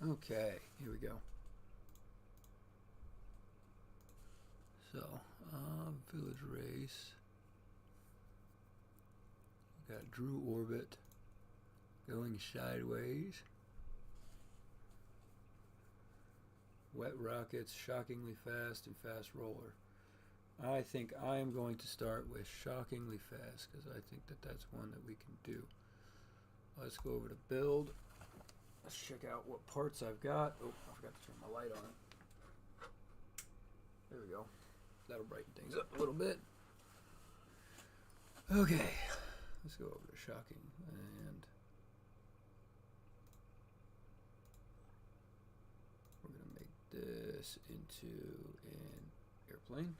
Okay, here we go. So, village race. We got Drew orbit going sideways. Wet rockets, shockingly fast, and fast roller. I think I am going to start with shockingly fast because I think that that's one that we can do. Let's go over to build. Let's check out what parts I've got. Oh, I forgot to turn my light on. There we go. That'll brighten things up a little bit. Okay, let's go over to shocking and we're gonna make this into an airplane.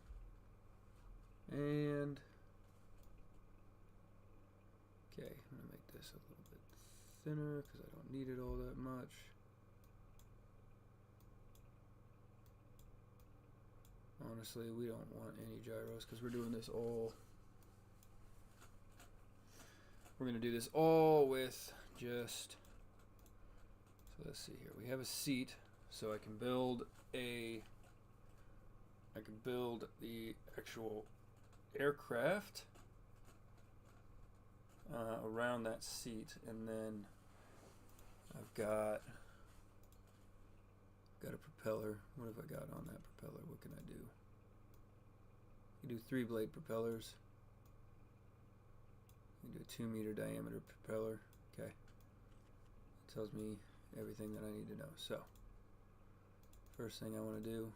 And okay, I'm gonna make this a little bit thinner because I don't need it all that much. Honestly, we don't want any gyros because we're doing this all. We're gonna do this all with just. So let's see here. We have a seat, so I can build a. I can build the actual aircraft around that seat, and then I've got a propeller. What have I got on that propeller? What can I do? You do 3-blade propellers. You do a 2-meter diameter propeller. Okay, it tells me everything that I need to know. So first thing I want to do,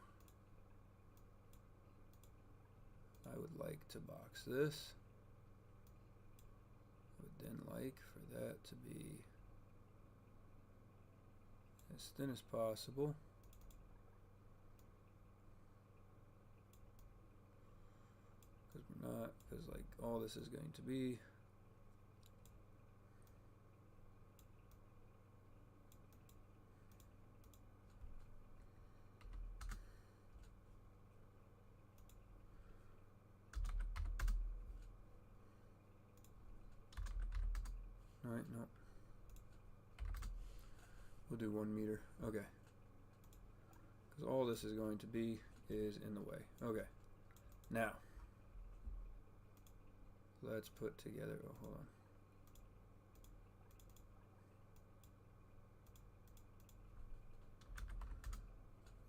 I would like to box this. I would then like for that to be as thin as possible. Because we're not, because like all this is going to be. Alright, no. We'll do 1 meter. Okay. Because all this is going to be is in the way. Okay. Now, let's put together. Oh, hold on.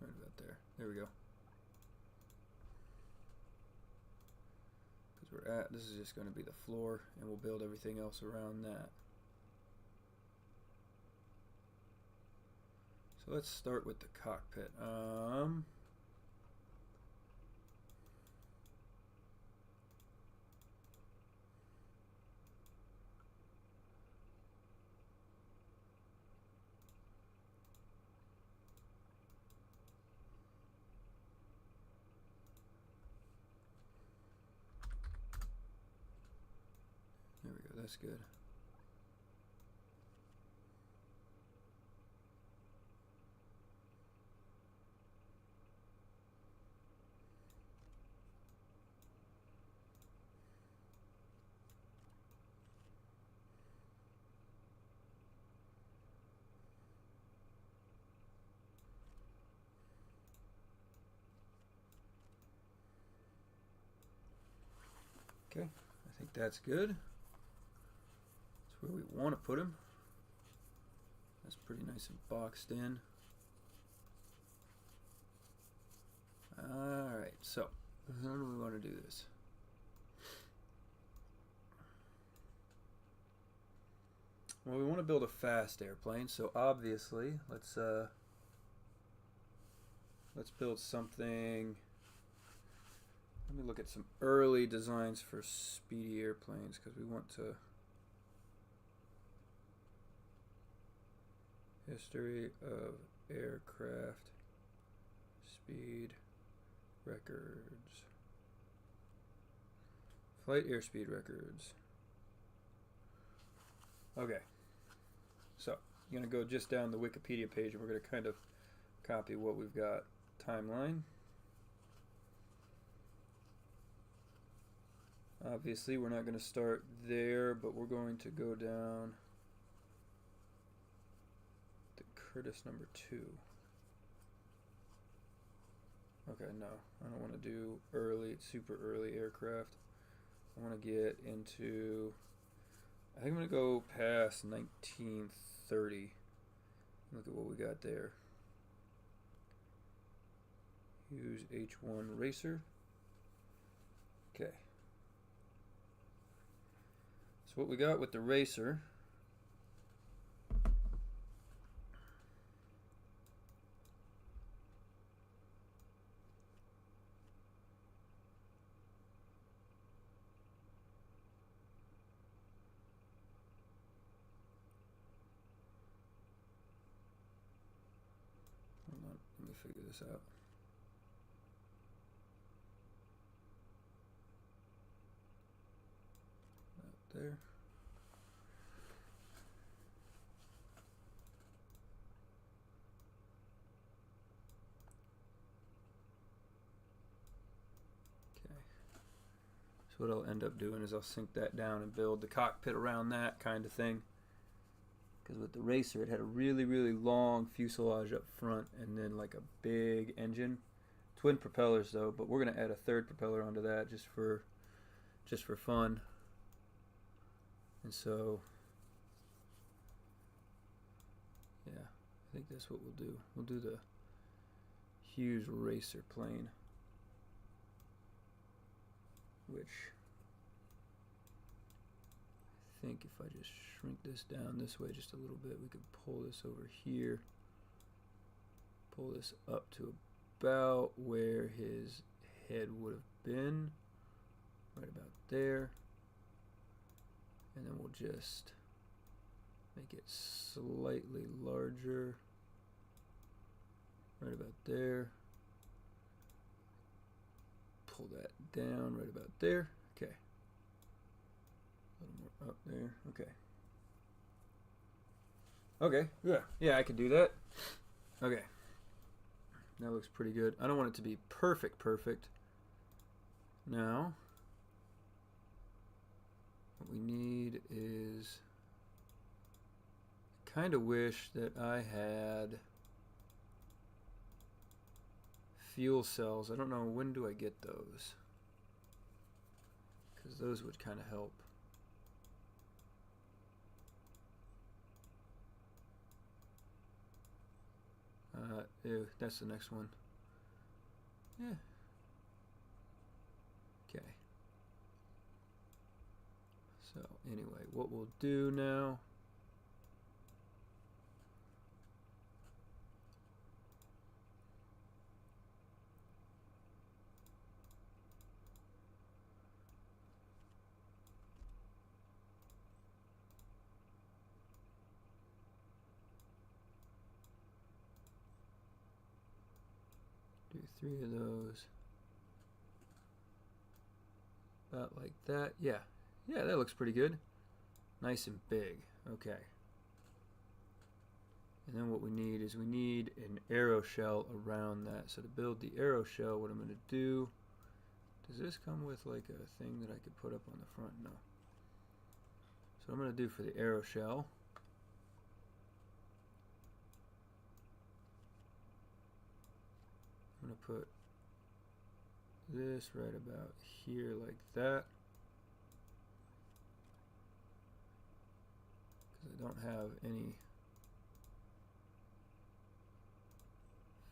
Right about there. There we go. Because we're at, this is just going to be the floor, and we'll build everything else around that. So let's start with the cockpit. There we go, that's good. Okay, I think that's good. That's where we want to put him. That's pretty nice and boxed in. Alright, so how do we want to do this? Well, we want to build a fast airplane, so obviously let's build something. Let me look at some early designs for speedy airplanes because we want to. History of aircraft speed records. Flight airspeed records. Okay. So, you're going to go just down the Wikipedia page and we're going to kind of copy what we've got. Timeline. Obviously, we're not going to start there, but we're going to go down the Curtis number 2. Okay, no, I don't want to do early, super early aircraft. I want to get into, I think I'm going to go past 1930. Look at what we got there. Hughes H1 Racer. Okay. So what we got with the Racer, hold on, let me figure this out. Out there. So what I'll end up doing is I'll sink that down and build the cockpit around that kind of thing. Because with the Racer, it had a really, really long fuselage up front and then like a big engine. Twin propellers though, but we're going to add a third propeller onto that just for fun. And so, yeah, I think that's what we'll do. We'll do the Hughes Racer plane, which I think if I just shrink this down this way just a little bit, we could pull this over here, pull this up to about where his head would have been, right about there, and then we'll just make it slightly larger, right about there. Pull that down right about there. Okay. A little more up there. Okay. Okay. Yeah. Yeah, I can do that. Okay. That looks pretty good. I don't want it to be perfect. Now, what we need is, I kind of wish that I had fuel cells. I don't know, when do I get those? Because those would kind of help. Ew, that's the next one. Yeah. Okay. So anyway, what we'll do now, do 3 of those. About like that. Yeah. Yeah, that looks pretty good. Nice and big. Okay. And then what we need is we need an arrow shell around that. So to build the arrow shell, what I'm going to do, does this come with like a thing that I could put up on the front? No. So what I'm going to do for the arrow shell, I'm going to put this right about here like that. Because I don't have any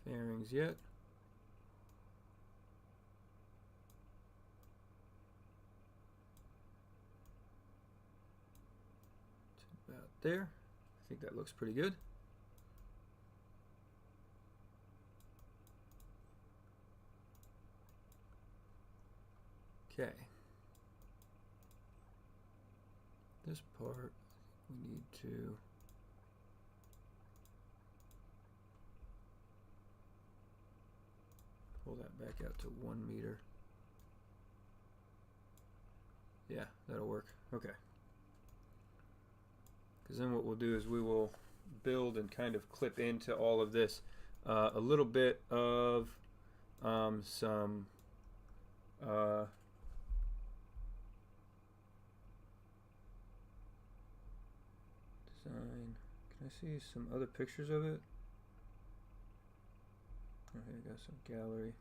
fairings yet. It's about there. I think that looks pretty good. Okay. This part we need to pull that back out to 1 meter. Yeah, that'll work. Okay. Because then what we'll do is we will build and kind of clip into all of this a little bit of some design. Can I see some other pictures of it? Alright, I got some gallery.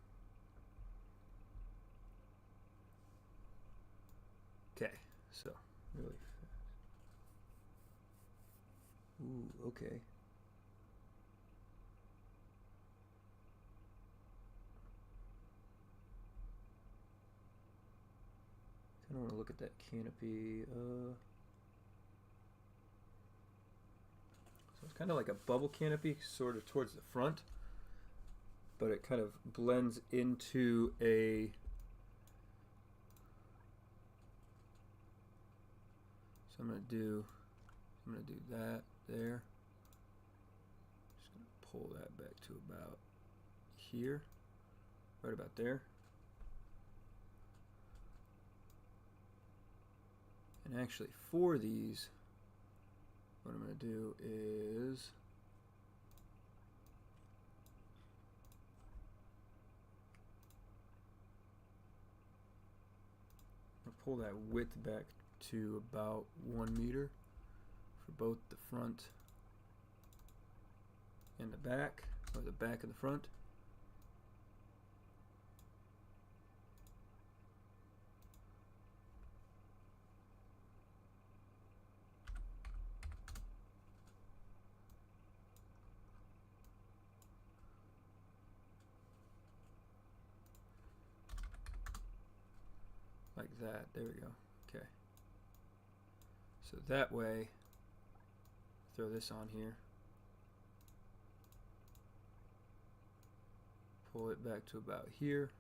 Okay, so really fast. Ooh, okay. Kinda wanna look at that canopy. So it's kinda like a bubble canopy, sort of towards the front, but it kind of blends into a so I'm gonna do that there. Just gonna pull that back to about here, right about there. And actually for these, what I'm gonna do is pull that width back to about 1 meter for both the front and the back, or the back and the front. Like that, there we go, okay. So that way, throw this on here, pull it back to about here.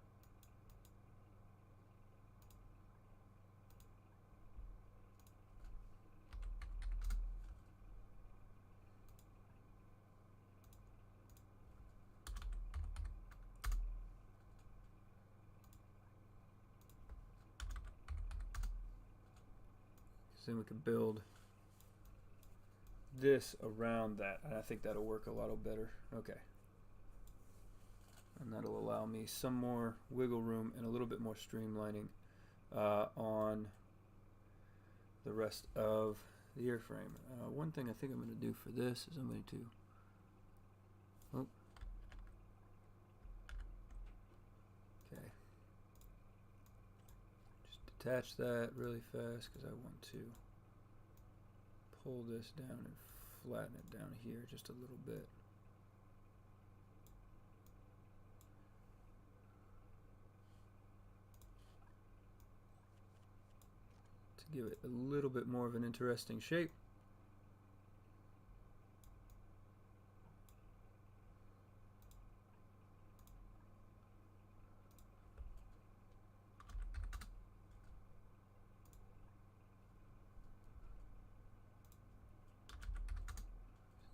Then we can build this around that, and I think that'll work a lot better. Okay. And that'll allow me some more wiggle room and a little bit more streamlining on the rest of the airframe. One thing I think I'm going to do for this is I'm going to okay, just detach that really fast because I want to pull this down and flatten it down here just a little bit. To give it a little bit more of an interesting shape.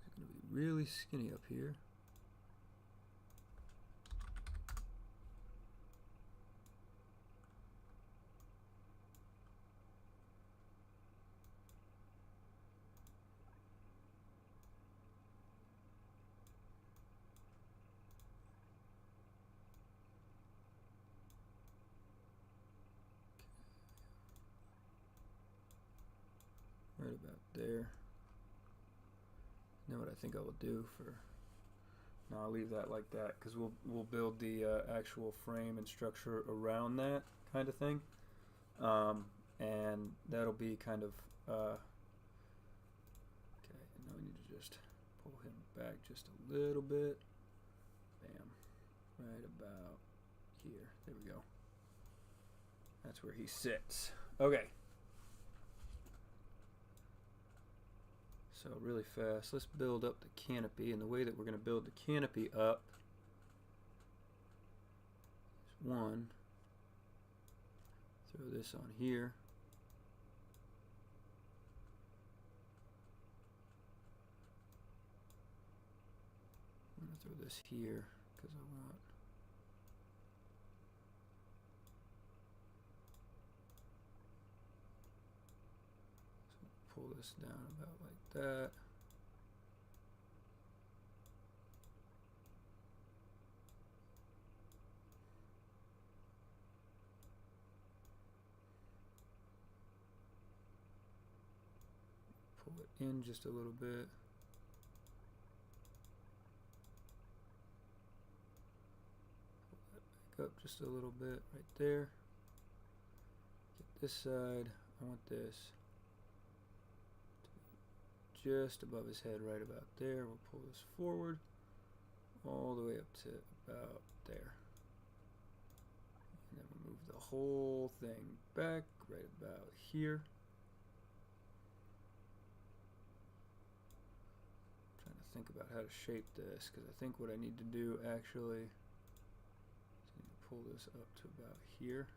It's going to be really skinny up here. Right about there. Now what I think I will do for now, I'll leave that like that because we'll build the actual frame and structure around that kind of thing, and that'll be kind of okay. Now we need to just pull him back just a little bit. Bam, right about here. There we go. That's where he sits. Okay. So really fast, let's build up the canopy, and the way that we're going to build the canopy up is one, throw this on here, I'm going to throw this here because I want pull this down about like that. Pull it in just a little bit. up just a little bit right there. Get this side. I want this just above his head, right about there. We'll pull this forward all the way up to about there. And then we'll move the whole thing back right about here. Trying to think about how to shape this, because I think what I need to do actually is need to pull this up to about here.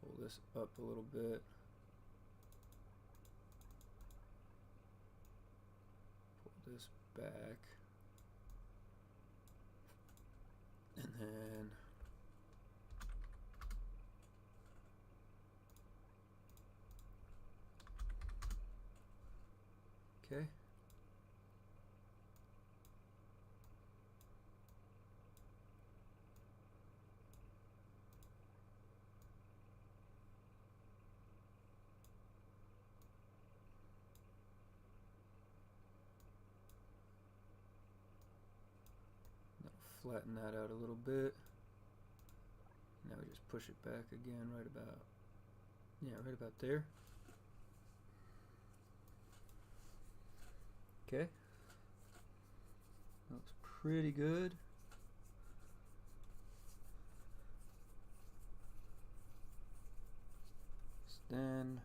Pull this up a little bit. Pull this back. And then okay. Flatten that out a little bit. Now we just push it back again right about, yeah, right about there. Okay. Looks pretty good. Then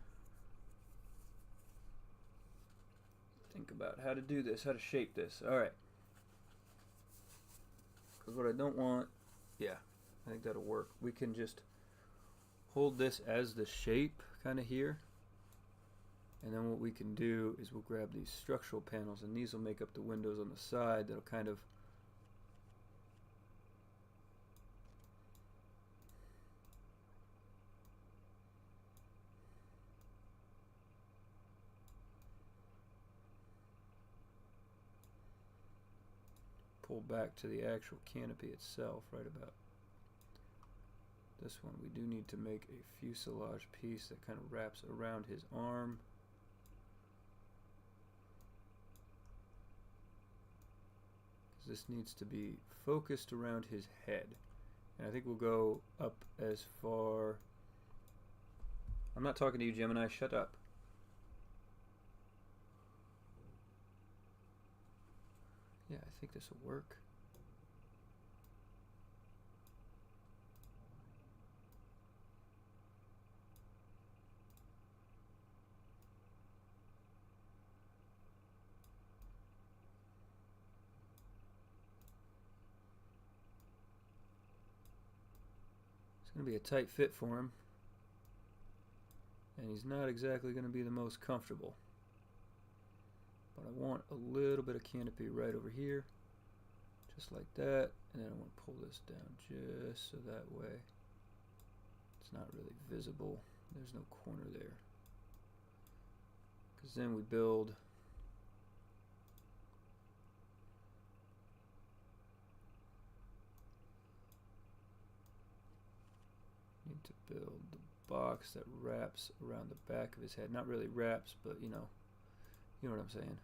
think about how to do this, how to shape this. All right. Because what I don't want, yeah, I think that'll work. We can just hold this as the shape kind of here. And then what we can do is we'll grab these structural panels, and these will make up the windows on the side that'll kind of pull back to the actual canopy itself right about this one. We do need to make a fuselage piece that kind of wraps around his arm. Because this needs to be focused around his head. And I think we'll go up as far. I'm not talking to you, Gemini. Shut up. Yeah, I think this will work. It's going to be a tight fit for him. And he's not exactly going to be the most comfortable. But I want a little bit of canopy right over here, just like that, and then I want to pull this down just so that way it's not really visible. There's no corner there. Because then we build need to build the box that wraps around the back of his head. Not really wraps, but you know what I'm saying.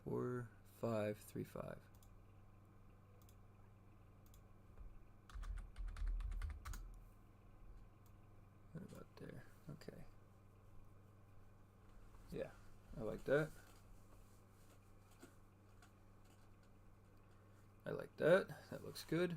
Four, 5, 3, 5. Right about there. Okay. I like that. I like that. That looks good.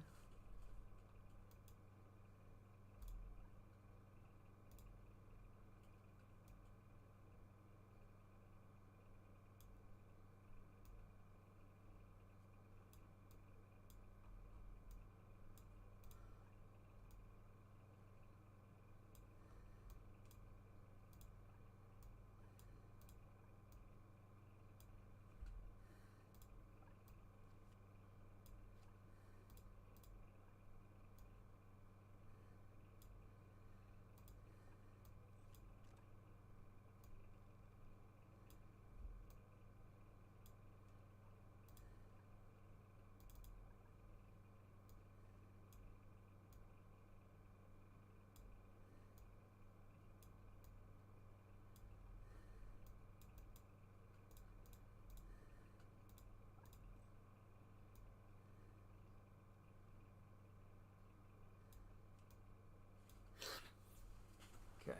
Okay.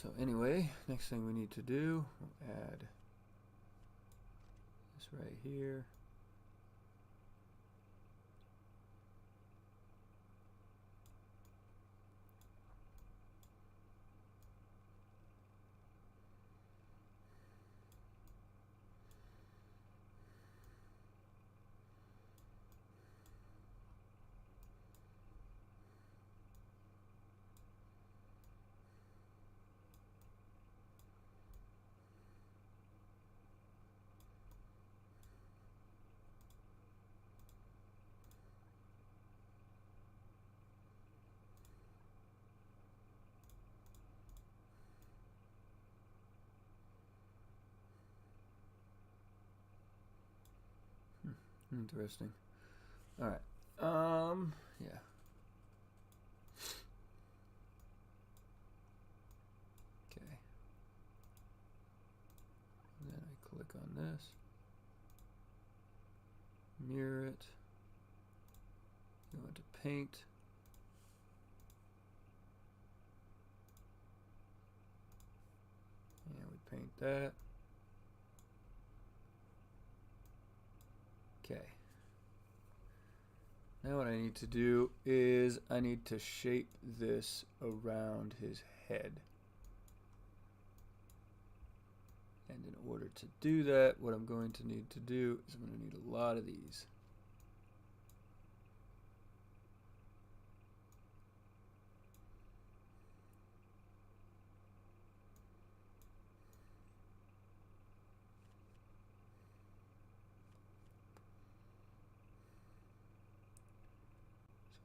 So anyway, next thing we need to do, we'll add this right here. Interesting. All right. Yeah. Okay. And then I click on this. Mirror it. Go into paint. And we paint that. Okay. Now what I need to do is I need to shape this around his head. And in order to do that, what I'm going to need to do is I'm going to need a lot of these.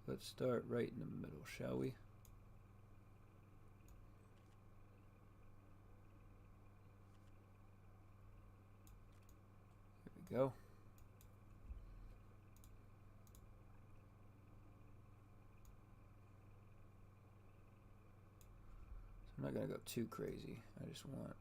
So let's start right in the middle, shall we? There we go. I'm not going to go too crazy. I just want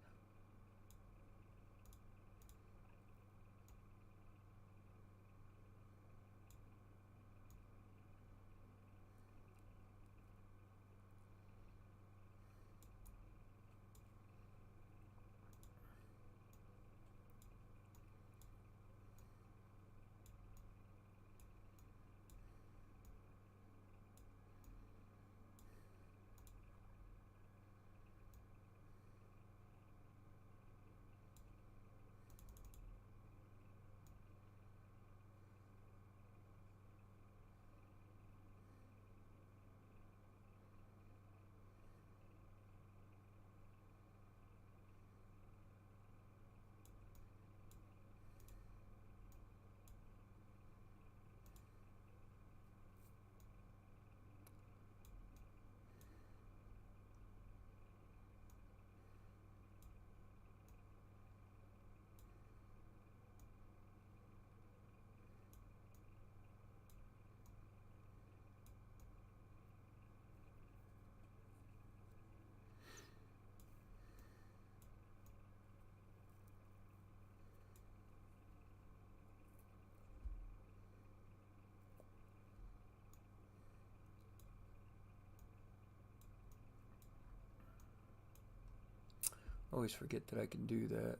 Always forget that I can do that.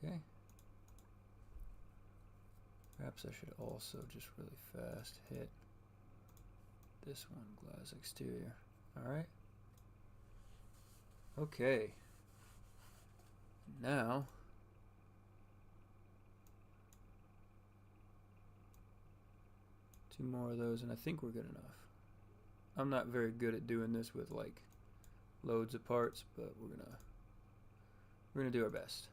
Okay. Perhaps I should also just really fast hit this one, glass exterior. Alright. Okay. Now, two more of those and I think we're good enough. I'm not very good at doing this with like loads of parts, but we're gonna do our best.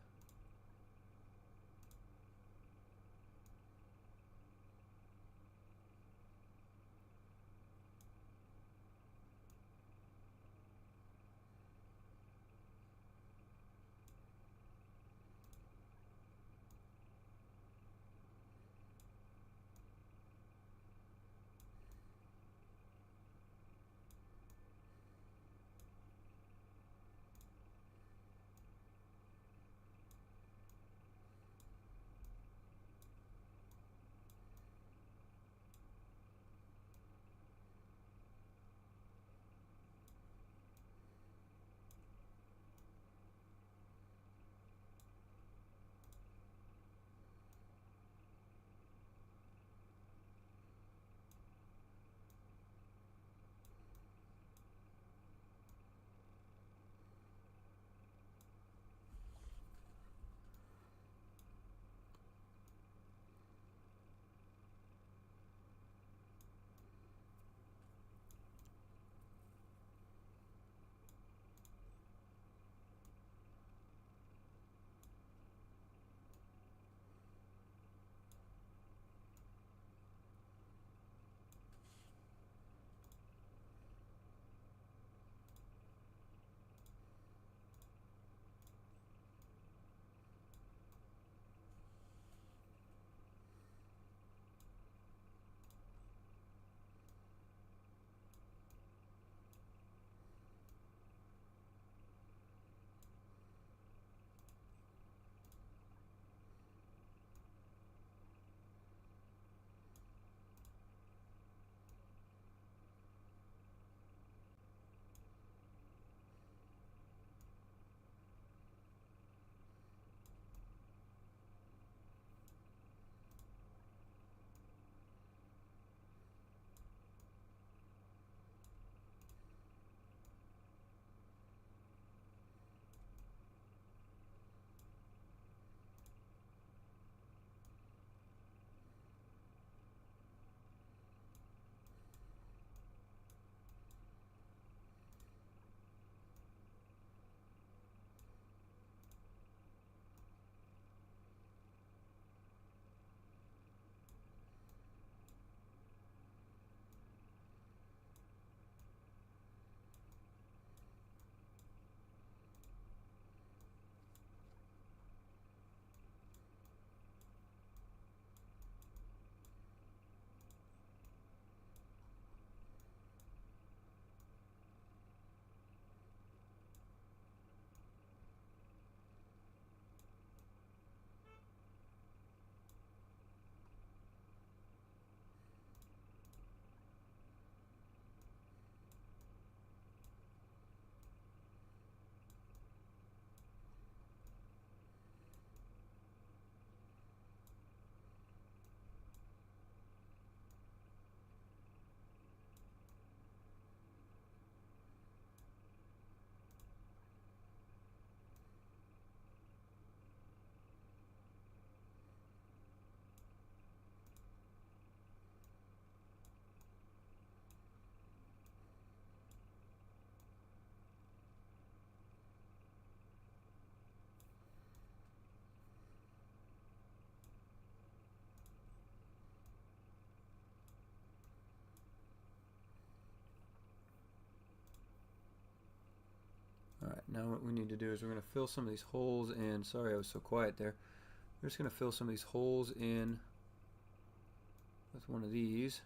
Alright, now what we need to do is we're going to fill some of these holes in. Sorry I was so quiet there. We're just going to fill some of these holes in with one of these.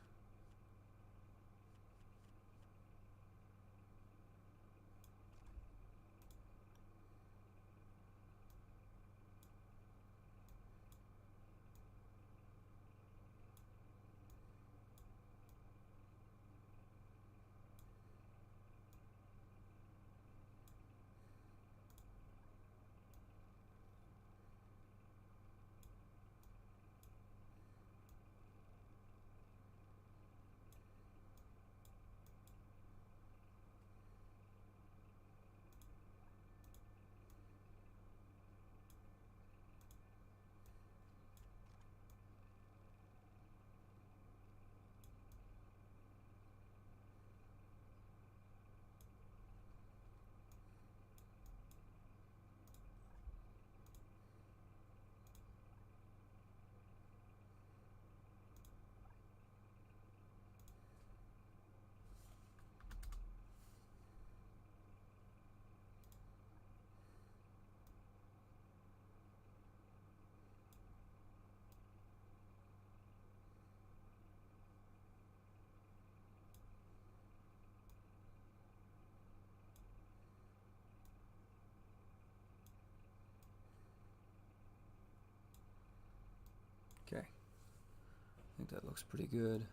Okay, I think that looks pretty good.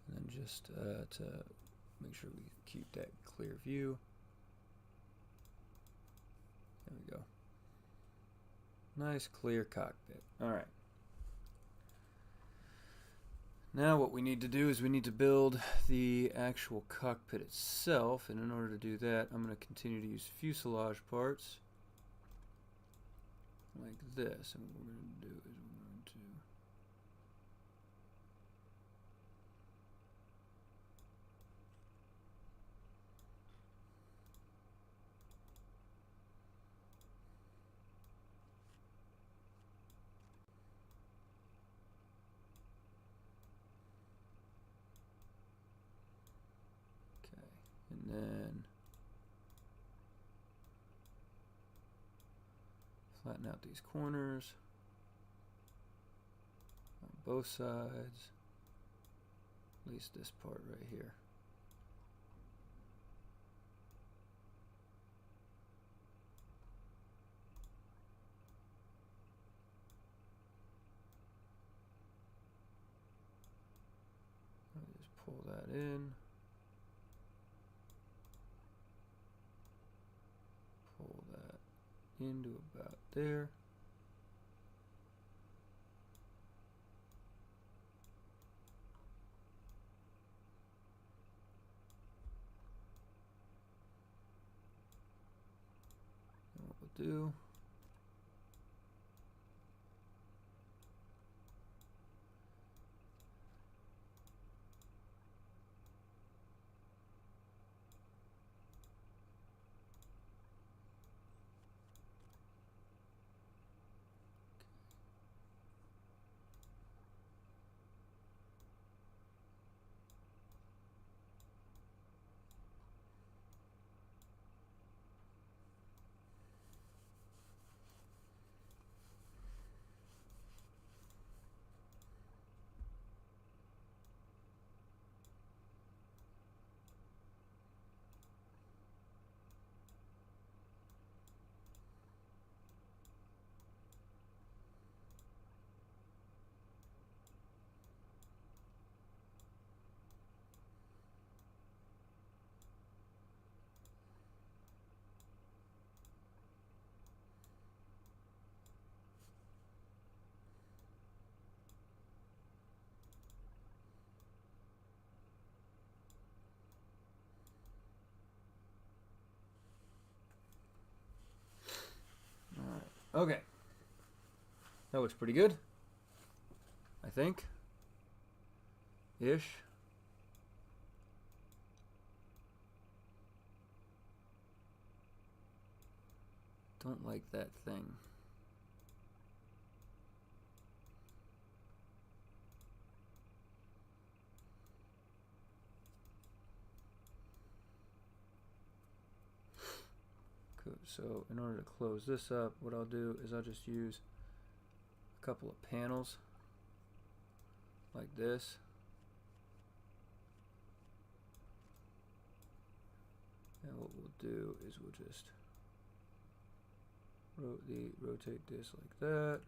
And then just to make sure we keep that clear view. There we go. Nice clear cockpit. Alright. Now what we need to do is we need to build the actual cockpit itself, and in order to do that I'm going to continue to use fuselage parts like this. And what we're going to do is we're going to and then flatten out these corners on both sides, at least this part right here. Just pull that in. Pull that into about there. And what we'll do okay. That looks pretty good, I think. Ish. Don't like that thing. Cool. So in order to close this up, what I'll do is I'll just use a couple of panels like this. And what we'll do is we'll just rotate this like that.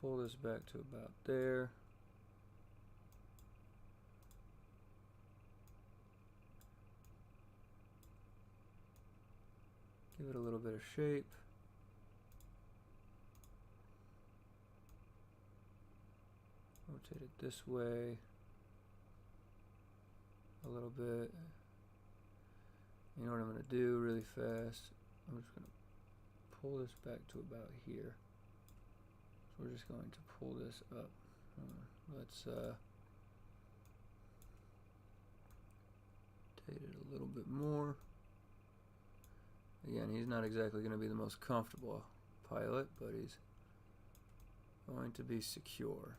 Pull this back to about there. Give it a little bit of shape. Rotate it this way a little bit. You know what I'm going to do really fast? I'm just going to pull this back to about here. So we're just going to pull this up. Let's rotate it a little bit more. Again, he's not exactly going to be the most comfortable pilot, but he's going to be secure.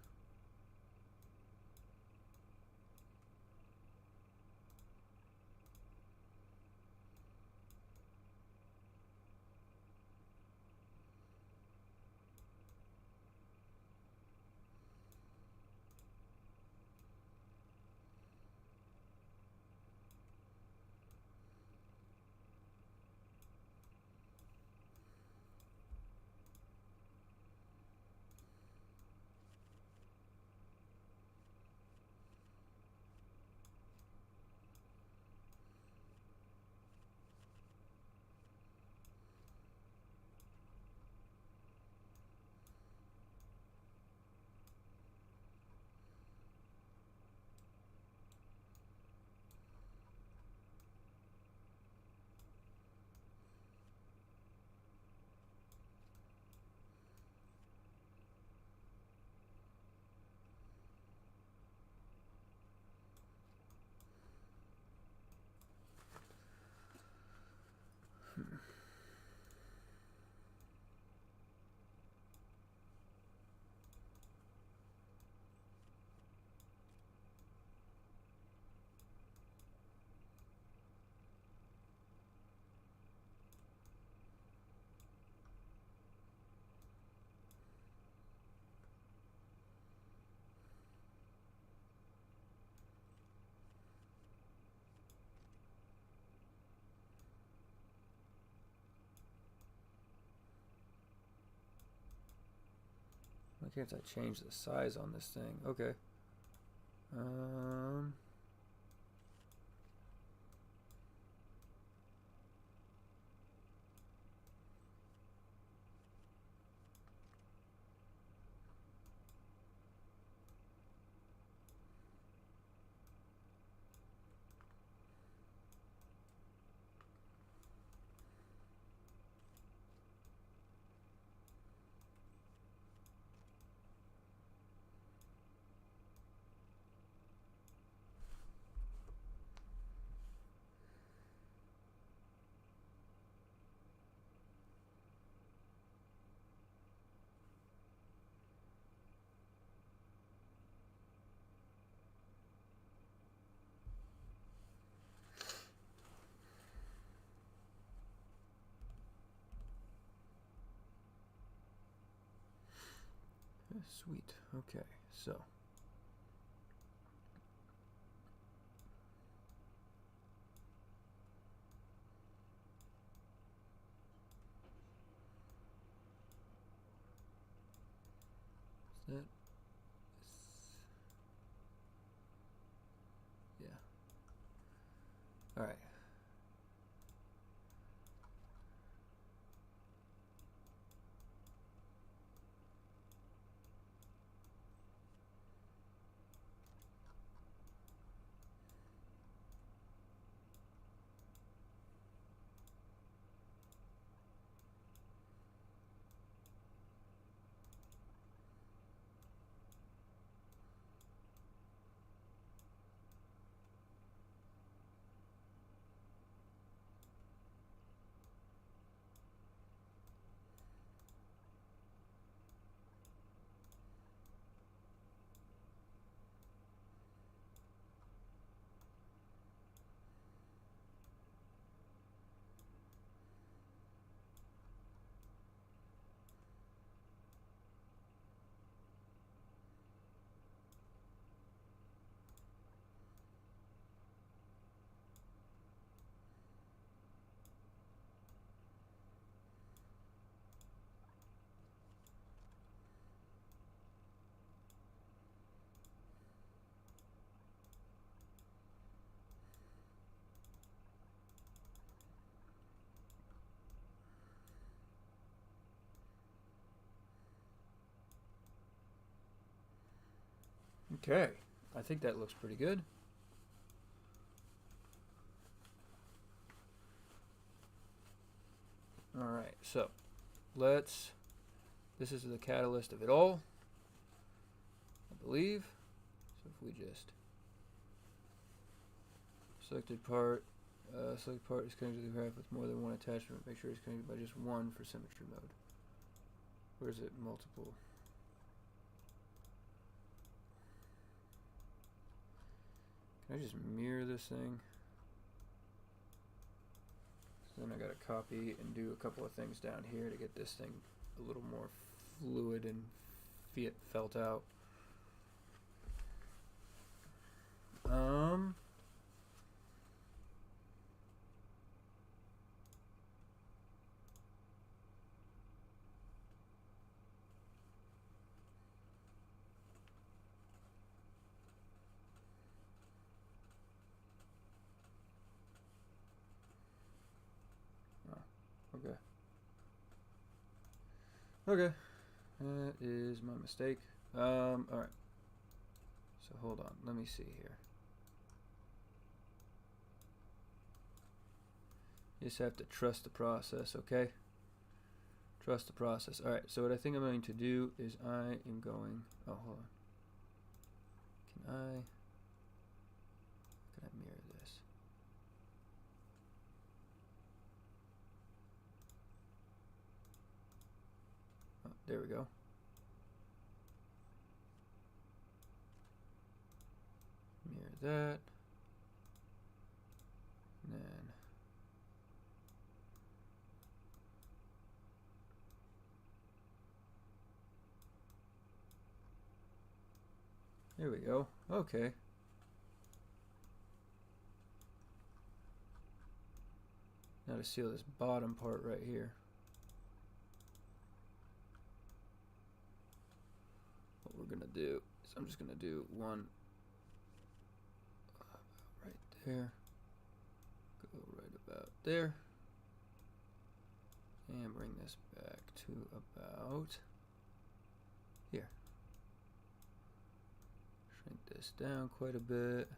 guess I change the size on this thing. Okay. Sweet. Okay, so is that? Yeah. All right. Okay. I think that looks pretty good. All right. So, let's. This is the catalyst of it all, I believe. So if we just selected part is connected to the graph with more than one attachment. Make sure it's connected by just one for symmetry mode. Where is it? Multiple. Can I just mirror this thing? So then I gotta copy and do a couple of things down here to get this thing a little more fluid and felt out. Okay. Okay. That is my mistake. Alright. So hold on. Let me see here. You just have to trust the process, okay? Trust the process. Alright, so what I think I'm going to do is I am going... Oh, hold on. Can I mirror this? Oh, there we go. Mirror that. And then... There we go. Okay. Now to seal this bottom part right here. we're going to do is I'm just going to do one right there, go right about there, and bring this back to about here. Shrink this down quite a bit.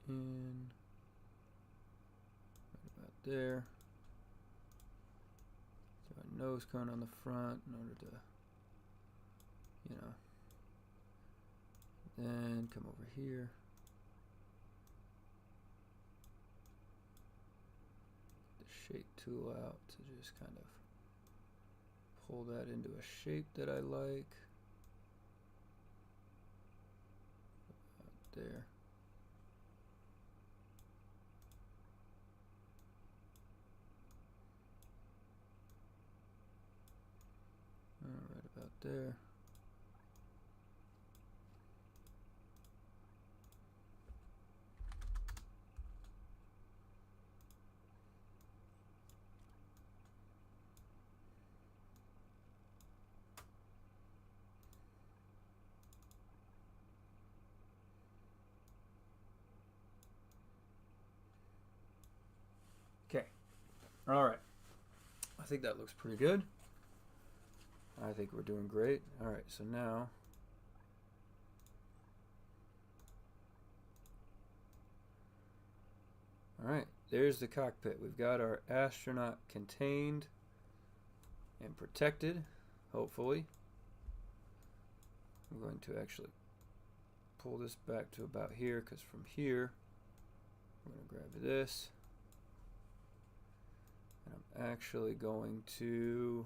In right about there. Throw a nose cone on the front in order to, you know, then come over here. Get the shape tool out to just kind of pull that into a shape that I like. About there. Right about there. Okay. All right. I think that looks pretty good. I think we're doing great. All right, so now all right, there's the cockpit. We've got our astronaut contained and protected, hopefully. I'm going to actually pull this back to about here, because from here I'm going to grab this, and I'm actually going to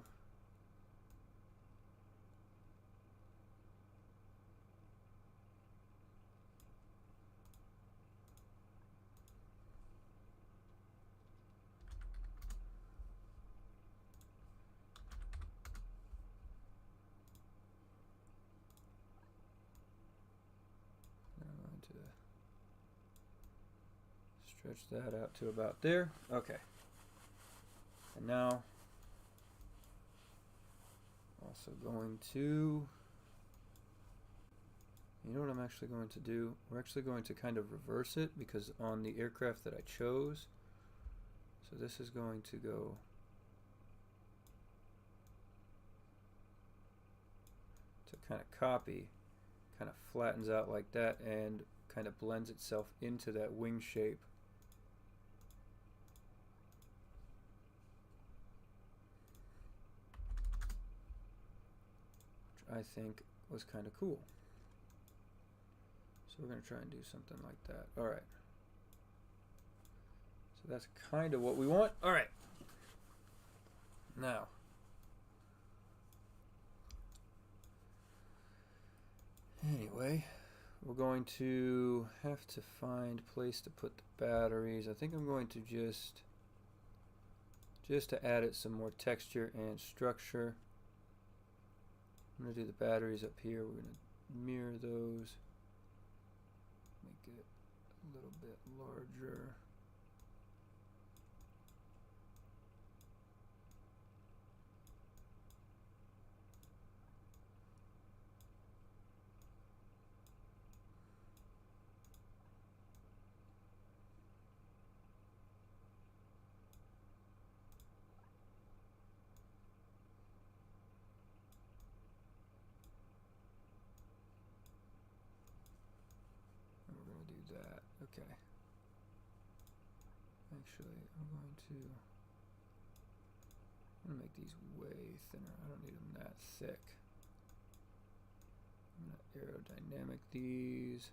stretch that out to about there. Okay. And now, also going to, you know what I'm actually going to do? We're actually going to kind of reverse it, because on the aircraft that I chose, so this is going to go to kind of copy, kind of flattens out like that and kind of blends itself into that wing shape. Which I think was kind of cool. So we're going to try and do something like that. All right. So that's kind of what we want. All right. Now, anyway, we're going to have to find a place to put the batteries. I think I'm going to just to add it some more texture and structure. I'm going to do the batteries up here. We're going to mirror those. Make it a little bit larger. That. Okay. Actually, I'm going to make these way thinner. I don't need them that thick. I'm going to aerodynamic these.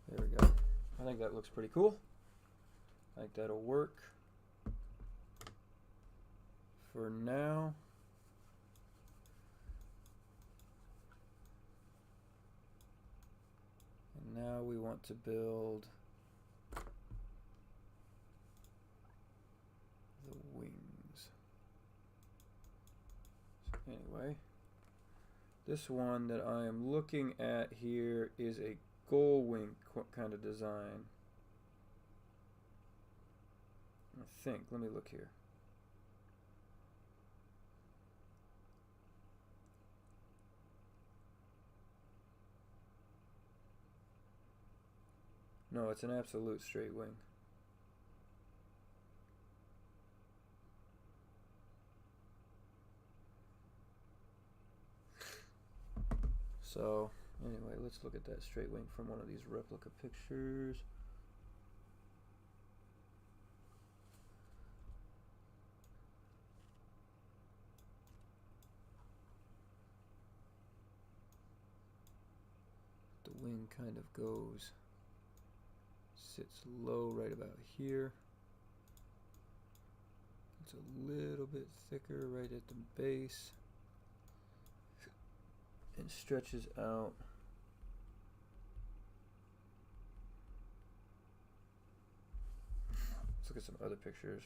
There we go. I think that looks pretty cool. I think that'll work for now. And now we want to build the wings. So Anyway, this one that I am looking at here is a gull wing kind of design. I think. Let me look here. No, it's an absolute straight wing. So, anyway, let's look at that straight wing from one of these replica pictures. The wing kind of goes, sits low right about here. It's a little bit thicker right at the base and stretches out. Let's look at some other pictures.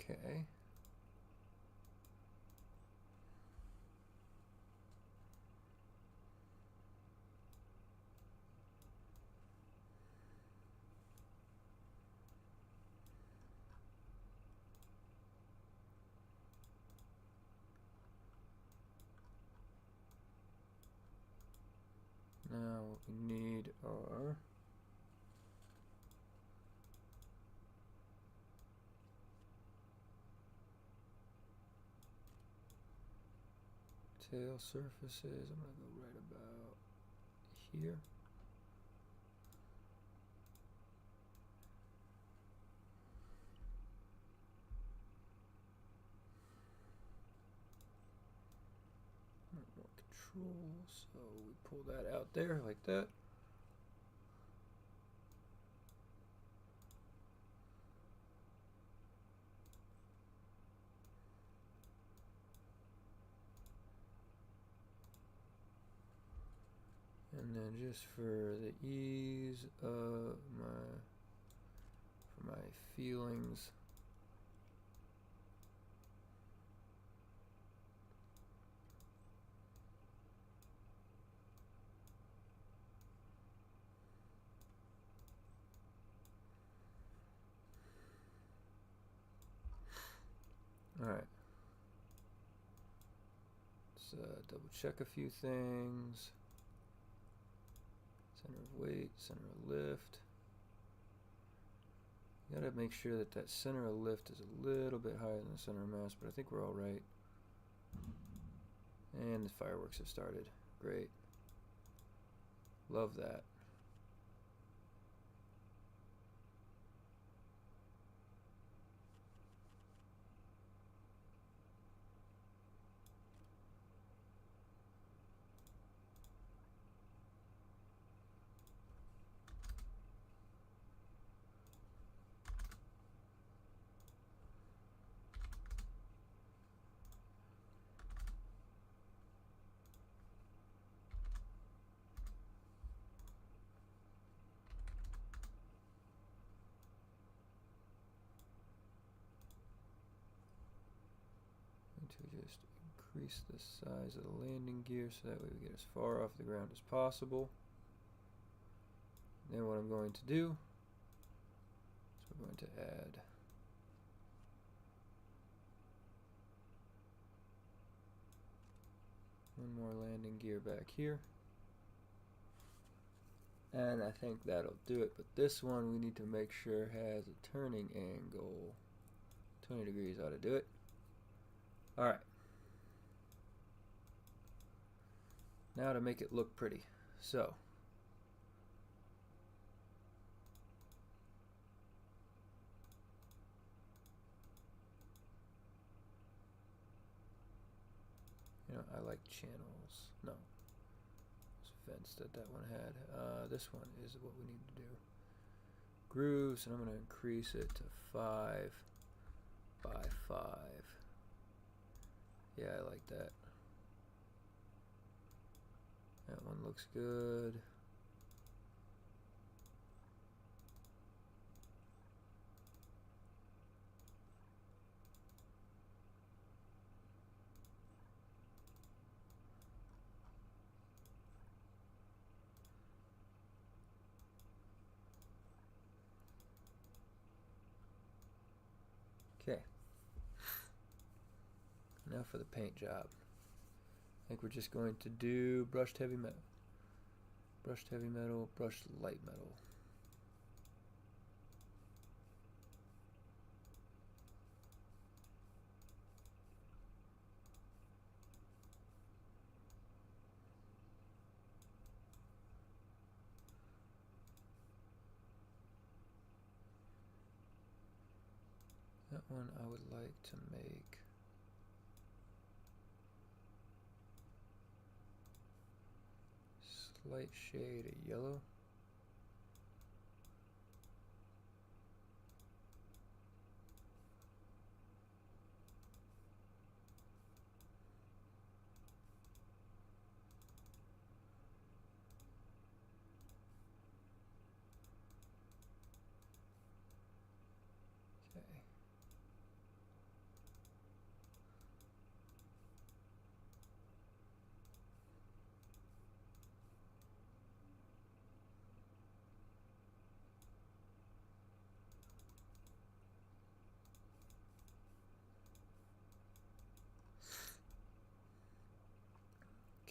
Okay. Now what we need are tail surfaces. I'm going to go right about here. More control, so we pull that out there like that. And then just for the ease of my feelings, all right. Let's double check a few things. Center of weight, center of lift. You gotta make sure that that center of lift is a little bit higher than the center of mass, but I think we're all right. And the fireworks have started. Great. Love that. To just increase the size of the landing gear so that way we get as far off the ground as possible. Then what I'm going to do is we're going to add one more landing gear back here. And I think that'll do it, but this one we need to make sure has a turning angle. 20 degrees ought to do it. Alright. Now to make it look pretty. So, you know, I like channels. No. Vents that one had. This one is what we need to do. Grooves, and I'm going to increase it to 5 by 5. Yeah, I like that. That one looks good. Okay. Now for the paint job. I think we're just going to do brushed heavy metal. Brushed heavy metal, brushed light metal. That one I would like to make slight shade of yellow. Okay.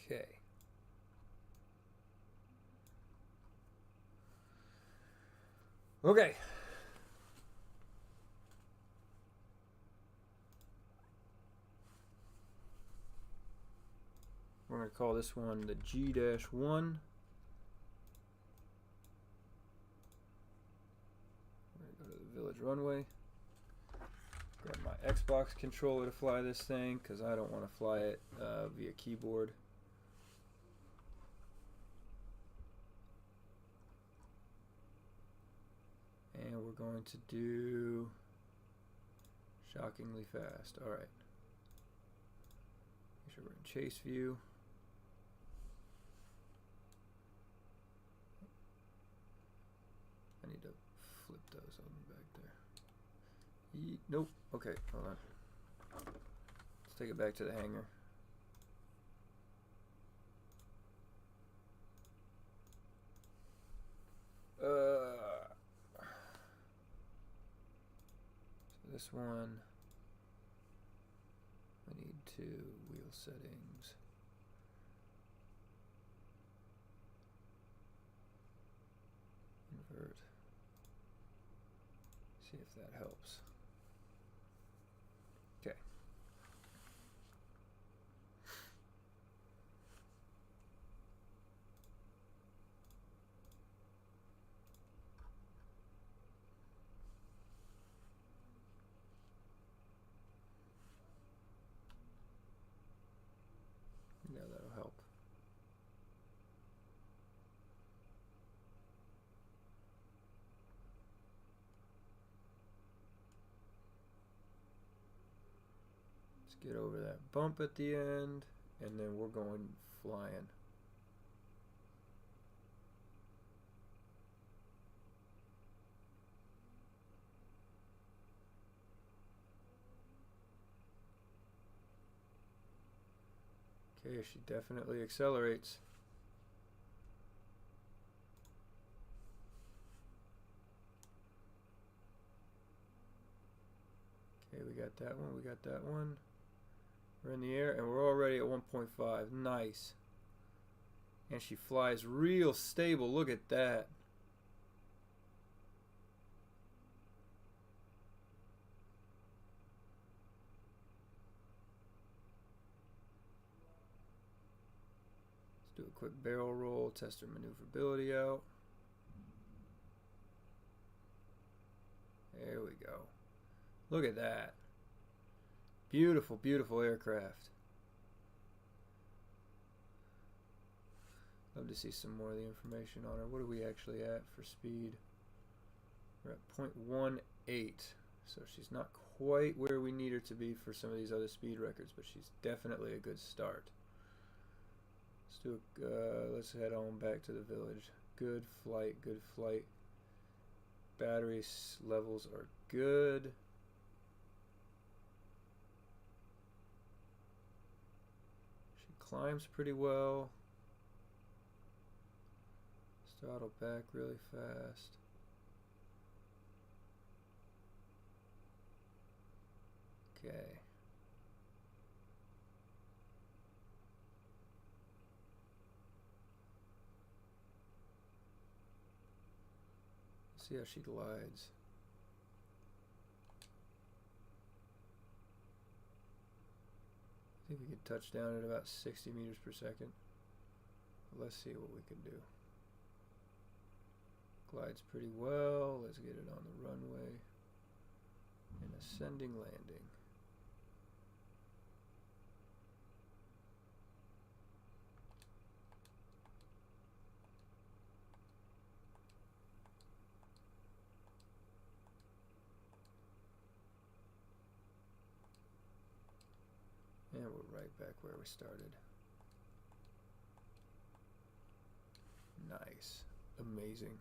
Okay. Okay. We're going to call this one the G-1. We're going to go to the village runway. Grab my Xbox controller to fly this thing because I don't want to fly it via keyboard. And we're going to do shockingly fast. All right. Make sure we're in chase view. I need to flip those on back there. Nope. Okay, hold on. Let's take it back to the hangar. So this one, we need to wheel settings. Invert. See if that helps. Okay. Yeah, that'll help. Let's get over that bump at the end, and then we're going flying. Okay, she definitely accelerates. Okay, we got that one, we got that one. We're in the air and we're already at 1.5. Nice. And she flies real stable. Look at that. Let's do a quick barrel roll, test her maneuverability out. There we go. Look at that. Beautiful, beautiful aircraft. Love to see some more of the information on her. What are we actually at for speed? We're at 0.18. So she's not quite where we need her to be for some of these other speed records, but she's definitely a good start. Let's head on back to the village. Good flight, good flight. Battery levels are good. She climbs pretty well. Throttle back really fast. Okay. Let's see how she glides. I think we could touch down at about 60 meters per second. Let's see what we can do. Glides pretty well. Let's get it on the runway. An ascending landing. And we're right back where we started. Nice. Amazing.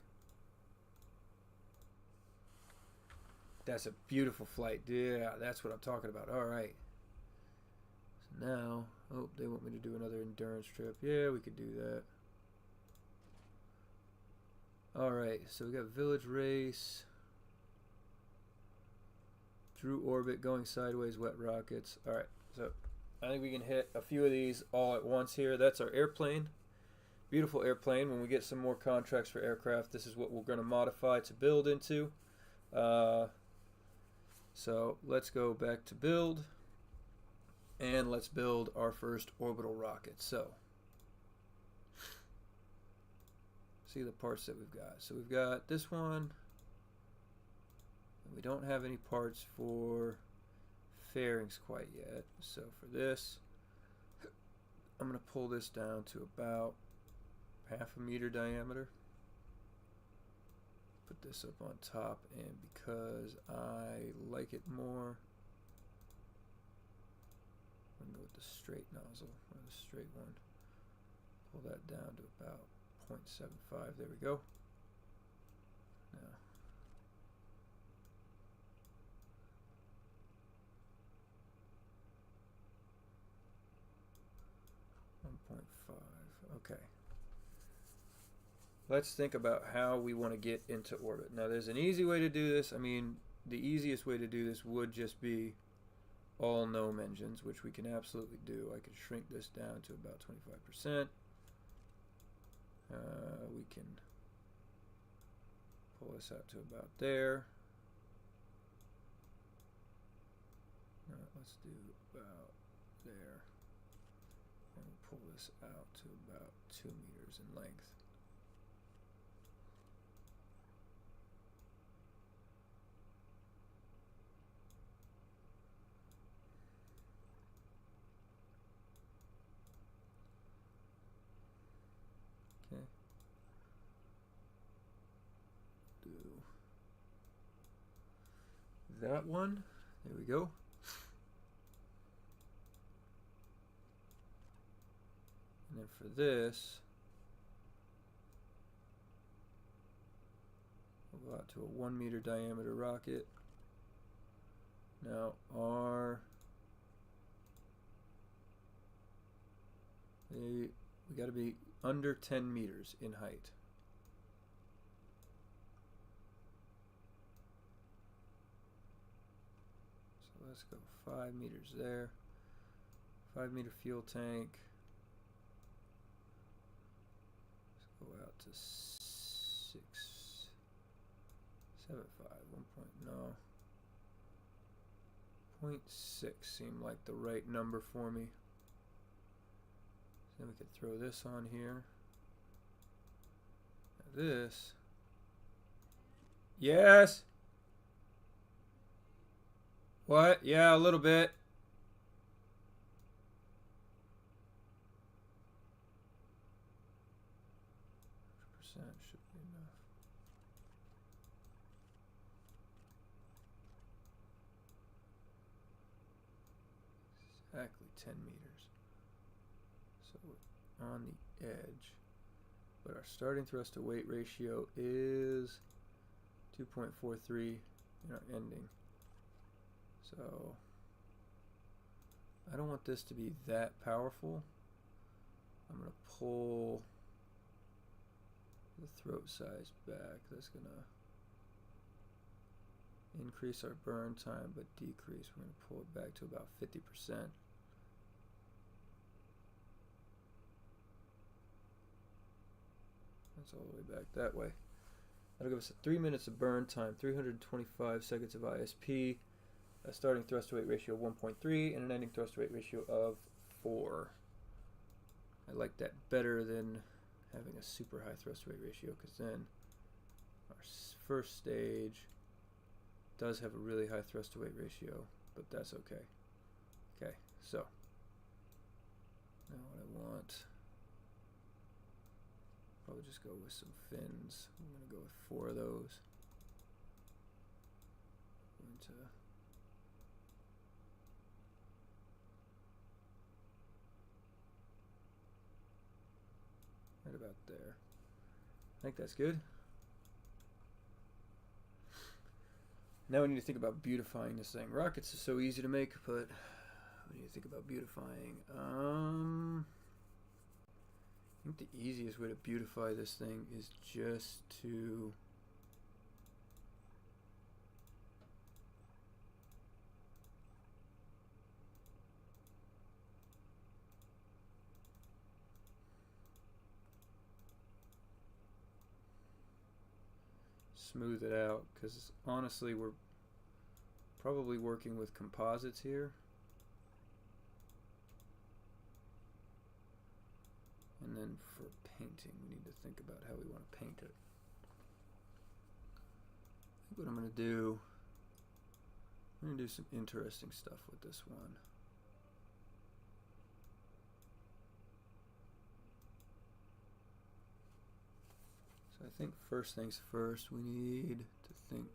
That's a beautiful flight. Yeah, that's what I'm talking about. All right. So now, oh, they want me to do another endurance trip. Yeah, we could do that. All right, so we got village race. Through orbit, going sideways, wet rockets. All right, so I think we can hit a few of these all at once here. That's our airplane. Beautiful airplane. When we get some more contracts for aircraft, this is what we're going to modify to build into. So let's go back to build, and let's build our first orbital rocket. So see the parts that we've got. So we've got this one, and we don't have any parts for fairings quite yet. So for this, I'm going to pull this down to about 0.5 meter diameter. Put this up on top, and because I like it more, I'm going to go with the straight nozzle, or the straight one. Pull that down to about 0.75. There we go. Now, okay. Let's think about how we want to get into orbit. Now, there's an easy way to do this. I mean, the easiest way to do this would just be all gnome engines, which we can absolutely do. I could shrink this down to about 25%. We can pull this out to about there. Let's do about there. And we'll pull this out to about 2 meters in length. Okay. Do that one. There we go. And then for this, we'll go out to a 1 meter diameter rocket. Now we got to be under 10 meters in height. So let's go 5 meters there. 5-meter fuel tank. Let's go out to 675. 0.6 seemed like the right number for me. So then we could throw this on here. Now this. Yes. What? Yeah, a little bit. Percent should be enough. Exactly 10 meters. So we're on the edge. But our starting thrust to weight ratio is 2.43 in our ending. So I don't want this to be that powerful. I'm going to pull the throat size back. That's going to increase our burn time but decrease. We're going to pull it back to about 50%. That's all the way back that way. That'll give us 3 minutes of burn time, 325 seconds of ISP, a starting thrust to weight ratio of 1.3, and an ending thrust to weight ratio of 4. I like that better than having a super high thrust to weight ratio, because then our first stage does have a really high thrust to weight ratio, but that's okay. Okay, so now what I want, probably just go with some fins. I'm going to go with 4 of those. I'm going to right about there. I think that's good. Now we need to think about beautifying this thing. Rockets are so easy to make, but we need to think about beautifying. I think the easiest way to beautify this thing is just to smooth it out, because honestly we're probably working with composites here, and then for painting we need to think about how we want to paint it. I think what I'm going to do, I'm going to do some interesting stuff with this one. I think first things first, we need to think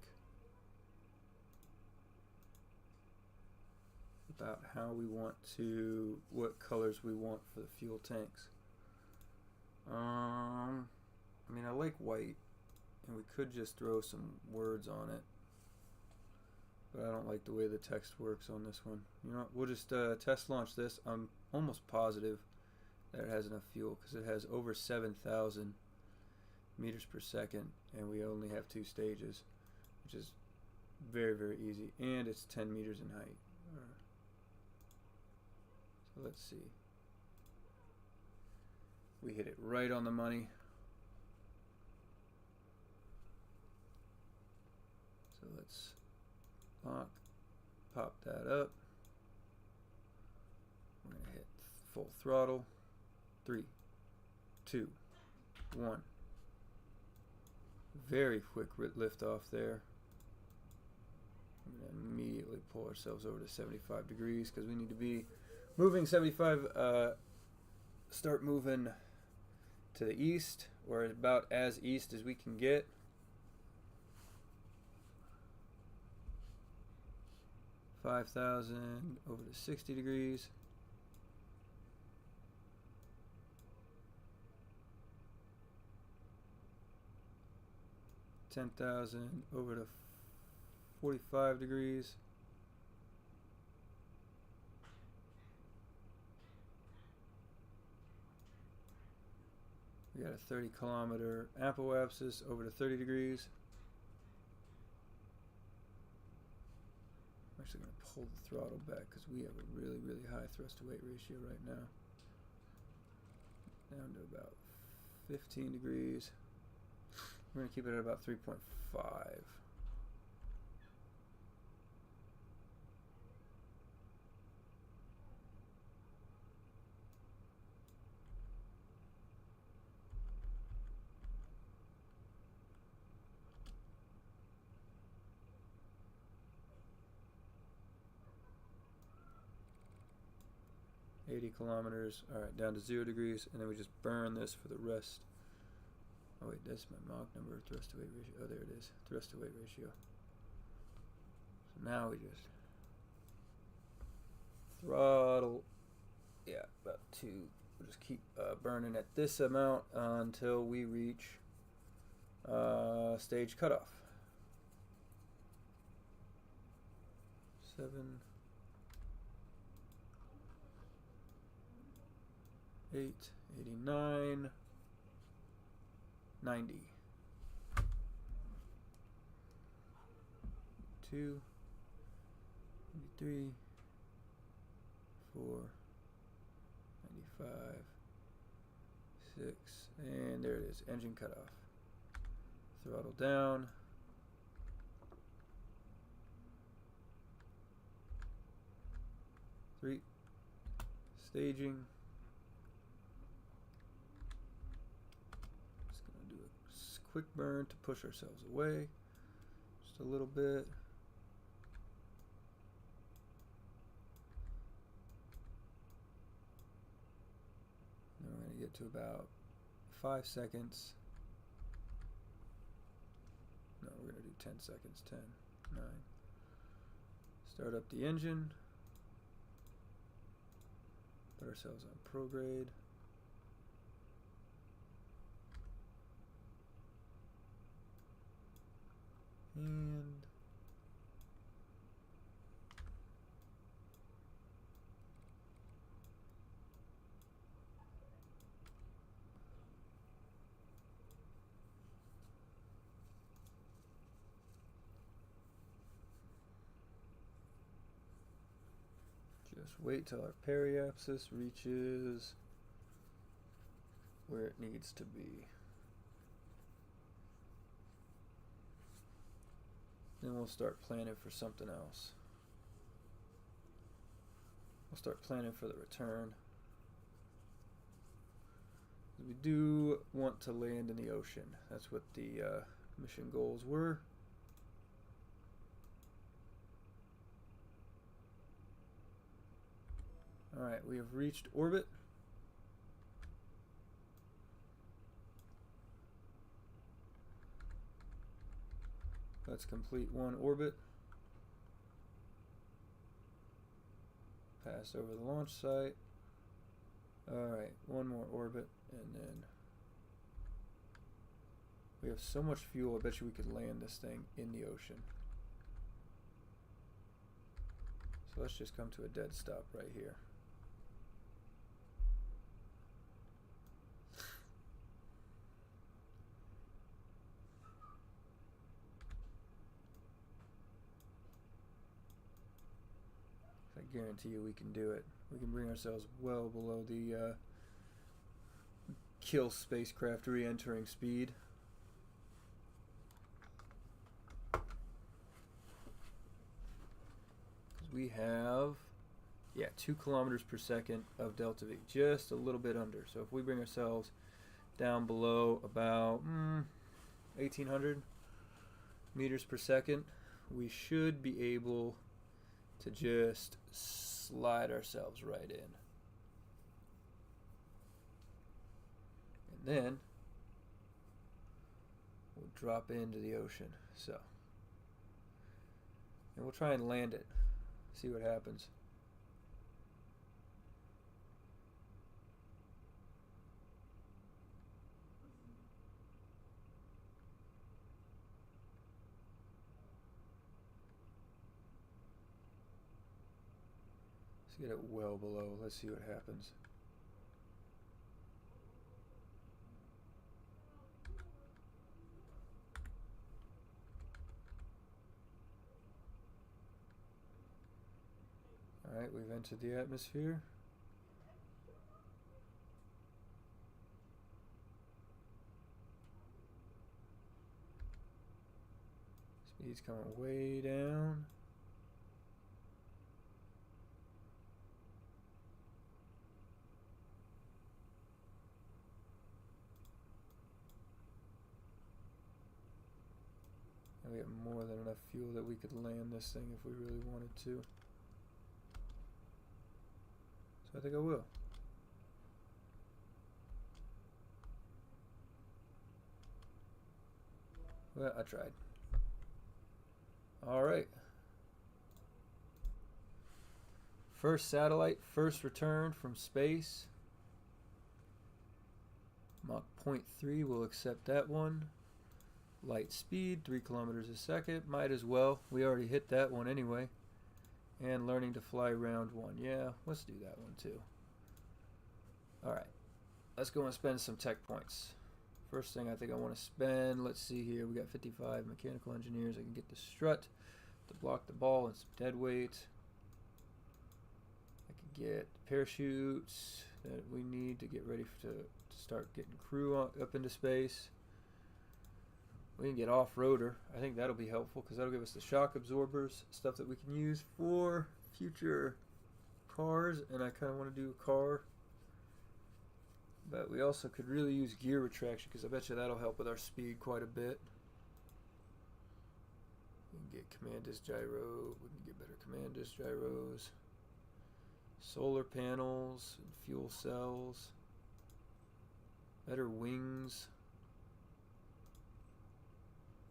about how we want to, what colors we want for the fuel tanks. I mean, I like white, and we could just throw some words on it, but I don't like the way the text works on this one. You know what, we'll just test launch this. I'm almost positive that it has enough fuel, because it has over 7,000 meters per second, and we only have 2 stages, which is very, very easy, and it's 10 meters in height. So let's see. We hit it right on the money. So let's lock, pop that up. We're going to hit full throttle. 3, 2, 1. Very quick lift off there. We're going to immediately pull ourselves over to 75 degrees, because we need to be moving 75, start moving to the east, or about as east as we can get. $5,000 over to 60 degrees. $10,000 over to 45 degrees. We got a 30-kilometer apoapsis over to 30 degrees. My actually going to pull the throttle back because we have a really, really high thrust to weight ratio right now. Down to about 15 degrees. We're going to keep it at about 3.5. Kilometers. Alright, down to 0 degrees, and then we just burn this for the rest. Oh wait, that's my Mach number, thrust to weight ratio. Oh, there it is, thrust to weight ratio. So now we just throttle, yeah, about 2. We'll just keep burning at this amount until we reach stage cutoff. 7, 8, 89, 90. 2, 93, 4, 95, 6, and there it is, engine cutoff. Throttle down. Three, staging. Just gonna do a quick burn to push ourselves away, just a little bit. Then we're gonna get to about 5 seconds. No, we're gonna do 10 seconds. 10, 9. Start up the engine. Put ourselves on prograde. And just wait till our periapsis reaches where it needs to be. Then we'll start planning for something else. We'll start planning for the return. We do want to land in the ocean. That's what the mission goals were. Alright, we have reached orbit. Let's complete one orbit. Pass over the launch site. Alright, one more orbit, and then we have so much fuel, I bet you we could land this thing in the ocean. So let's just come to a dead stop right here. I guarantee you we can do it. We can bring ourselves well below the kill spacecraft re-entering speed. We have, yeah, 2 kilometers per second of delta V, just a little bit under. So if we bring ourselves down below about 1800 meters per second, we should be able to just slide ourselves right in. And then we'll drop into the ocean. So, and we'll try and land it. See what happens. Let's get it well below. Let's see what happens. Alright, we've entered the atmosphere. Speed's coming way down. And we have more than enough fuel that we could land this thing if we really wanted to. So I think I will. Well, I tried. Alright. First satellite, first return from space. Mach 0.3, we'll accept that one. Light speed, 3 kilometers a second. Might as well. We already hit that one anyway. And learning to fly round 1. Yeah, let's do that one too. Alright. Let's go and spend some tech points. First thing I think I want to spend, let's see here. We got 55 mechanical engineers. I can get the strut to block the ball and some dead weight. I can get parachutes that we need to get ready to start getting crew up into space. We can get off-roader. I think that'll be helpful because that'll give us the shock absorbers, stuff that we can use for future cars, and I kind of want to do a car. But we also could really use gear retraction because I bet you that'll help with our speed quite a bit. We can get command disc gyro. We can get better command disc gyros. Solar panels and fuel cells. Better wings.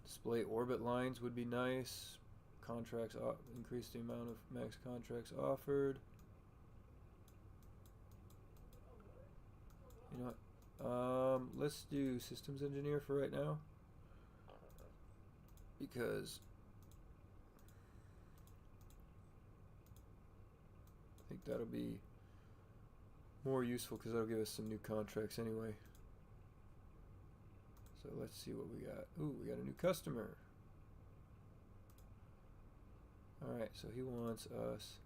Display orbit lines would be nice. Contracts, increase the amount of max contracts offered. You know what? Let's do systems engineer for right now. Because I think that'll be more useful because that'll give us some new contracts anyway. So let's see what we got. Ooh, we got a new customer. Alright, so he wants us.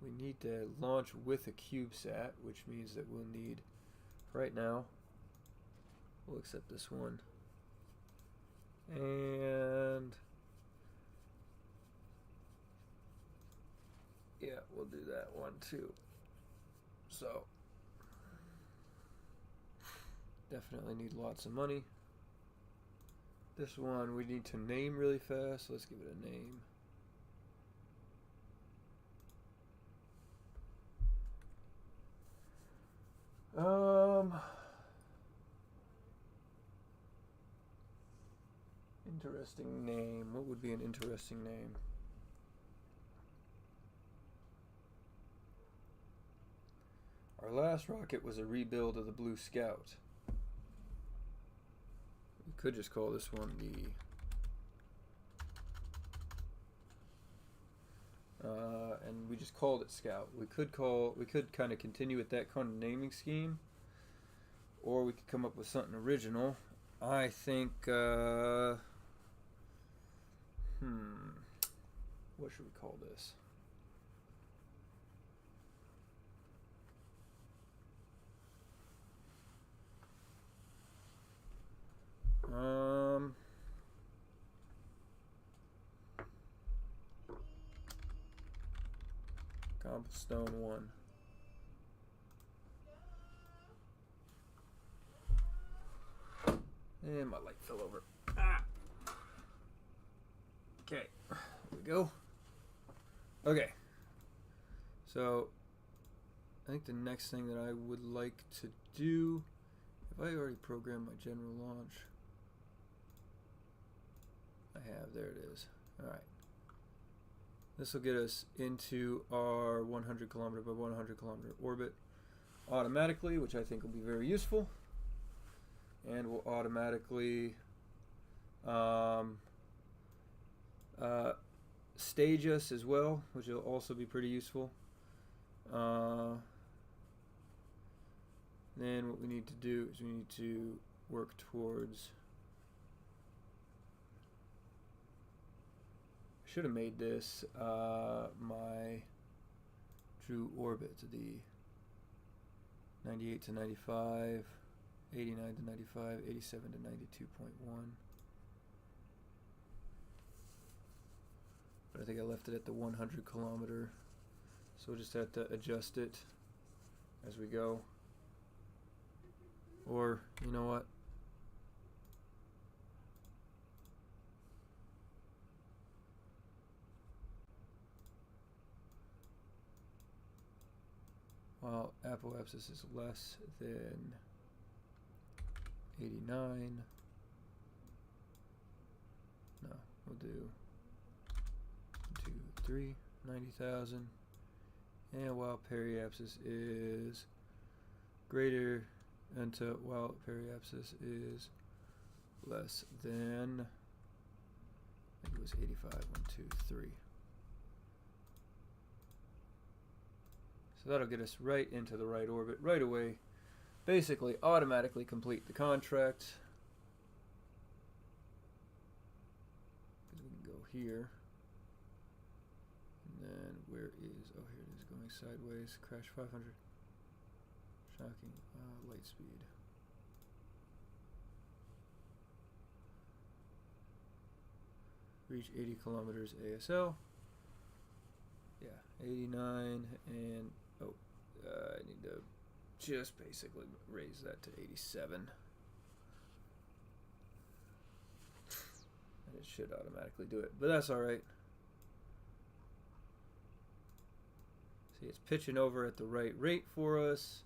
We need to launch with a CubeSat, which means that we'll need, right now, we'll accept this one. And yeah, we'll do that one too. So definitely need lots of money. This one we need to name really fast, so let's give it a name. Interesting name. What would be an interesting name? Our last rocket was a rebuild of the Blue Scout. We could just call this one the and we just called it Scout. We could kind of continue with that kind of naming scheme, or we could come up with something original. I think what should we call this? Cobblestone 1. And my light fell over. Ah. Okay, there we go. Okay, so I think the next thing that I would like to do, if I already programmed my general launch, I have, there it is. Alright, this will get us into our 100 kilometer by 100 kilometer orbit automatically, which I think will be very useful, and will automatically stage us as well, which will also be pretty useful. Then what we need to do is we need to work towards, I should have made this my through orbit, the 98 to 95, 89 to 95, 87 to 92.1. But I think I left it at the 100 kilometer, so we'll just have to adjust it as we go. Or, you know what? While apoapsis is less than 89, no, we'll do 2, 3, 90,000. And while periapsis is greater, while periapsis is less than, I think it was 85, 1, 2, 3. So that'll get us right into the right orbit right away. Basically, automatically complete the contract. Because we can go here. And then where is, oh here it is, going sideways, crash 500. Shocking, light speed. Reach 80 kilometers ASL. Yeah, 89 and, I need to just basically raise that to 87. And it should automatically do it, but that's alright. See, it's pitching over at the right rate for us.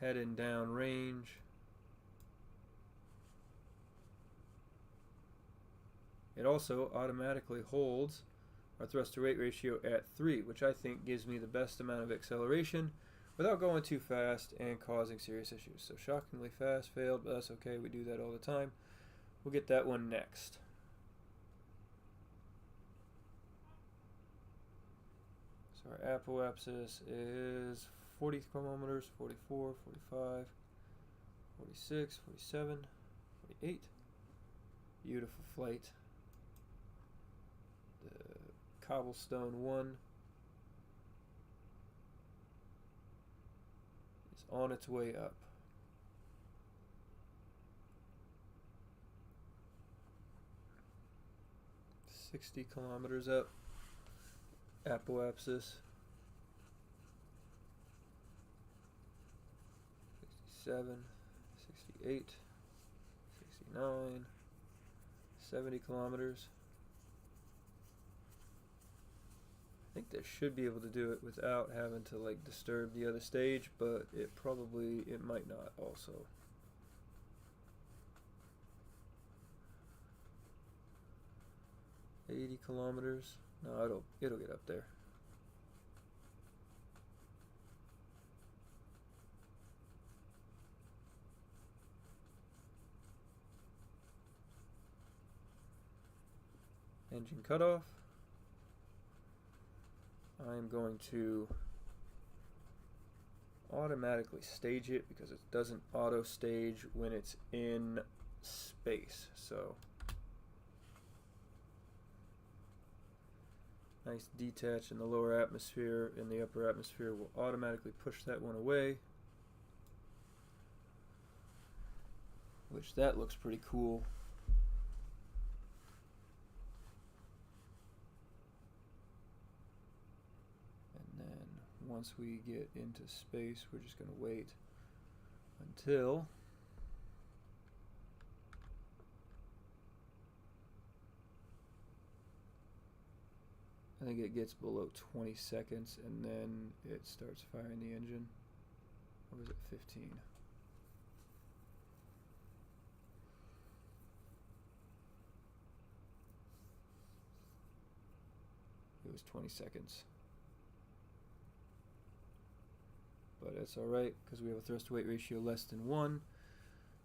Heading down range. It also automatically holds our thrust to weight ratio at 3, which I think gives me the best amount of acceleration without going too fast and causing serious issues. So shockingly fast failed, but that's okay. We do that all the time. We'll get that one next. So our apoapsis is 40 kilometers, 44, 45, 46, 47, 48. Beautiful flight. The cobblestone 1 is on its way up. $60 kilometers up. Apoapsis. 67, 68, 69, 70 kilometers. I think this should be able to do it without having to like disturb the other stage, but it might not also. $80 kilometers. No, it'll get up there. Engine cutoff. I'm going to automatically stage it because it doesn't auto stage when it's in space. So nice detach in the lower atmosphere, and the upper atmosphere will automatically push that one away, which that looks pretty cool. Once we get into space, we're just going to wait until I think it gets below 20 seconds, and then it starts firing the engine. Or was it 15? It was 20 seconds. But it's alright because we have a thrust to weight ratio less than 1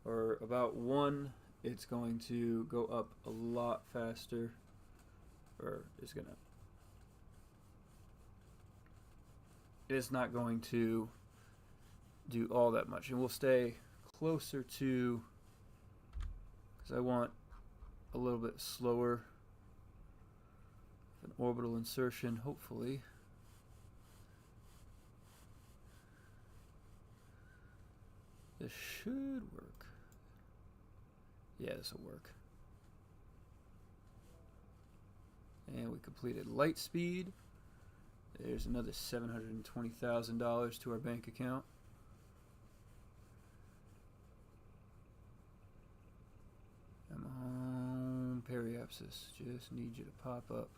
or about 1. It's going to go up a lot faster, or it's not going to do all that much, and we'll stay closer to, because I want a little bit slower an orbital insertion, hopefully. This should work. Yeah, this will work. And we completed light speed. There's another $720,000 to our bank account. Come on, periapsis. Just need you to pop up.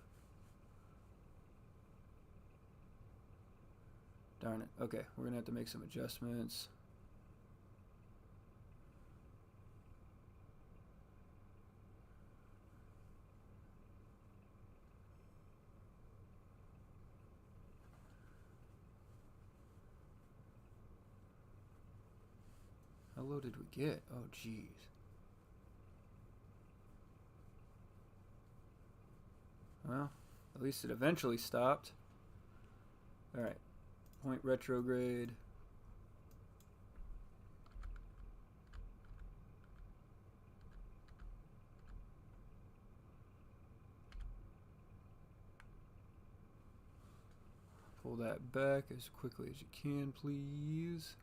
Darn it. Okay, we're going to have to make some adjustments. How low did we get? Oh, geez. Well, at least it eventually stopped. Alright. Point retrograde. Pull that back as quickly as you can, please.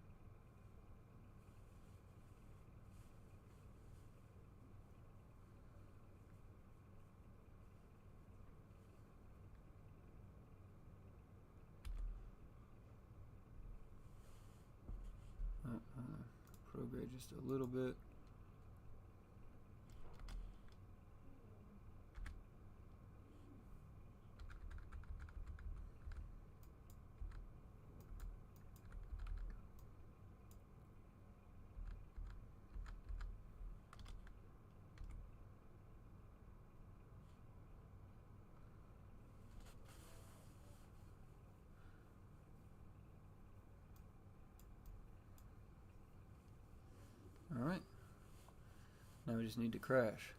Prograde just a little bit. Alright. Now we just need to crash.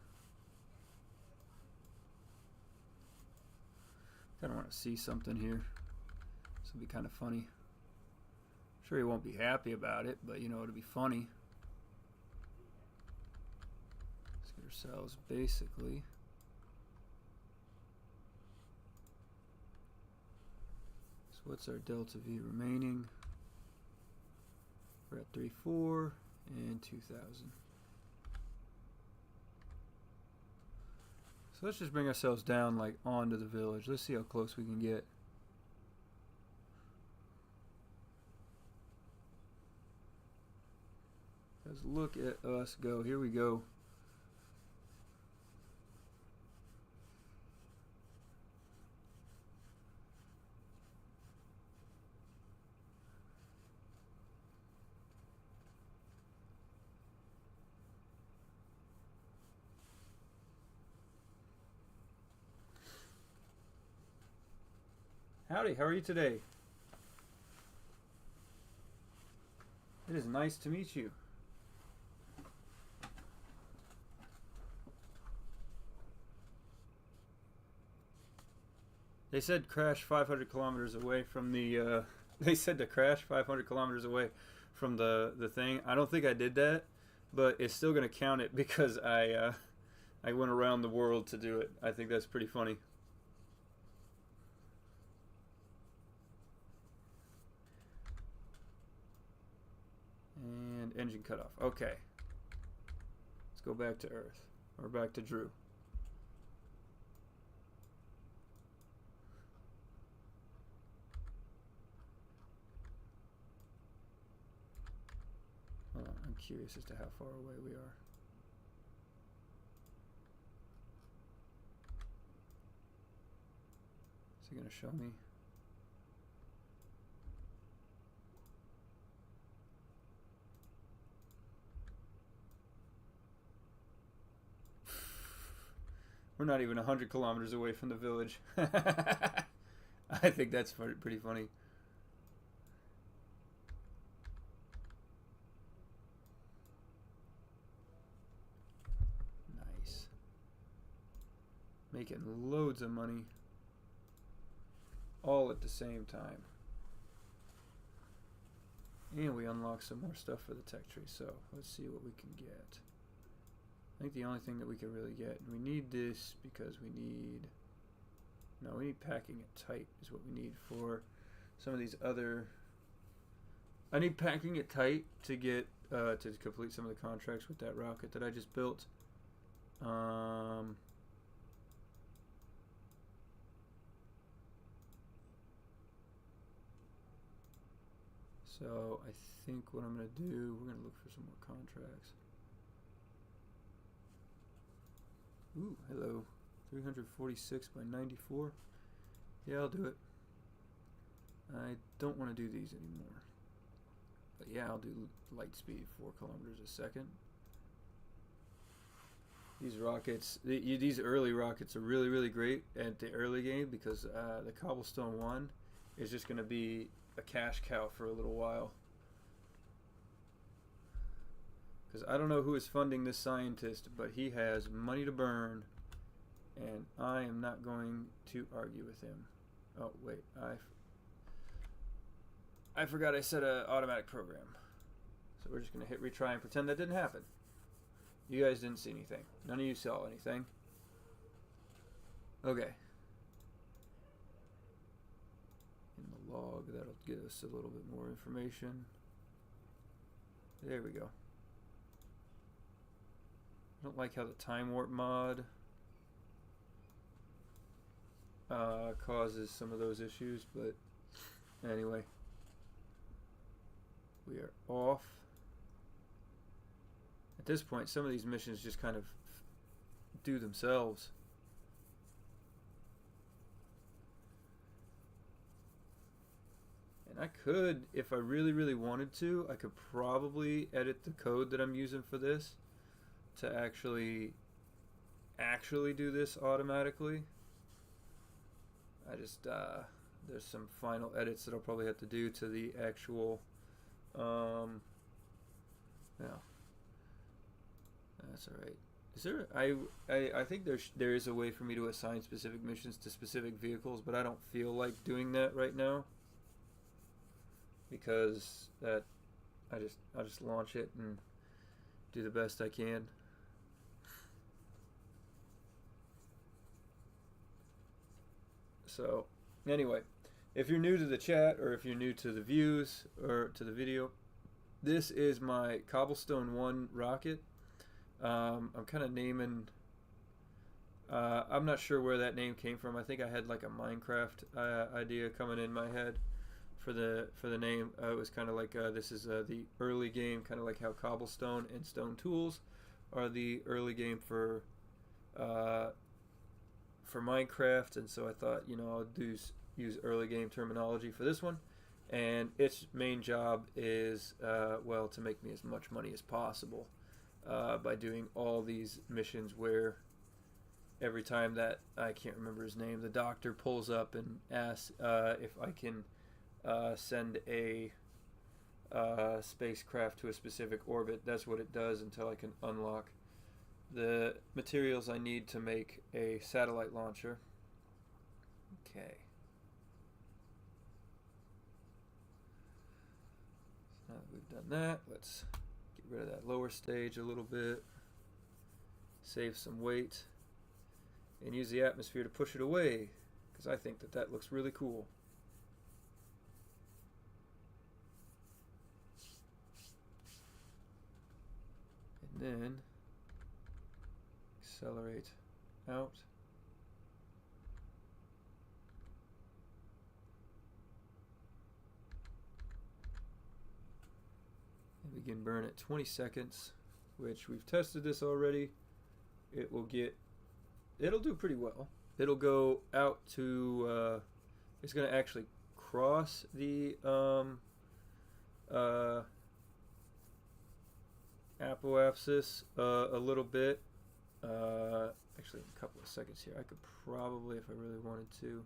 Kind of want to see something here. This will be kind of funny. Sure, he won't be happy about it, but you know, it'll be funny. Let's get ourselves basically. So what's our delta V remaining? We're at 3.4 and 2,000. So let's just bring ourselves down like onto the village. Let's see how close we can get. Let's look at us go. Here we go. Howdy, how are you today? It is nice to meet you. They said crash 500 kilometers away from the, they said to crash 500 kilometers away from the thing. I don't think I did that, but it's still going to count it because I went around the world to do it. I think that's pretty funny. And engine cut off. Okay. Let's go back to Earth. Or back to Drew. Hold on, I'm curious as to how far away we are. Is he going to show me? We're not even 100 kilometers away from the village. I think that's pretty funny. Nice. Making loads of money. All at the same time. And we unlock some more stuff for the tech tree. So let's see what we can get. I think the only thing that we can really get, and we need this because we need, no, we need packing it tight is what we need for some of these other, I need packing it tight to get to complete some of the contracts with that rocket that I just built. So I think what I'm going to do, we're going to look for some more contracts. Ooh, hello. 346 by 94. Yeah, I'll do it. I don't want to do these anymore. But yeah, I'll do light speed, 4 kilometers a second. These rockets, these early rockets are really, really great at the early game because the Cobblestone 1 is just going to be a cash cow for a little while. Because I don't know who is funding this scientist, but he has money to burn, and I am not going to argue with him. Oh, wait, I forgot I set an automatic program. So we're just going to hit retry and pretend that didn't happen. You guys didn't see anything. None of you saw anything. Okay. In the log, that'll give us a little bit more information. There we go. I don't like how the time warp mod causes some of those issues, but anyway. We are off. At this point, some of these missions just kind of do themselves. And I could, if I really, really wanted to, I could probably edit the code that I'm using for this to actually do this automatically. I just, there's some final edits that I'll probably have to do to the actual, no. That's all right. Is there? I think there is a way for me to assign specific missions to specific vehicles, but I don't feel like doing that right now because I'll just launch it and do the best I can. So anyway, if you're new to the chat or if you're new to the views or to the video, this is my Cobblestone 1 rocket. I'm kind of naming, I'm not sure where that name came from. I think I had like a Minecraft idea coming in my head for the name. It was kind of like this is the early game, kind of like how Cobblestone and Stone Tools are the early game for Minecraft, and so I thought, you know, I'll use early game terminology for this one. And its main job is well, to make me as much money as possible. By doing all these missions where every time that, I can't remember his name, the doctor pulls up and asks if I can send a spacecraft to a specific orbit. That's what it does until I can unlock the materials I need to make a satellite launcher. Okay. So now that we've done that, let's get rid of that lower stage a little bit, save some weight, and use the atmosphere to push it away, because I think that that looks really cool. And then accelerate out. And begin burn at 20 seconds, which we've tested this already. It'll do pretty well. It'll go out to, it's going to actually cross the apoapsis a little bit. Actually, in a couple of seconds here, I could probably, if I really wanted to.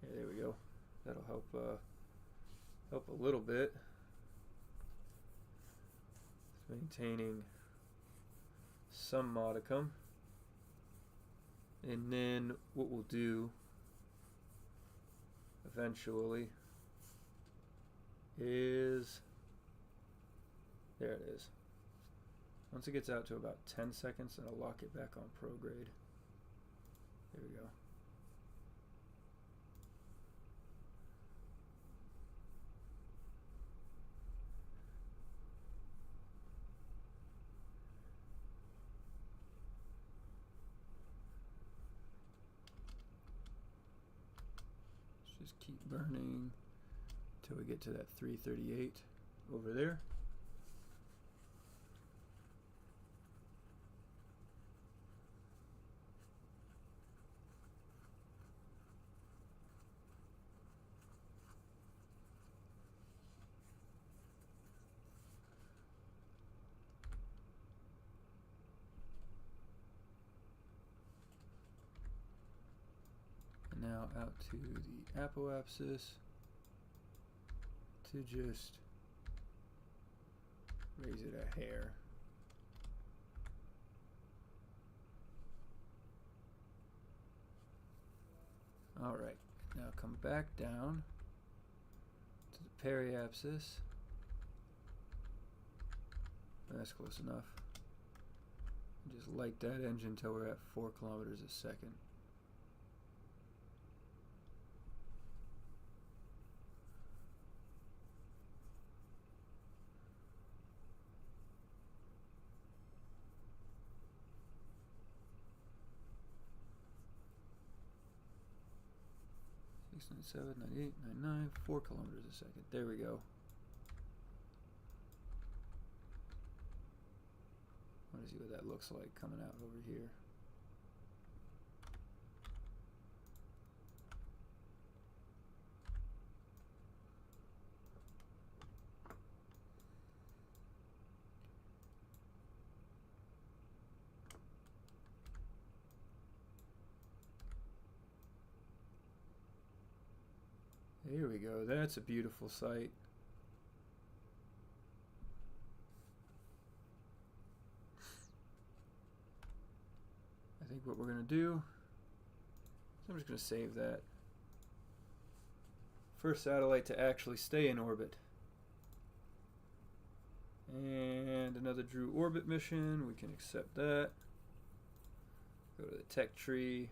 Yeah, there we go. That'll help help a little bit. Maintaining some modicum. And then what we'll do eventually is, there it is. Once it gets out to about 10 seconds, then I'll lock it back on prograde. There we go. Just keep burning till we get to that 338 over there. Now out to the apoapsis to just raise it a hair. All right, now come back down to the periapsis. That's close enough. Just light that engine until we're at 4 kilometers a second. Six, 97, 98, 99, 4 kilometers a second. There we go. I want to see what that looks like coming out over here. Here we go. That's a beautiful sight. I think what we're going to do is I'm just going to save that. First satellite to actually stay in orbit. And another Drew orbit mission. We can accept that. Go to the tech tree.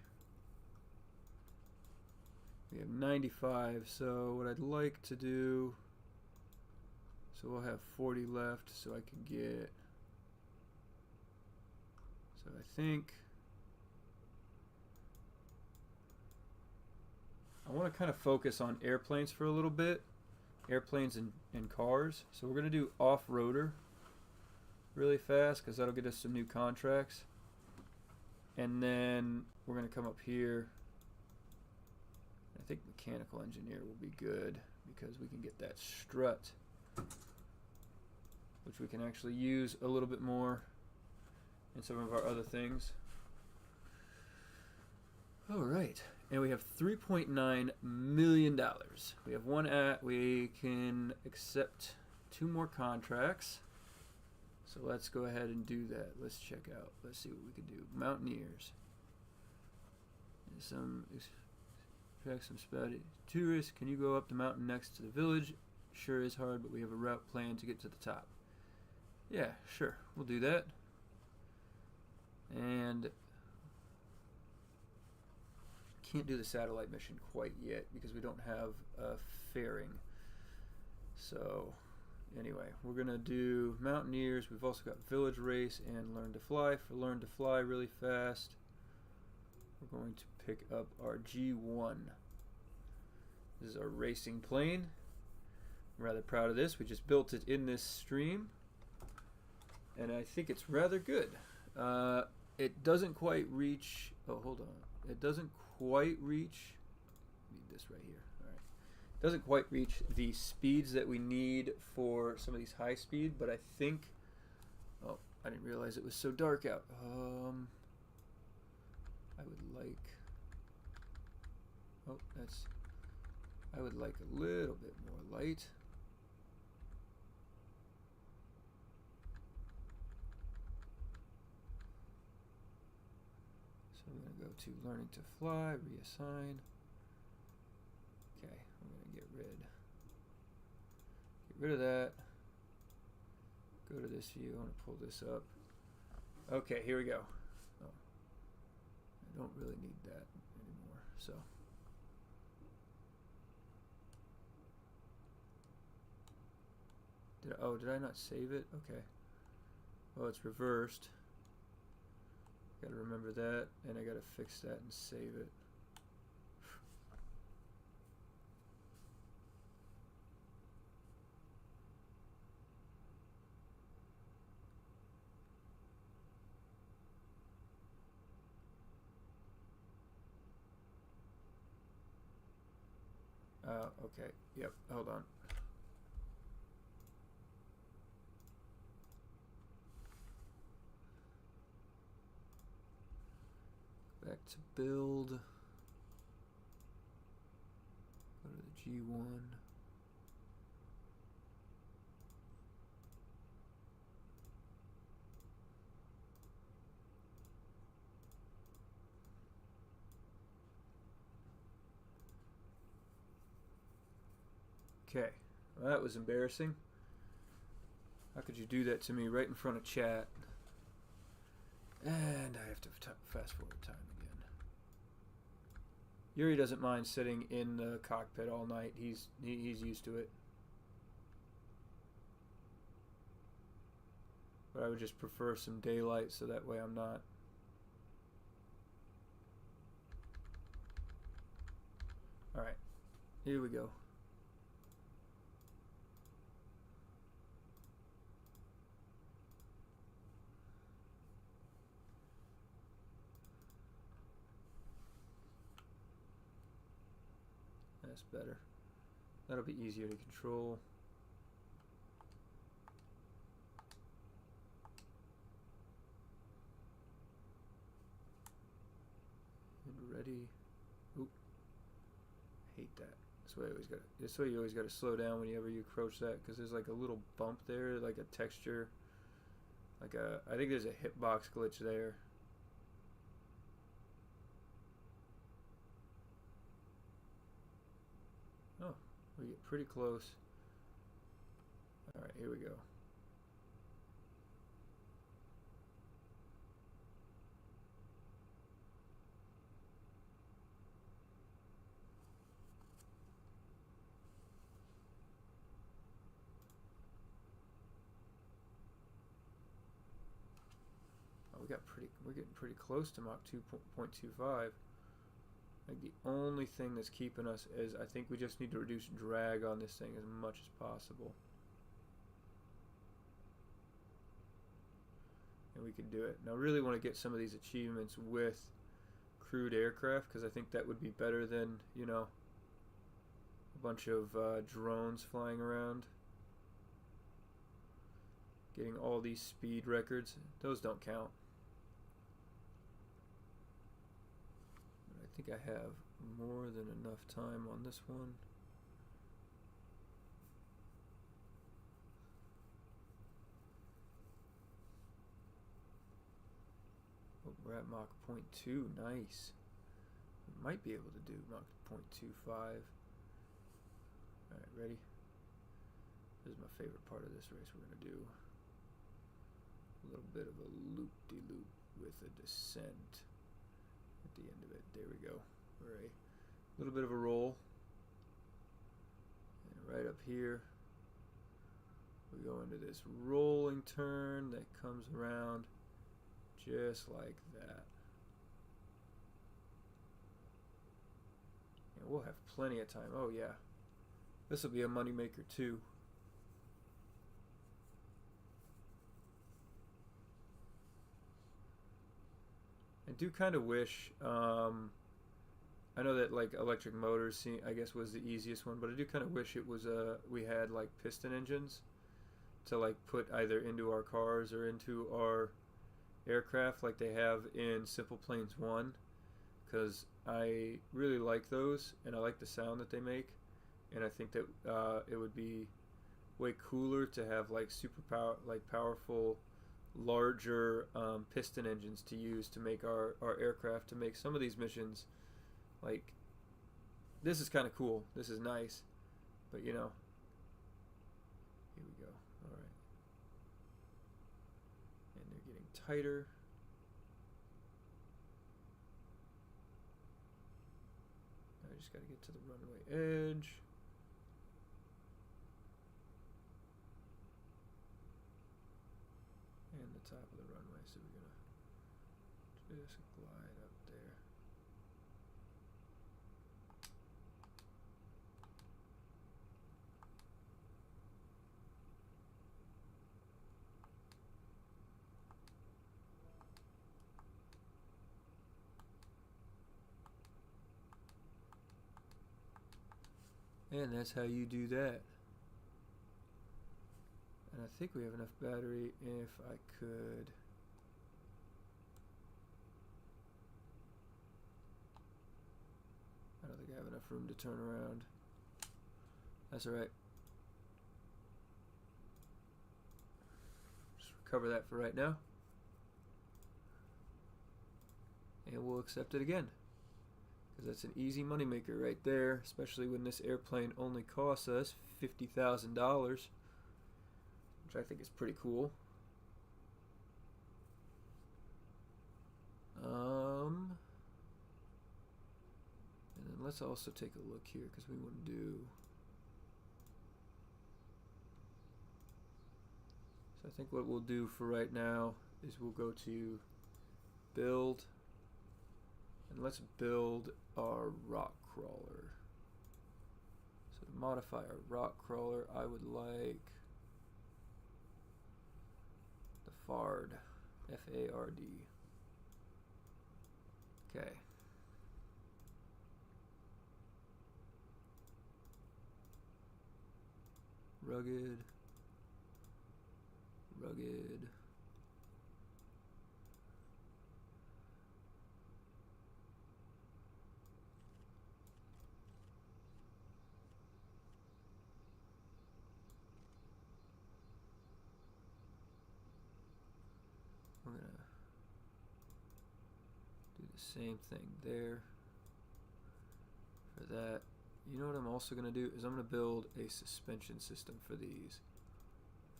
We have 95, so what I'd like to do, so we'll have 40 left, so I can get, so I think, I want to kind of focus on airplanes for a little bit, airplanes and cars, so we're going to do off-roader really fast, because that'll get us some new contracts, and then we're going to come up here. I think mechanical engineer will be good because we can get that strut, which we can actually use a little bit more in some of our other things. All right, and we have $3.9 million. We have we can accept 2 more contracts. So let's go ahead and do that. Let's check out. Let's see what we can do. Mountaineers. Track some spotty tourists. Can you go up the mountain next to the village? Sure is hard, but we have a route planned to get to the top. Yeah, sure. We'll do that. And can't do the satellite mission quite yet because we don't have a fairing. So anyway, we're going to do Mountaineers. We've also got Village Race and Learn to Fly. For Learn to Fly really fast, we're going to pick up our G1. This is our racing plane. I'm rather proud of this. We just built it in this stream, and I think it's rather good. It doesn't quite reach, oh, hold on. It doesn't quite reach, need this right here. All right. It doesn't quite reach the speeds that we need for some of these high speed, but I think, oh, I didn't realize it was so dark out. I would like, oh, that's, I would like a little bit more light. So I'm going to go to Learning to Fly, reassign. Okay, I'm going to get rid of that. Go to this view, I want to pull this up. Okay, here we go. Oh, I don't really need that anymore, so. Did I not save it? Okay. Well, it's reversed. Gotta remember that, and I gotta fix that and save it. Okay. Yep. Hold on. Back to build. Go to the G1. Okay, well, that was embarrassing. How could you do that to me right in front of chat? And I have to fast forward time again. Yuri doesn't mind sitting in the cockpit all night. He's used to it. But I would just prefer some daylight so that way I'm not. Alright, here we go. That's better. That'll be easier to control. And ready. Oop. I hate that. That's why you always gotta slow down whenever you approach that, because there's like a little bump there, like a texture. I think there's a hitbox glitch there. Oh, we get pretty close. Alright, here we go. We're getting pretty close to Mach 2.25. Like the only thing that's keeping us is I think we just need to reduce drag on this thing as much as possible. And we can do it. Now I really want to get some of these achievements with crewed aircraft, because I think that would be better than, you know, a bunch of drones flying around. Getting all these speed records, those don't count. I think I have more than enough time on this one. Oh, we're at Mach 0.2, nice. We might be able to do Mach 0.25. Alright, ready? This is my favorite part of this race. We're going to do a little bit of a loop-de-loop with a descent at the end of it. There we go. We're a little bit of a roll. And right up here, we go into this rolling turn that comes around just like that. And we'll have plenty of time. Oh yeah. This will be a moneymaker too. I do kind of wish, I know that like electric motors, I guess, was the easiest one, but I do kind of wish it was we had like piston engines to like put either into our cars or into our aircraft like they have in Simple Planes 1, because I really like those and I like the sound that they make, and I think that it would be way cooler to have like powerful larger piston engines to use to make our aircraft, to make some of these missions. Like, this is kind of cool, this is nice, but you know, here we go. Alright, and they're getting tighter. I just gotta get to the runway edge. And the top of the runway, so we're gonna just glide up there. And that's how you do that. And I think we have enough battery. If I could... I don't think I have enough room to turn around. That's alright. Just recover that for right now. And we'll accept it again. Because that's an easy moneymaker right there. Especially when this airplane only costs us $50,000. Which I think is pretty cool. And then let's also take a look here because we want to do... So I think what we'll do for right now is we'll go to build, and let's build our rock crawler. So to modify our rock crawler, I would like the FARD, F-A-R-D. Okay. Rugged. We're gonna do the same thing there for that. You know what I'm also gonna do is I'm gonna build a suspension system for these,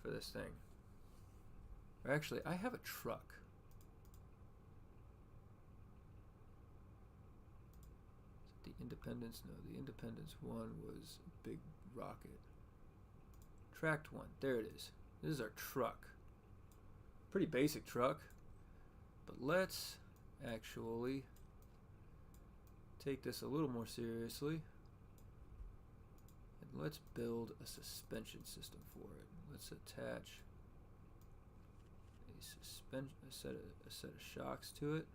for this thing. Or actually, I have a truck. Is it the Independence? No, the Independence one was a big rocket. Tracked one. There it is. This is our truck. Pretty basic truck. But let's actually take this a little more seriously. And let's build a suspension system for it. Let's attach a set of shocks to it.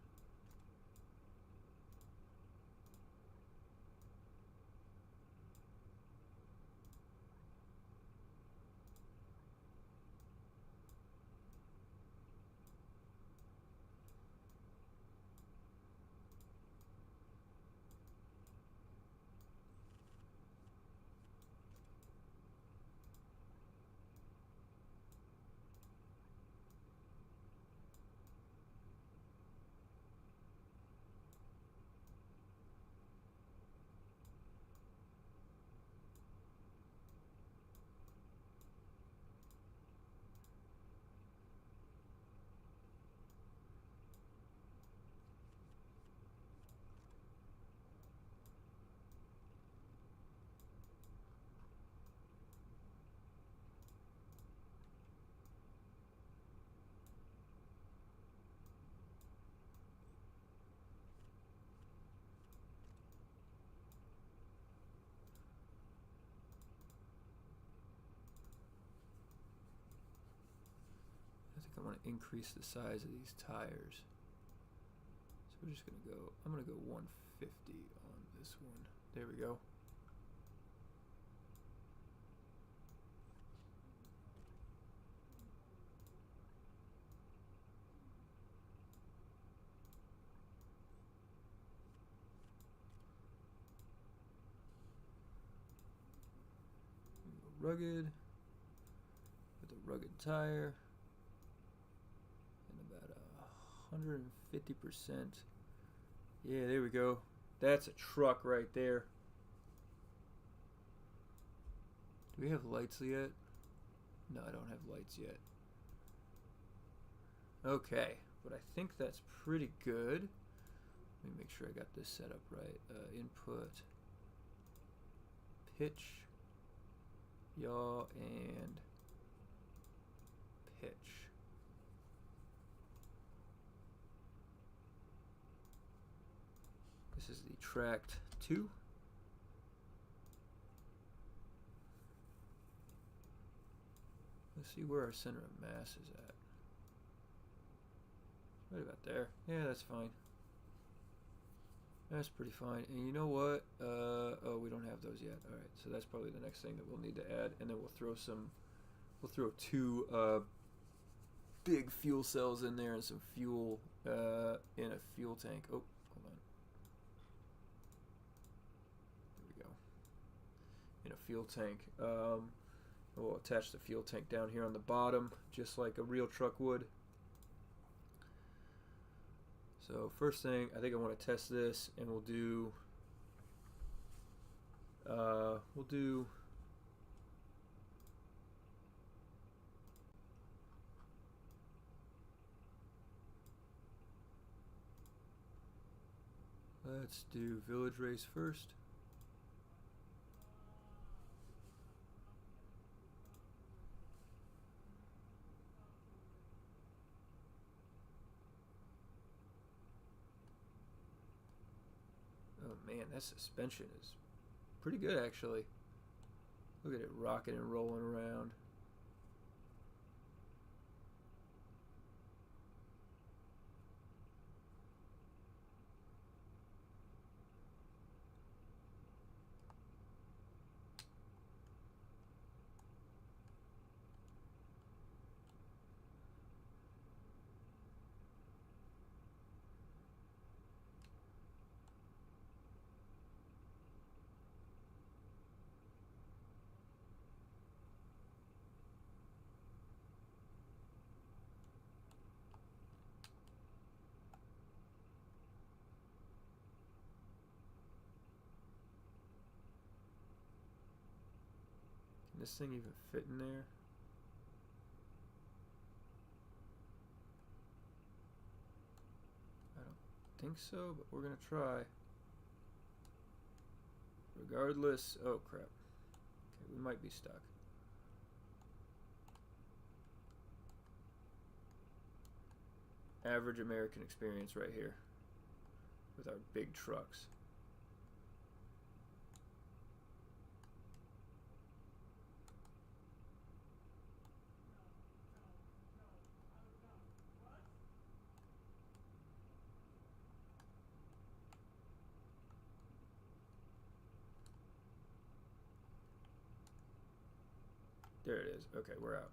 I want to increase the size of these tires. So we're just going to go, I'm going to go 150 on this one. There we go. Rugged with a rugged tire. 150%. Yeah, there we go. That's a truck right there. Do we have lights yet? No, I don't have lights yet. Okay, but I think that's pretty good. Let me make sure I got this set up right. Input, pitch, yaw, and pitch. This is the tracked 2. Let's see where our center of mass is at. Right about there. Yeah, that's fine. That's pretty fine. And you know what? Oh, we don't have those yet. All right, so that's probably the next thing that we'll need to add, and then we'll throw some. We'll throw two big fuel cells in there and some fuel in a fuel tank. Oh, hold on. There we go. In a fuel tank. We'll attach the fuel tank down here on the bottom, just like a real truck would. So first thing, I think I want to test this, and we'll do. Let's do village race first. Oh man, that suspension is pretty good actually. Look at it rocking and rolling around. Can this thing even fit in there? I don't think so, but we're gonna try. Regardless, oh crap. Okay, we might be stuck. Average American experience right here with our big trucks. There it is. Okay, we're out.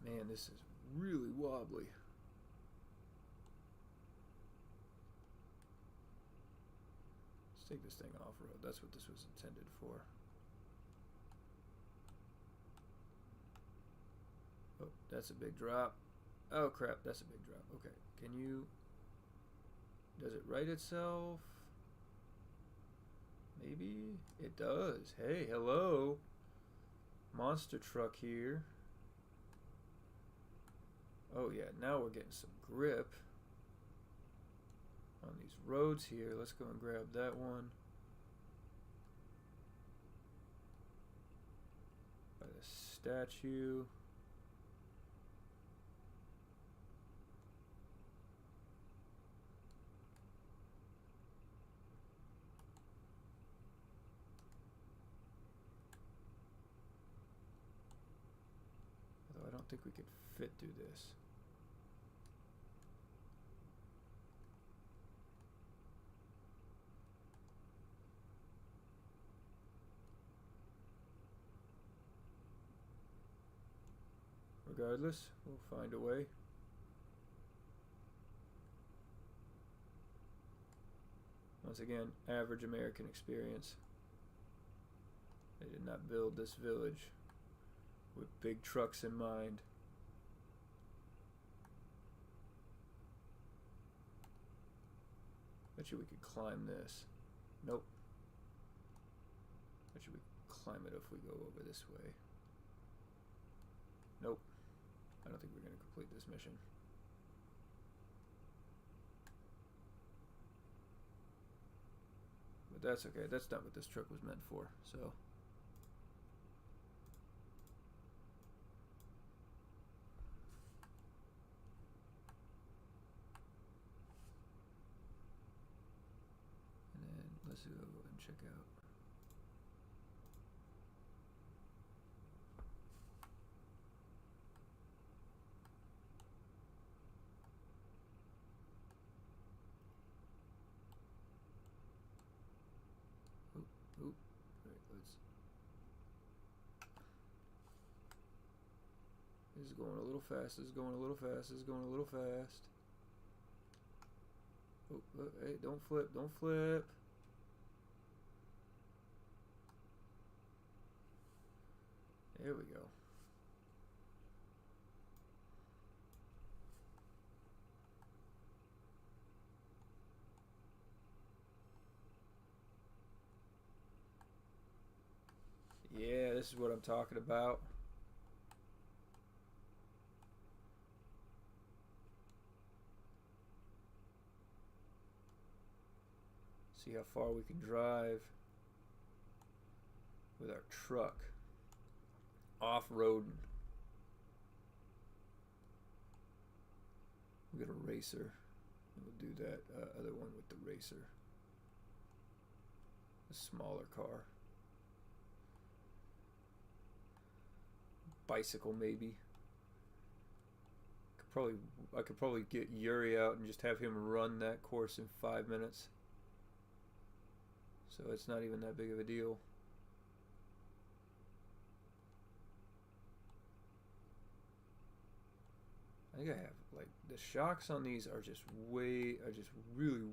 Man, this is really wobbly. Let's take this thing off-road. That's what this was intended for. Oh, that's a big drop. Oh crap, that's a big drop. Okay, can you... Does it right itself? Maybe? It does. Hey, hello. Monster truck here. Oh yeah, now we're getting some grip on these roads here. Let's go and grab that one. By the statue. Although I don't think we could fit through this. Regardless, we'll find a way. Once again, average American experience. They did not build this village with big trucks in mind. Bet you we could climb this. Nope. Bet you we could climb it if we go over this way. Nope. I don't think we're going to complete this mission. But that's okay. That's not what this truck was meant for, so... Let's go and check out. Oop. All right, let's. This is going a little fast. This is going a little fast. This is going a little fast. Oh, hey, don't flip. Don't flip. There we go. Yeah, this is what I'm talking about. See how far we can drive with our truck. Off-roading. We'll get a racer. We'll do that other one with the racer. A smaller car. Bicycle maybe. I could probably get Yuri out and just have him run that course in 5 minutes. So it's not even that big of a deal. I think I have, like, the shocks on these are just really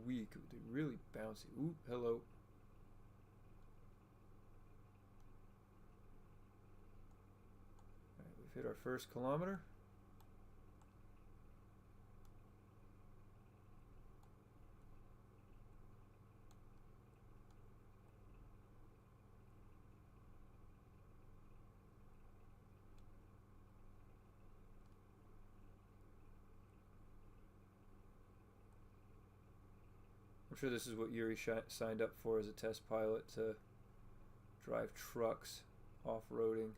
weak. They're really bouncy. Ooh, hello. Alright, we've hit our first kilometer. I'm sure this is what Yuri signed up for as a test pilot, to drive trucks off-roading.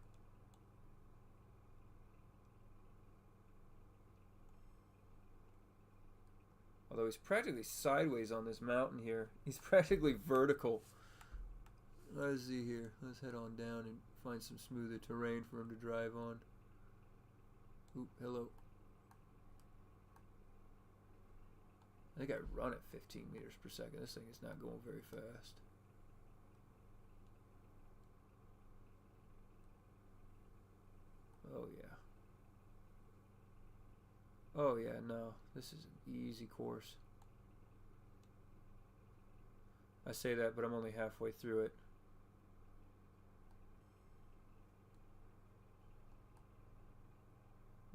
Although he's practically sideways on this mountain here. He's practically vertical. Let's see here. Let's head on down and find some smoother terrain for him to drive on. Oop, hello. I think I run at 15 meters per second. This thing is not going very fast. Oh yeah. Oh yeah, no. This is an easy course. I say that, but I'm only halfway through it.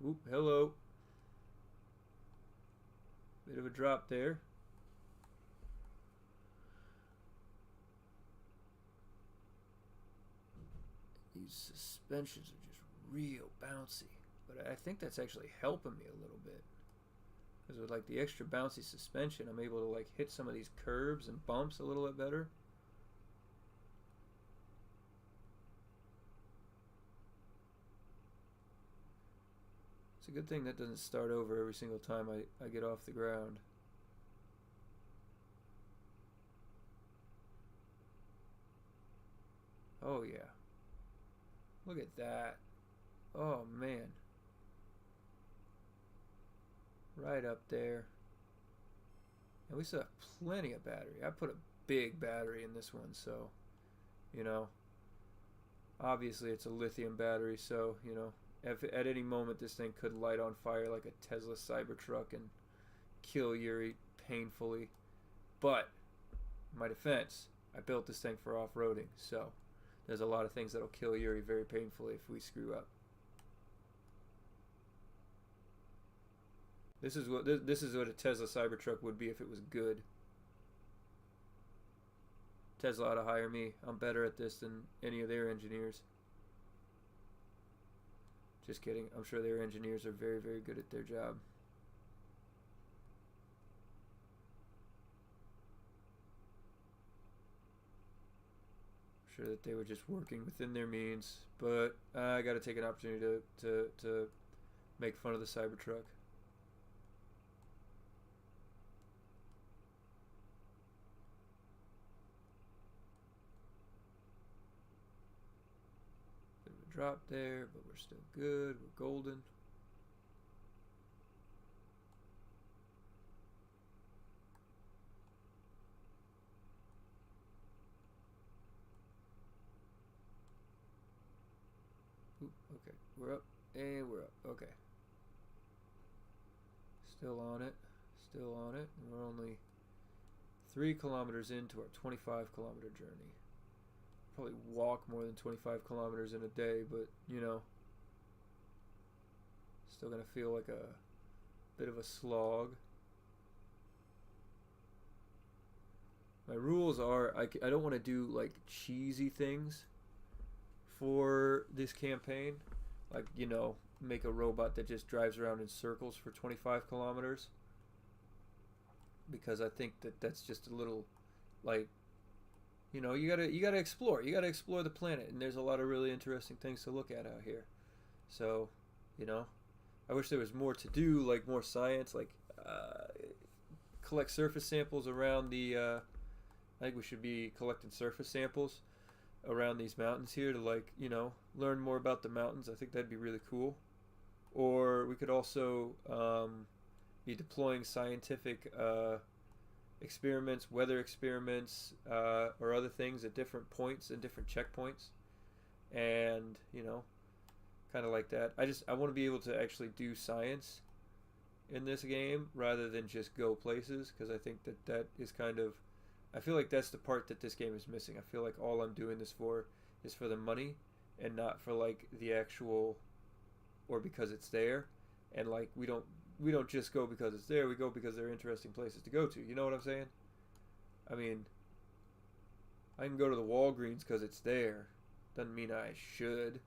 Oop, hello. Bit of a drop there. These suspensions are just real bouncy. But I think that's actually helping me a little bit. Because with like the extra bouncy suspension, I'm able to like hit some of these curbs and bumps a little bit better. It's a good thing that doesn't start over every single time I get off the ground. Oh yeah. Look at that. Oh man. Right up there. And we still have plenty of battery. I put a big battery in this one, so, you know, obviously it's a lithium battery, so, you know, if at any moment this thing could light on fire like a Tesla Cybertruck and kill Yuri painfully. But, in my defense, I built this thing for off-roading, so there's a lot of things that'll kill Yuri very painfully if we screw up. This is what a Tesla Cybertruck would be if it was good. Tesla ought to hire me. I'm better at this than any of their engineers. Just kidding. I'm sure their engineers are very, very good at their job. I'm sure that they were just working within their means. But I got to take an opportunity to make fun of the Cybertruck. drop there, but we're still good. We're golden. Oop, okay, we're up and we're up. Okay. Still on it. Still on it. And we're only 3 kilometers into our 25-kilometer journey. Probably walk more than 25 kilometers in a day, but you know, still gonna feel like a bit of a slog. My rules are I don't want to do like cheesy things for this campaign, like, you know, make a robot that just drives around in circles for 25 kilometers, because I think that that's just a little, like, you know, you gotta explore. You gotta explore the planet, and there's a lot of really interesting things to look at out here. So, you know, I wish there was more to do, like more science, like collect surface samples around the. I think we should be collecting surface samples around these mountains here to, like, you know, learn more about the mountains. I think that'd be really cool. Or we could also be deploying scientific experiments, weather experiments, or other things at different points and different checkpoints, and, you know, kind of like that. I want to be able to actually do science in this game rather than just go places, because I think that that is kind of, I feel like that's the part that this game is missing. I feel like all I'm doing this for is for the money and not for, like, the actual, or because it's there. And, like, we don't just go because it's there. We go because they're interesting places to go to. You know what I'm saying? I mean, I can go to the Walgreens because it's there. Doesn't mean I should.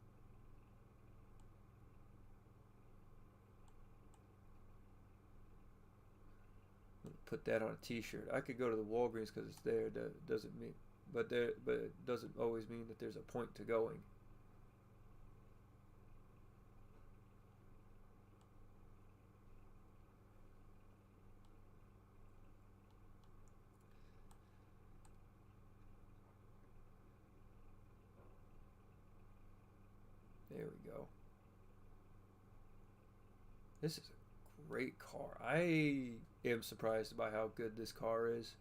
Put that on a t-shirt. I could go to the Walgreens because it's there. That doesn't mean, but it doesn't always mean that there's a point to going. There we go. This is a great car. I am surprised by how good this car is,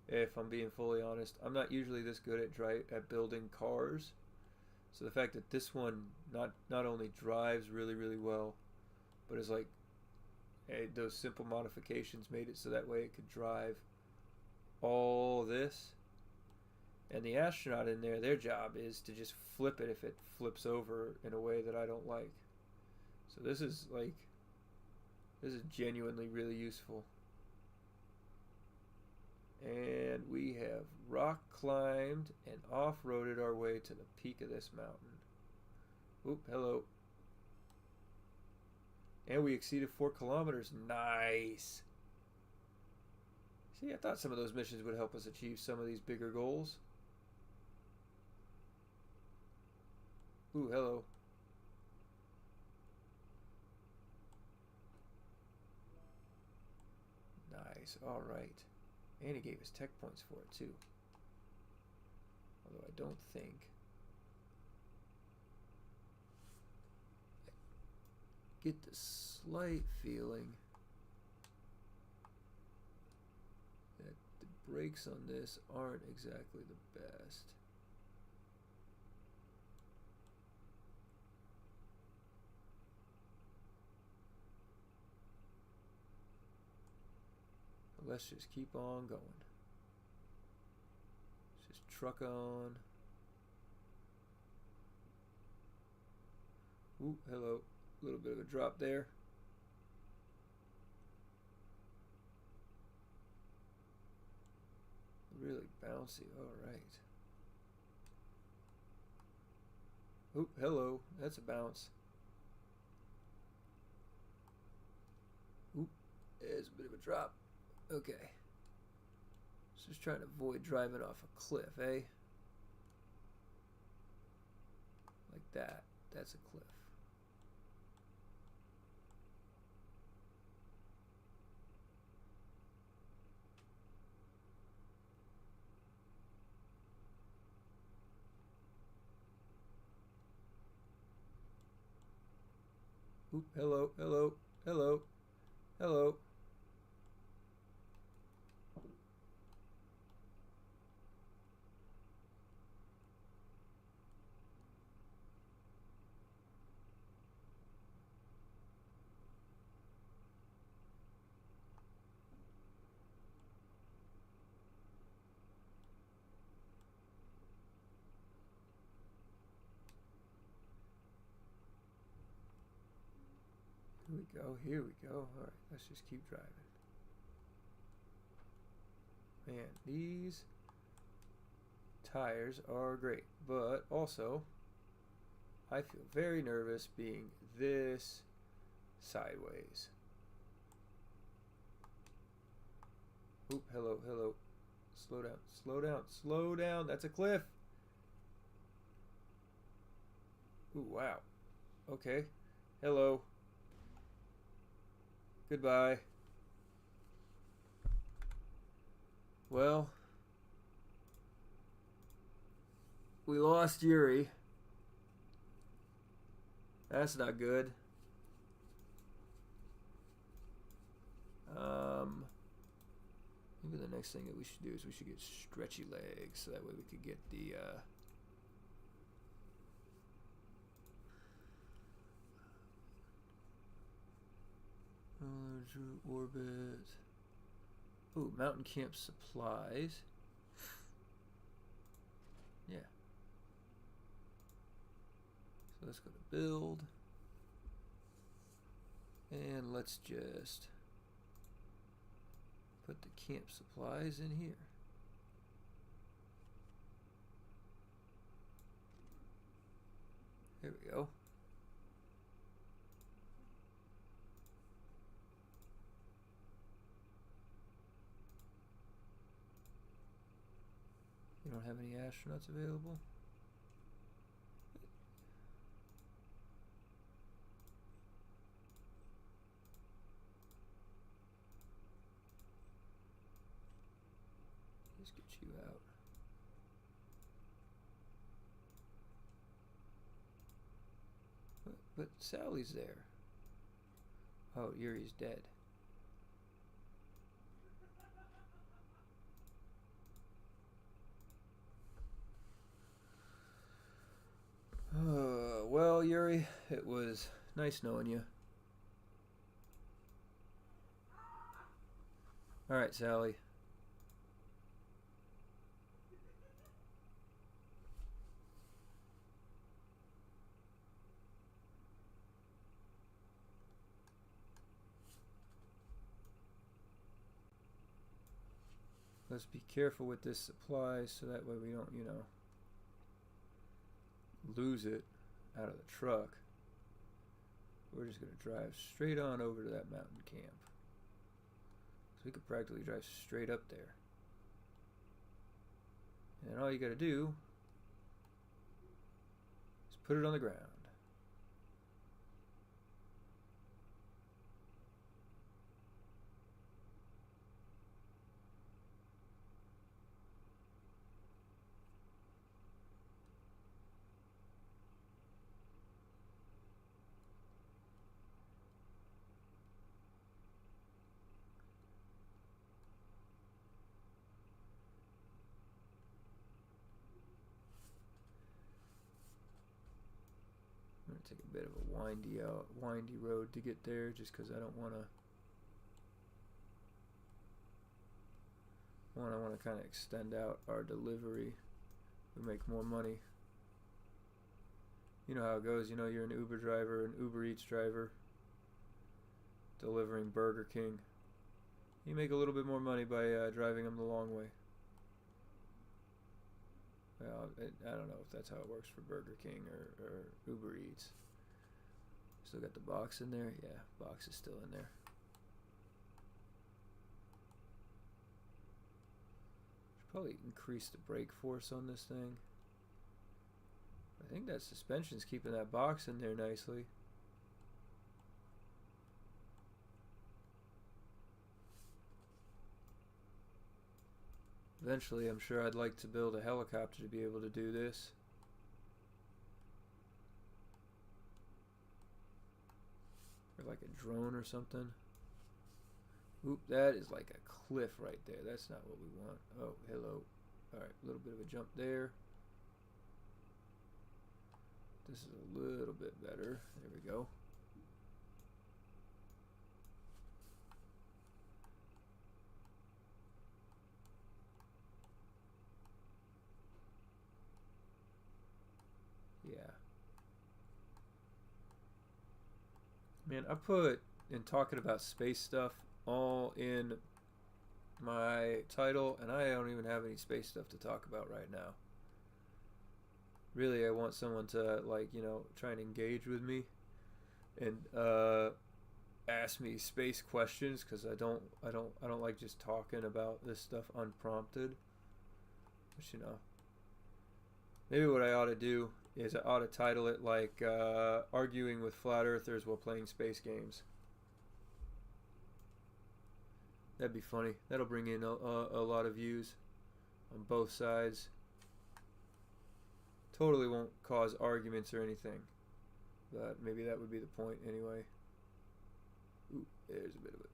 if I'm being fully honest. I'm not usually this good at building cars. So the fact that this one not only drives really, really well, but is like, those simple modifications made it so that way it could drive all this. And the astronaut in there, their job is to just flip it if it flips over in a way that I don't like. So this is genuinely really useful. And we have rock climbed and off-roaded our way to the peak of this mountain. Oop, hello. And we exceeded 4 kilometers. Nice. See, I thought some of those missions would help us achieve some of these bigger goals. Ooh, hello. Nice, alright. And he gave us tech points for it, too. Although I don't think... I get the slight feeling that the brakes on this aren't exactly the best. Let's just keep on going. Let's just truck on. Ooh, hello. A little bit of a drop there. Really bouncy. Alright. Ooh, hello. That's a bounce. Ooh, there's a bit of a drop. Okay. Just trying to avoid driving off a cliff, eh? Like that. That's a cliff. Oop, hello, hello, hello, hello. Here we go, here we go. Alright, let's just keep driving. Man, these tires are great, but also I feel very nervous being this sideways. Oop, hello, hello. Slow down, slow down, slow down. That's a cliff. Ooh, wow. Okay. Hello. Goodbye. Well, we lost Yuri. That's not good. Maybe the next thing that we should do is we should get stretchy legs so that way we could get the orbit. Ooh, mountain camp supplies. Yeah. So let's go to build. And let's just put the camp supplies in here. There we go. You don't have any astronauts available? Let's get you out. But Sally's there. Oh, Yuri's dead. Well, Yuri, it was nice knowing you. Alright, Sally. Let's be careful with this supply so that way we don't, you know, lose it out of the truck. We're just going to drive straight on over to that mountain camp. So we could practically drive straight up there. And all you got to do is put it on the ground. I'm going to take a bit of a windy road to get there just because I don't want to. I want to kind of extend out our delivery to make more money. You know how it goes. You know, you're an Uber driver, an Uber Eats driver, delivering Burger King. You make a little bit more money by driving them the long way. Well, I don't know if that's how it works for Burger King or Uber Eats. Still got the box in there? Yeah, box is still in there. Should probably increase the brake force on this thing. I think that suspension's keeping that box in there nicely. Eventually, I'm sure I'd like to build a helicopter to be able to do this. like a drone or something. Oop, that is like a cliff right there. That's not what we want. Oh, hello. Alright, a little bit of a jump there. This is a little bit better. There we go. Yeah. Man, I put in talking about space stuff all in my title, and I don't even have any space stuff to talk about right now. Really, I want someone to, like, you know, try and engage with me and ask me space questions, because I don't like just talking about this stuff unprompted. But you know, maybe what I ought to do is I ought to title it like arguing with flat earthers while playing space games. That'd be funny. That'll bring in a lot of views on both sides. Totally won't cause arguments or anything, but maybe that would be the point anyway. Ooh, there's a bit of it.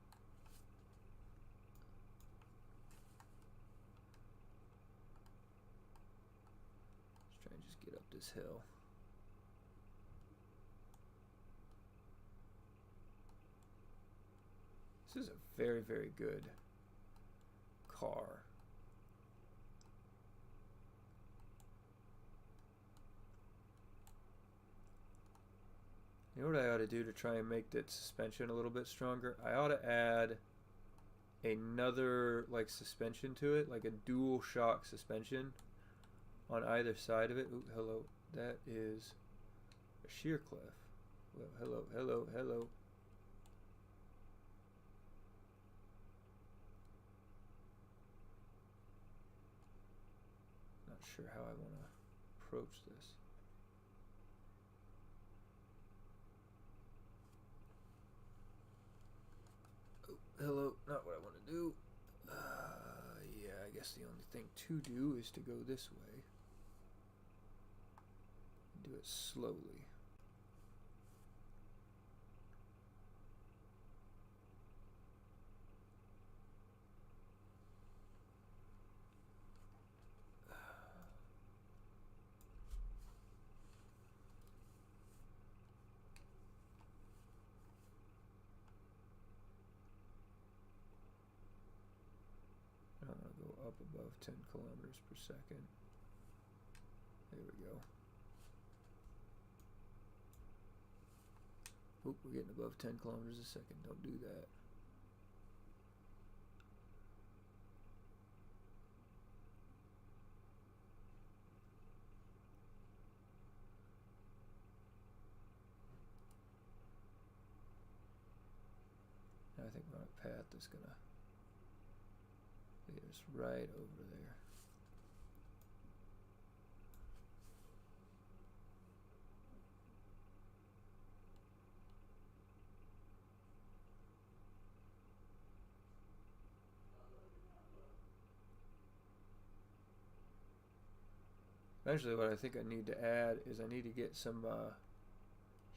Let's try and just get up this hill. This is a very, very good car. You know what I ought to do to try and make that suspension a little bit stronger? I ought to add another like suspension to it, like a dual shock suspension on either side of it. Ooh, hello. That is a shear cliff. Well, hello, hello, hello. Not sure how I want to approach this. Hello, not what I want to do. Yeah, I guess the only thing to do is to go this way. Do it slowly. I don't want to go up above 10 kilometers per second. There we go. Oop, we're getting above 10 kilometers a second. Don't do that. I think we're on a path that's gonna lead us right over there. Eventually what I think I need to add is I need to get some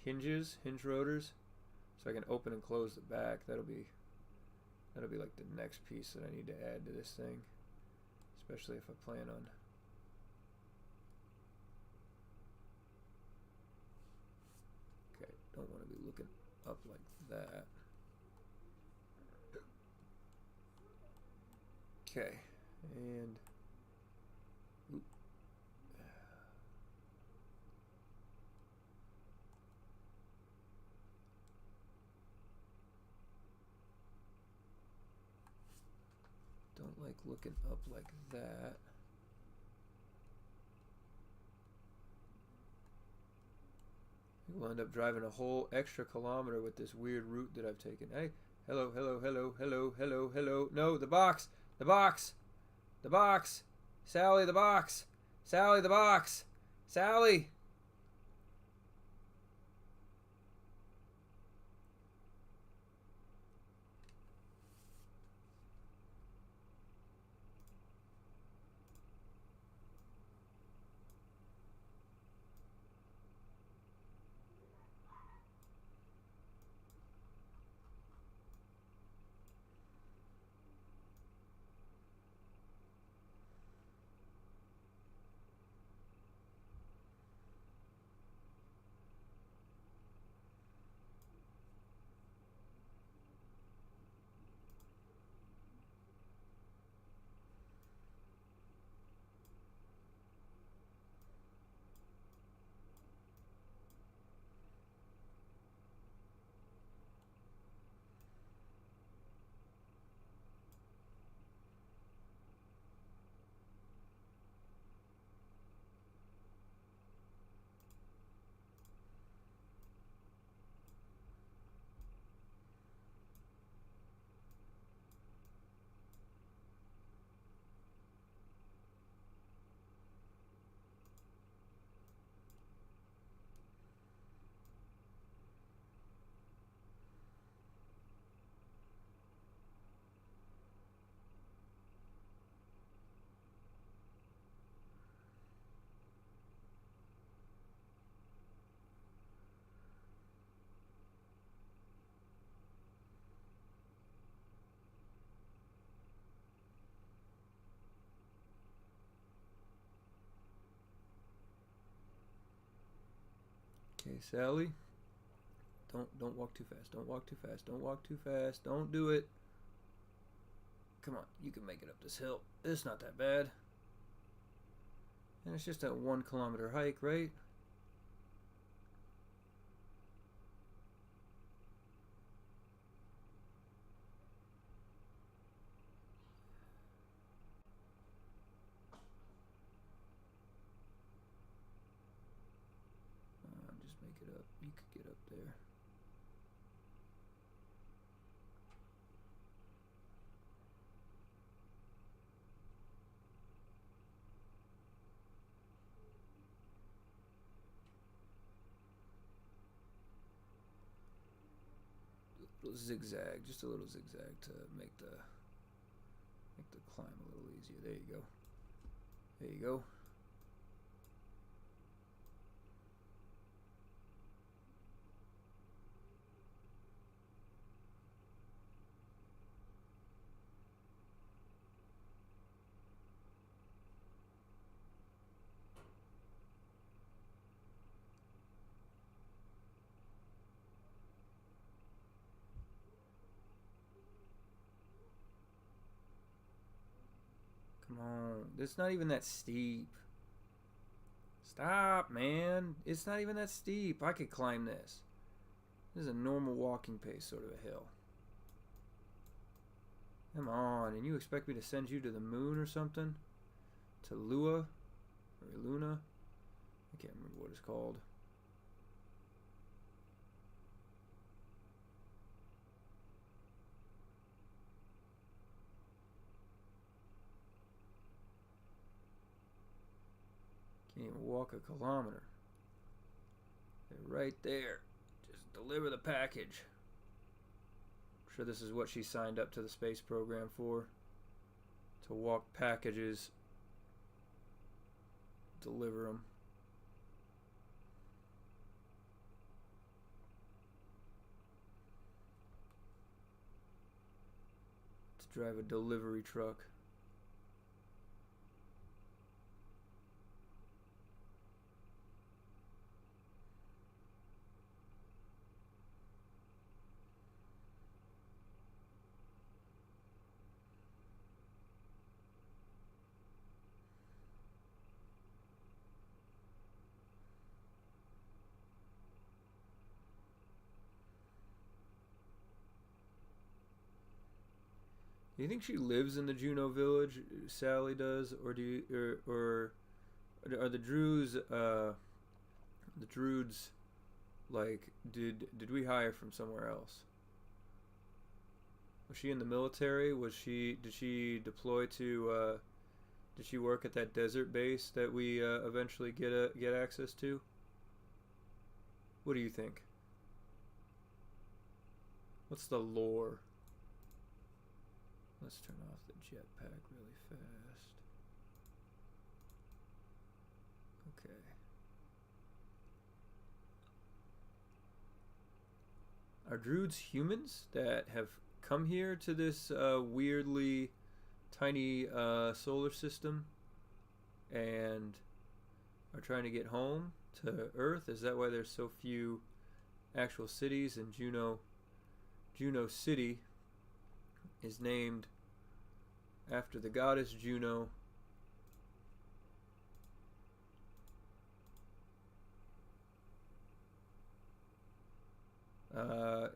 hinge rotors, so I can open and close the back. That'll be like the next piece that I need to add to this thing, especially if I plan on don't want to be looking up like that. Okay, and oop. Don't like looking up like that. We'll end up driving a whole extra kilometer with this weird route that I've taken. Hey, hello, hello, hello, hello, hello, hello. No, the box, the box, the box. Sally, the box. Sally, the box. Sally. Okay, Sally. Don't walk too fast. Don't walk too fast. Don't walk too fast. Don't do it. Come on, you can make it up this hill. It's not that bad. And it's just a 1 kilometer hike, right? Just make it up. You could get up there. Little zigzag, just a little zigzag to make the climb a little easier. There you go. There you go. Come on. It's not even that steep. Stop, man. It's not even that steep. I could climb this. This is a normal walking pace sort of a hill. Come on. And you expect me to send you to the moon or something? To Lua? Or Luna? I can't remember what it's called. Can't even walk a kilometer. They're right there. Just deliver the package. I'm sure this is what she signed up to the space program for. To walk packages. Deliver them. To drive a delivery truck. Do you think she lives in the Juno village? Sally does, or do you, or are the Druids, like did we hire from somewhere else? Was she in the military? Did she deploy to? Did she work at that desert base that we eventually get access to? What do you think? What's the lore? Let's turn off the jetpack really fast. Okay. Are Druids humans that have come here to this weirdly tiny solar system and are trying to get home to Earth? Is that why there's so few actual cities in Juno? Juno City is named after the goddess Juno.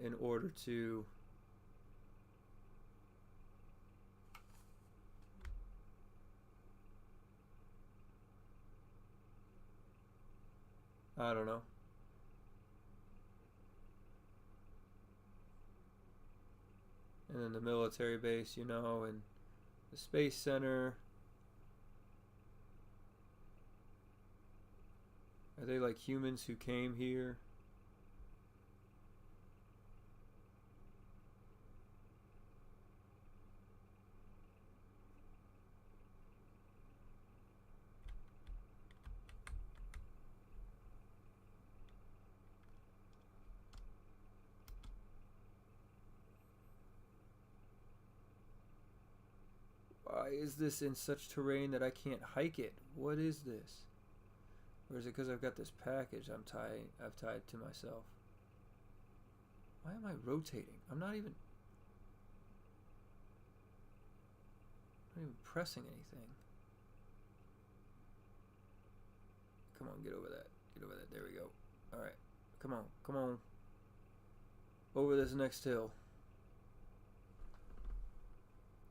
In order to I don't know. And then the military base, you know, and the space center. Are they like humans who came here? Why is this in such terrain that I can't hike it? What is this? Or is it because I've got this package I've tied to myself? Why am I rotating? I'm not even pressing anything. Come on, get over that. Get over that. There we go. Alright. Come on. Come on. Over this next hill.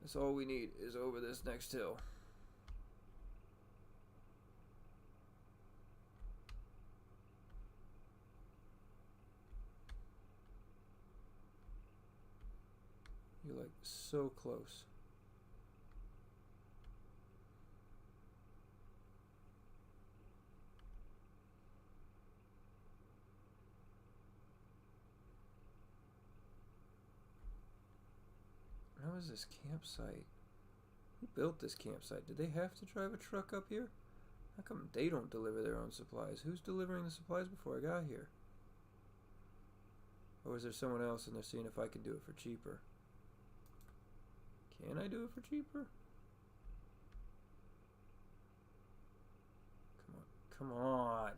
That's all we need is over this next hill. You're like so close. How is this campsite? Who built this campsite? Did they have to drive a truck up here? How come they don't deliver their own supplies? Who's delivering the supplies before I got here? Or is there someone else and they're seeing if I can do it for cheaper? Can I do it for cheaper? Come on. Come on.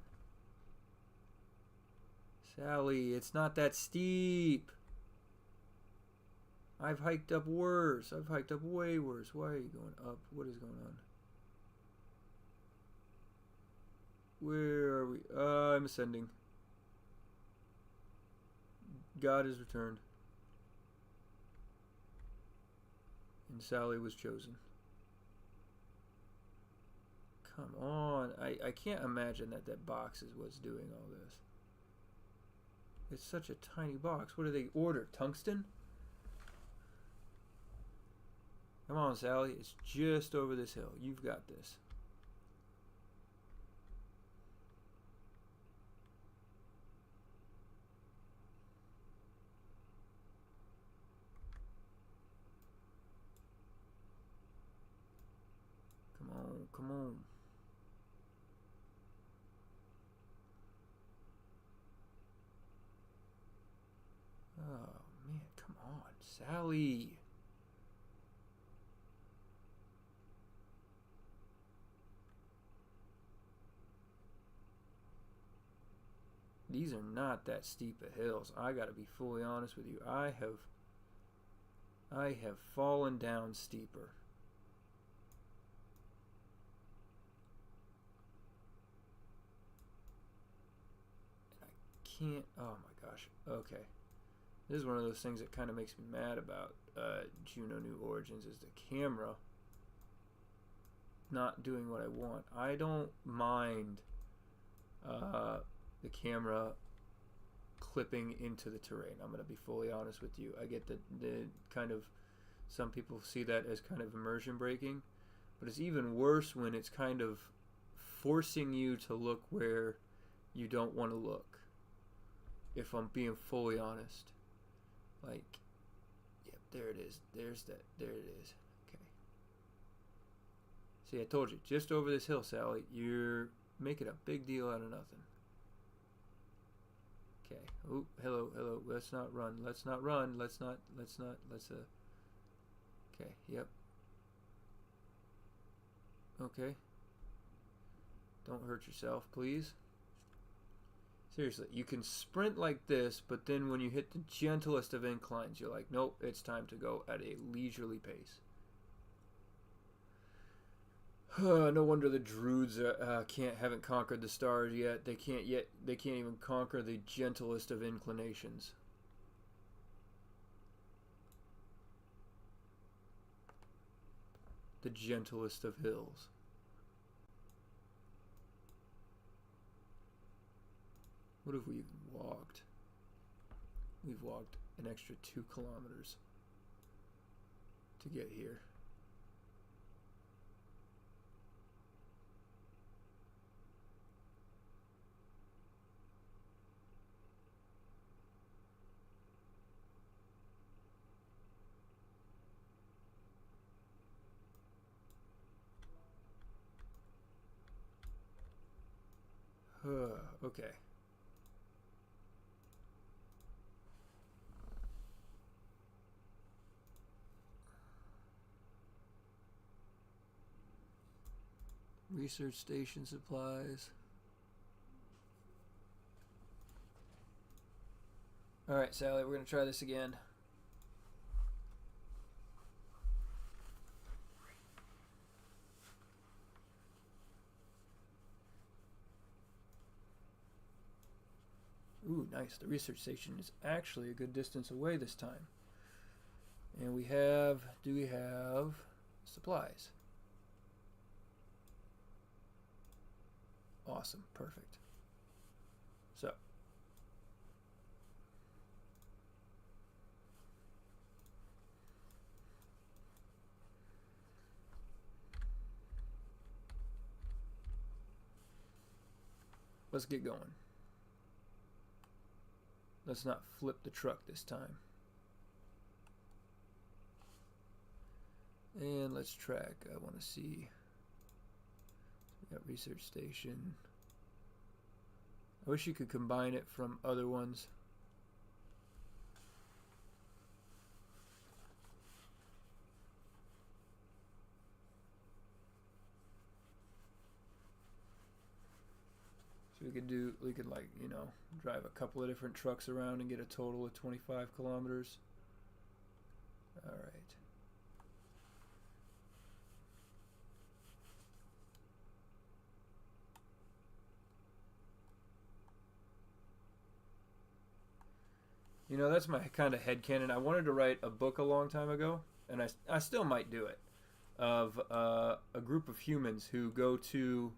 Sally, it's not that steep. I've hiked up worse. I've hiked up way worse. Why are you going up? What is going on? Where are we? I'm ascending. God has returned. And Sally was chosen. Come on. I can't imagine that box is what's doing all this. It's such a tiny box. What do they order? Tungsten? Come on, Sally. It's just over this hill. You've got this. Come on, come on. Oh, man. Come on, Sally. These are not that steep of hills. I gotta be fully honest with you. I have fallen down steeper. And I can't. Oh my gosh. Okay. This is one of those things that kind of makes me mad about Juno New Origins is the camera not doing what I want. I don't mind the camera clipping into the terrain. I'm going to be fully honest with you. I get that the kind of, some people see that as kind of immersion breaking, but it's even worse when it's kind of forcing you to look where you don't want to look. If I'm being fully honest. Like, yep, there it is. There's that. There it is. Okay. See, I told you, just over this hill, Sally. You're making a big deal out of nothing. Okay. Oh, hello, hello. Let's not run. Let's not run. Let's. Okay. Yep. Okay. Don't hurt yourself, please. Seriously, you can sprint like this, but then when you hit the gentlest of inclines, you're like, nope, it's time to go at a leisurely pace. No wonder the Druids haven't conquered the stars yet. They can't even conquer the gentlest of inclinations. The gentlest of hills. What have we even walked? We've walked an extra 2 kilometers to get here. Okay. Research station supplies. Alright, Sally, we're going to try this again. Ooh, nice. The research station is actually a good distance away this time. And we have, do we have supplies? Awesome, perfect. So, let's get going. Let's not flip the truck this time. And let's track. I want to see. We got research station. I wish you could combine it from other ones. So we could like, you know, drive a couple of different trucks around and get a total of 25 kilometers. All right. You know, that's my kind of headcanon. I wanted to write a book a long time ago, and I still might do it, of a group of humans who go to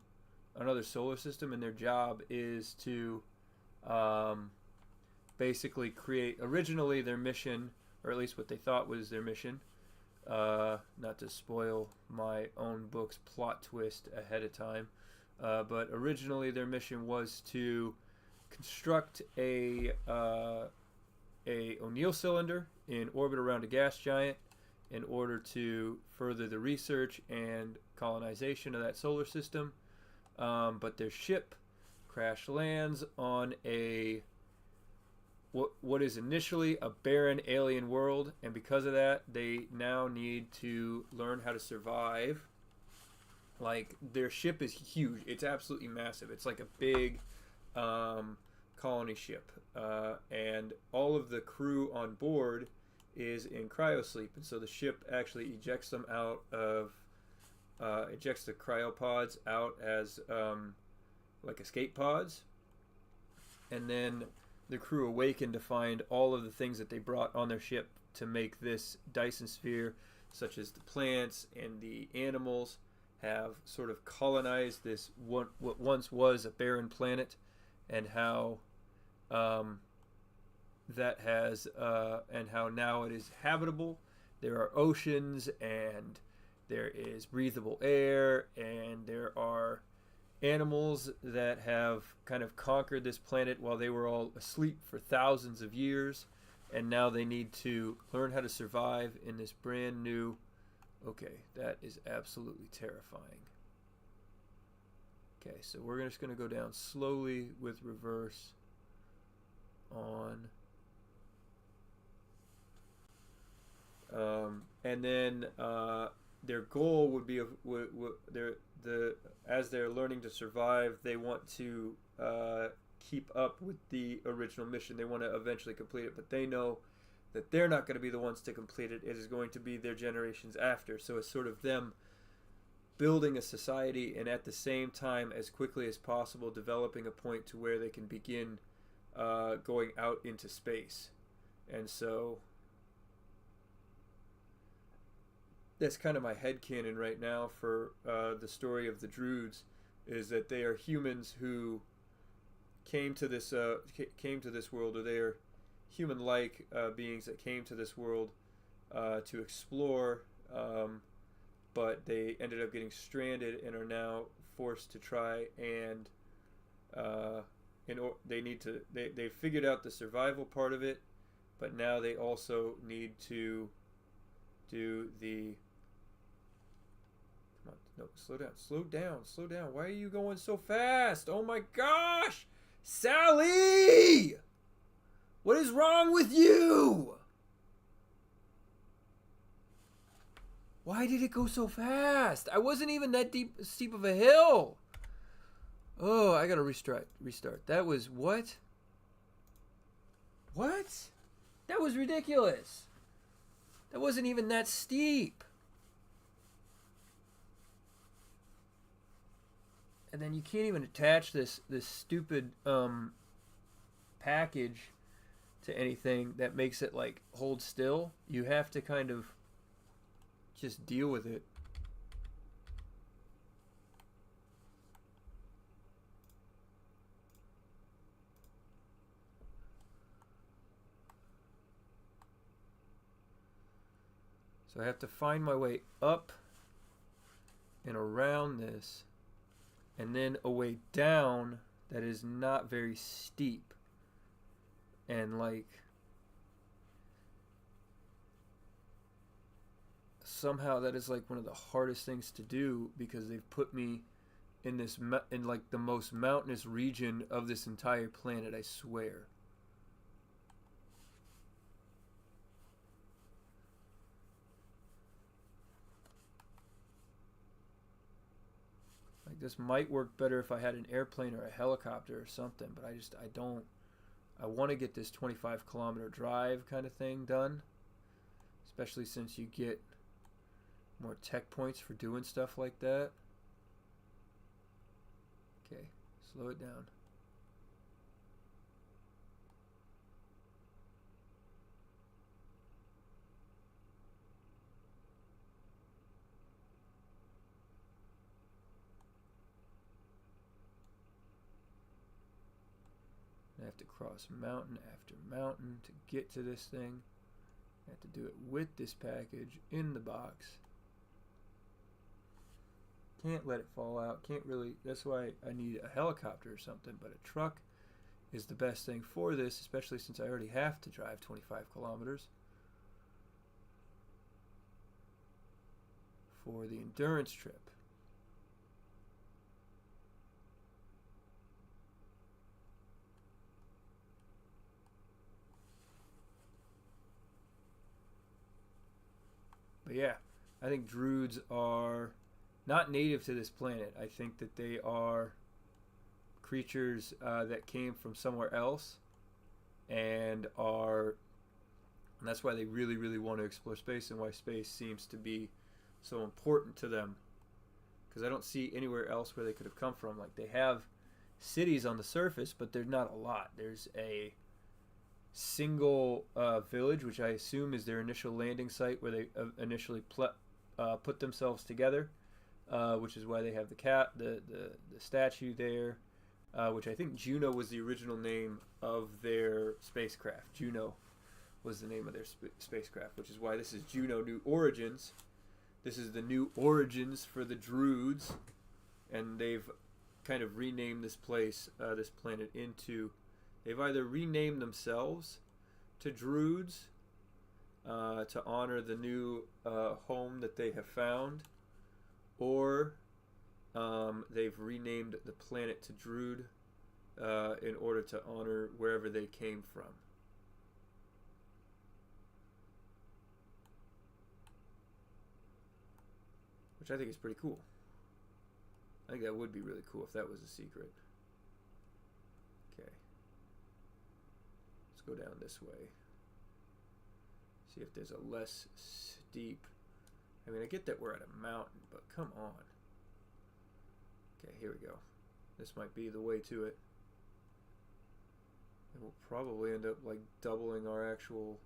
another solar system, and their job is to basically create, originally their mission, or at least what they thought was their mission, not to spoil my own book's plot twist ahead of time, but originally their mission was to construct a O'Neill cylinder in orbit around a gas giant in order to further the research and colonization of that solar system. But their ship crash lands on what is initially a barren alien world, and because of that, they now need to learn how to survive. Like, their ship is huge. It's absolutely massive. It's like a big colony ship, and all of the crew on board is in cryosleep, and so the ship actually ejects them out of ejects the cryopods out as like escape pods, and then the crew awaken to find all of the things that they brought on their ship to make this Dyson sphere, such as the plants and the animals, have sort of colonized this what once was a barren planet, and how that has and how now it is habitable. There are oceans, and there is breathable air, and there are animals that have kind of conquered this planet while they were all asleep for thousands of years, and now they need to learn how to survive in this brand new. Okay, that is absolutely terrifying. Okay, so we're just going to go down slowly with reverse on. And then their goal would be, as they're learning to survive, they want to keep up with the original mission. They want to eventually complete it, but they know that they're not going to be the ones to complete it. It is going to be their generations after. So it's sort of them building a society, and at the same time, as quickly as possible, developing a point to where they can begin going out into space. And so that's kind of my headcanon right now for the story of the Druids, is that they are humans who came to this world, or they are human-like beings that came to this world to explore, but they ended up getting stranded and are now forced to try and they figured out the survival part of it, but now they also need to do the. Come on, no, slow down. Why are you going so fast? Oh my gosh, Sally! What is wrong with you? Why did it go so fast? I wasn't even that steep of a hill. Oh, I gotta restart. That was what? What? That was ridiculous. That wasn't even that steep. And then you can't even attach this stupid package to anything that makes it like hold still. You have to kind of just deal with it. So I have to find my way up and around this, and then a way down that is not very steep. And like somehow that is like one of the hardest things to do, because they've put me in this in like the most mountainous region of this entire planet, I swear. Like this might work better if I had an airplane or a helicopter or something, but I don't. I want to get this 25-kilometer drive kind of thing done, especially since you get more tech points for doing stuff like that. Okay, slow it down. I have to cross mountain after mountain to get to this thing. I have to do it with this package in the box. Can't let it fall out. Can't really. That's why I need a helicopter or something. But a truck is the best thing for this, especially since I already have to drive 25 kilometers for the endurance trip. But yeah, I think Druids are not native to this planet. I think that they are creatures that came from somewhere else, and that's why they really, really want to explore space, and why space seems to be so important to them. Because I don't see anywhere else where they could have come from. Like, they have cities on the surface, but they're not a lot. There's a single village, which I assume is their initial landing site, where they initially put themselves together, which is why they have the statue there, which I think Juno was the original name of their spacecraft. Juno was the name of their spacecraft, which is why this is Juno New Origins. This is the new origins for the Druids, and they've kind of renamed this place, this planet, into... They've either renamed themselves to Druids to honor the new home that they have found, or they've renamed the planet to Druid in order to honor wherever they came from. Which I think is pretty cool. I think that would be really cool if that was a secret. Okay. Let's go down this way. See if there's a less steep... I mean, I get that we're at a mountain, but come on. Okay, here we go. This might be the way to it. And we'll probably end up, like, doubling our actual...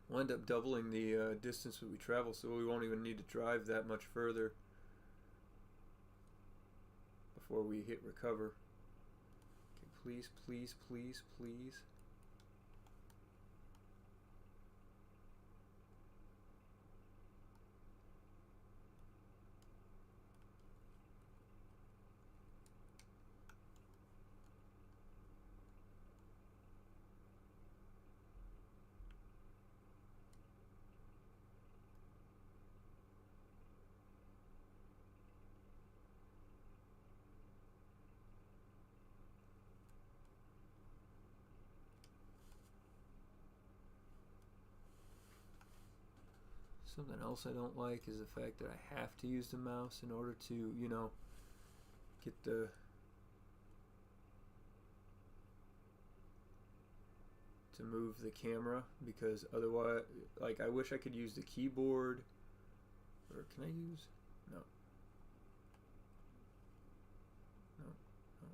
we'll end up doubling the distance that we travel, so we won't even need to drive that much further before we hit recover. Okay, please, please, please, please. Something else I don't like is the fact that I have to use the mouse in order to, you know, get the to move the camera, because otherwise, like, I wish I could use the keyboard, or can I use, no, no, no.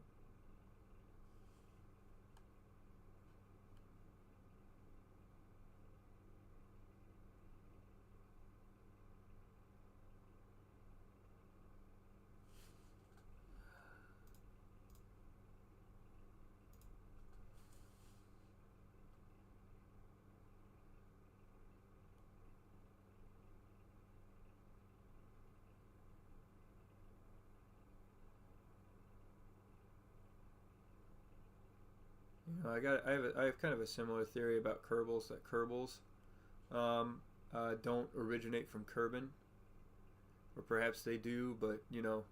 You know, I have kind of a similar theory about Kerbals, that Kerbals don't originate from Kerbin, or perhaps they do, but you know,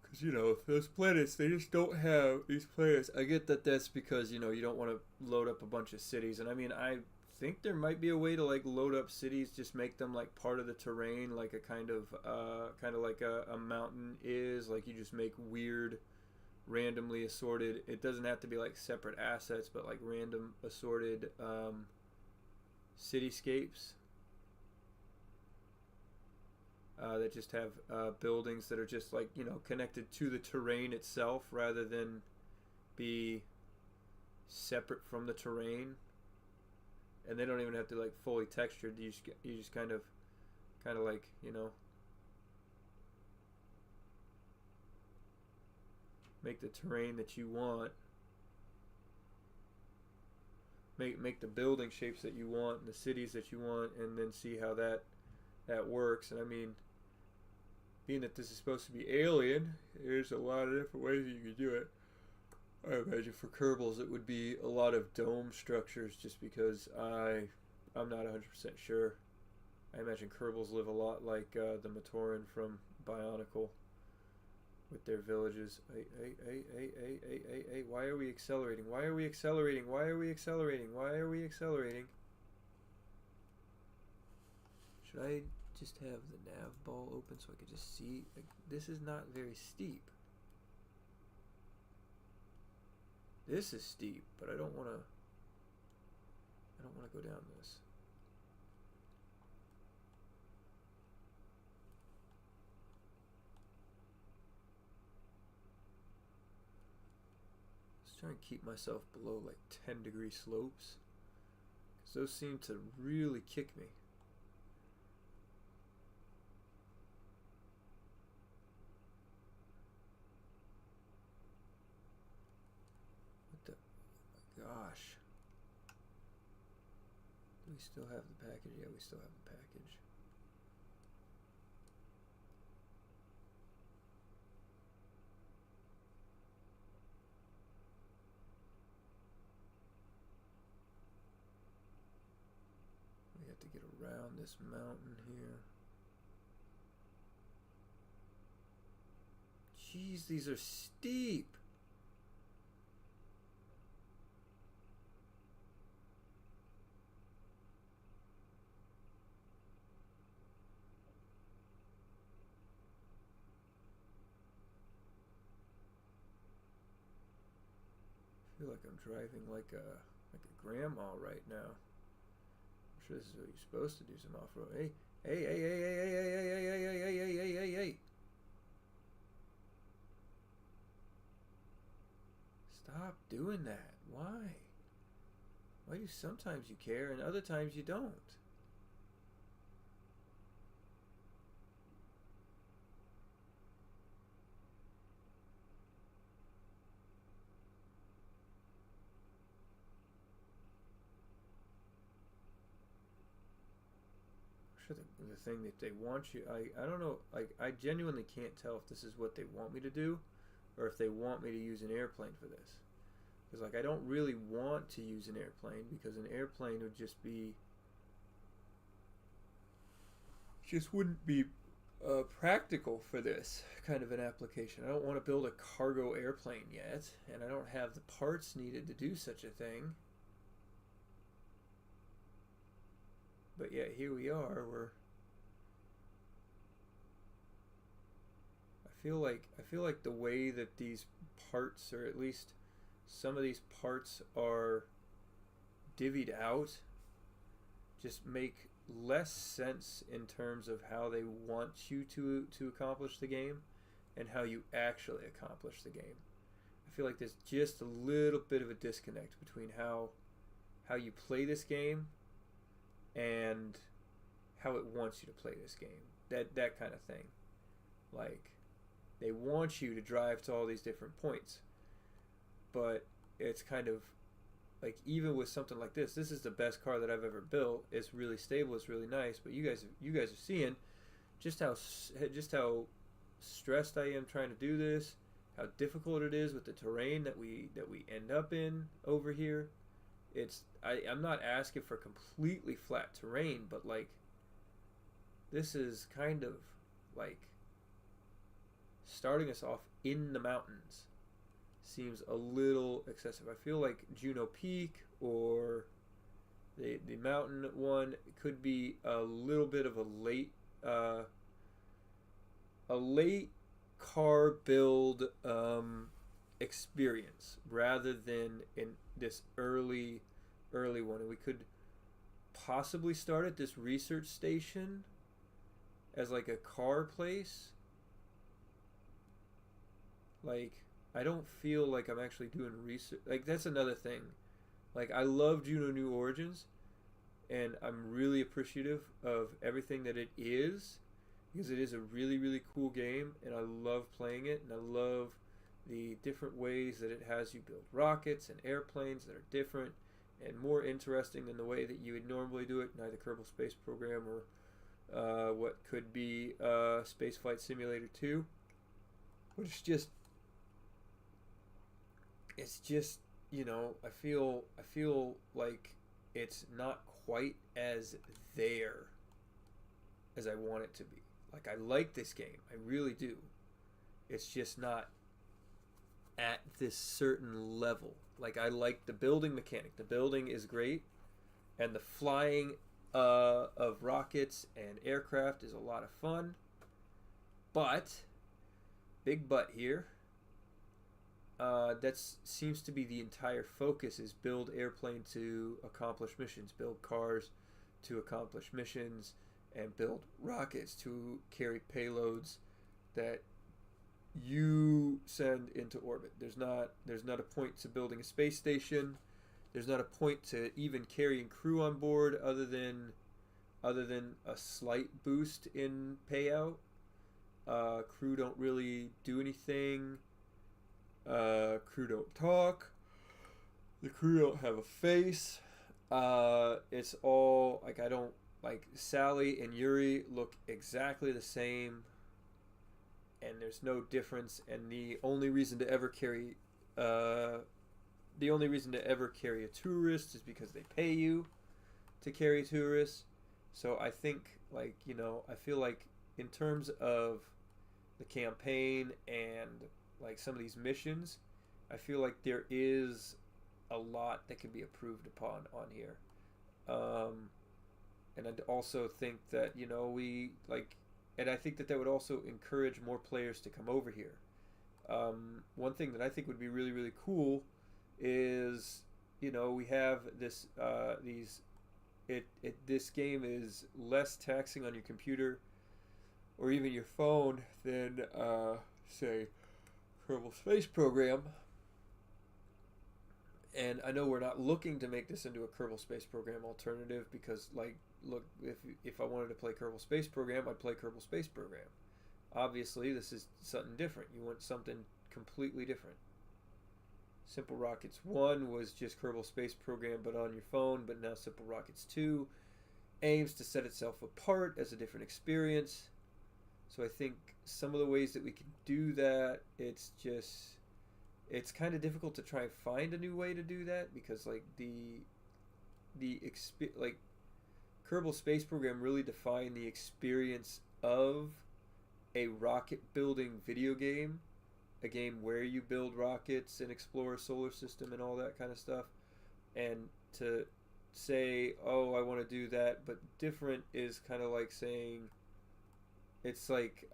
because you know those planets, they just don't have these planets. I get that that's because you know you don't want to load up a bunch of cities, and I mean I think there might be a way to like load up cities, just make them like part of the terrain, like a kind of like a mountain is, like you just make weird randomly assorted, it doesn't have to be like separate assets, but like random assorted cityscapes that just have buildings that are just like, you know, connected to the terrain itself rather than be separate from the terrain. And they don't even have to like fully textured. You just kind of like, you know, make the terrain that you want, make the building shapes that you want and the cities that you want, and then see how that works. And I mean, being that this is supposed to be alien, there's a lot of different ways you could do it. I imagine for Kerbals it would be a lot of dome structures, just because I'm not 100% sure. I imagine Kerbals live a lot like the Matoran from Bionicle with their villages. Hey, why are we accelerating? Why are we accelerating? Why are we accelerating? Why are we accelerating? Should I just have the nav ball open so I could just see? Like, this is not very steep. This is steep, but I don't want to go down this. Let's try and keep myself below like 10-degree slopes, because those seem to really kick me. Gosh. Do we still have the package? Yeah, we still have the package. We have to get around this mountain here. Jeez, these are steep. I feel like I'm driving like a grandma right now. I'm sure this is what you're supposed to do, some off-road. Hey. Stop doing that. Why? Why do sometimes you care and other times you don't? The thing that they want you, I don't know, like I genuinely can't tell if this is what they want me to do or if they want me to use an airplane for this, because like I don't really want to use an airplane, because an airplane would just wouldn't be practical for this kind of an application. I don't want to build a cargo airplane yet, and I don't have the parts needed to do such a thing. But yeah, here we are. I I feel like the way that these parts, or at least some of these parts, are divvied out just make less sense in terms of how they want you to accomplish the game and how you actually accomplish the game. I feel like there's just a little bit of a disconnect between how you play this game and how it wants you to play this game. That kind of thing. Like, they want you to drive to all these different points, but it's kind of like, even with something like this is the best car that I've ever built. It's really stable, it's really nice, but you guys are seeing just how stressed I am trying to do this, how difficult it is with the terrain that we end up in over here. I'm not asking for completely flat terrain, but like, this is kind of like starting us off in the mountains seems a little excessive. I feel like Juno Peak or the mountain one could be a little bit of a late car build experience rather than in this early one. And we could possibly start at this research station as like a car place. Like, I don't feel like I'm actually doing research. Like, that's another thing. Like, I love Juno New Origins, and I'm really appreciative of everything that it is, because it is a really, really cool game, and I love playing it, and I love the different ways that it has you build rockets and airplanes that are different and more interesting than the way that you would normally do it in either Kerbal Space Program or what could be Spaceflight Simulator 2. But it's just, you know, I feel like it's not quite as there as I want it to be. Like, I like this game, I really do. It's just not at this certain level. Like, I like the building mechanic. The building is great, and the flying of rockets and aircraft is a lot of fun. But, big but here, that seems to be the entire focus, is build airplane to accomplish missions, build cars to accomplish missions, and build rockets to carry payloads that you send into orbit. There's not a point to building a space station. There's not a point to even carrying crew on board other than a slight boost in payout. Crew don't really do anything. Crew don't talk. The crew don't have a face. It's all like, I don't like, Sally and Yuri look exactly the same, and there's no difference. And the only reason to ever carry a tourist is because they pay you to carry tourists. So I think, like, you know, I feel like in terms of the campaign and like some of these missions, I feel like there is a lot that can be improved upon on here. And I also think that, you know, and I think that would also encourage more players to come over here. One thing that I think would be really, really cool is, you know, we have this this game is less taxing on your computer or even your phone than say Kerbal Space Program. And I know we're not looking to make this into a Kerbal Space Program alternative, because, like, look, if I wanted to play Kerbal Space Program, I'd play Kerbal Space Program. Obviously, this is something different. You want something completely different. Simple Rockets 1 was just Kerbal Space Program but on your phone, but now Simple Rockets 2 aims to set itself apart as a different experience. So I think some of the ways that we can do that, it's kind of difficult to try and find a new way to do that, because like like Kerbal Space Program really defined the experience of a rocket building video game, a game where you build rockets and explore a solar system and all that kind of stuff. And to say, oh, I want to do that but different, is kind of like saying, it's like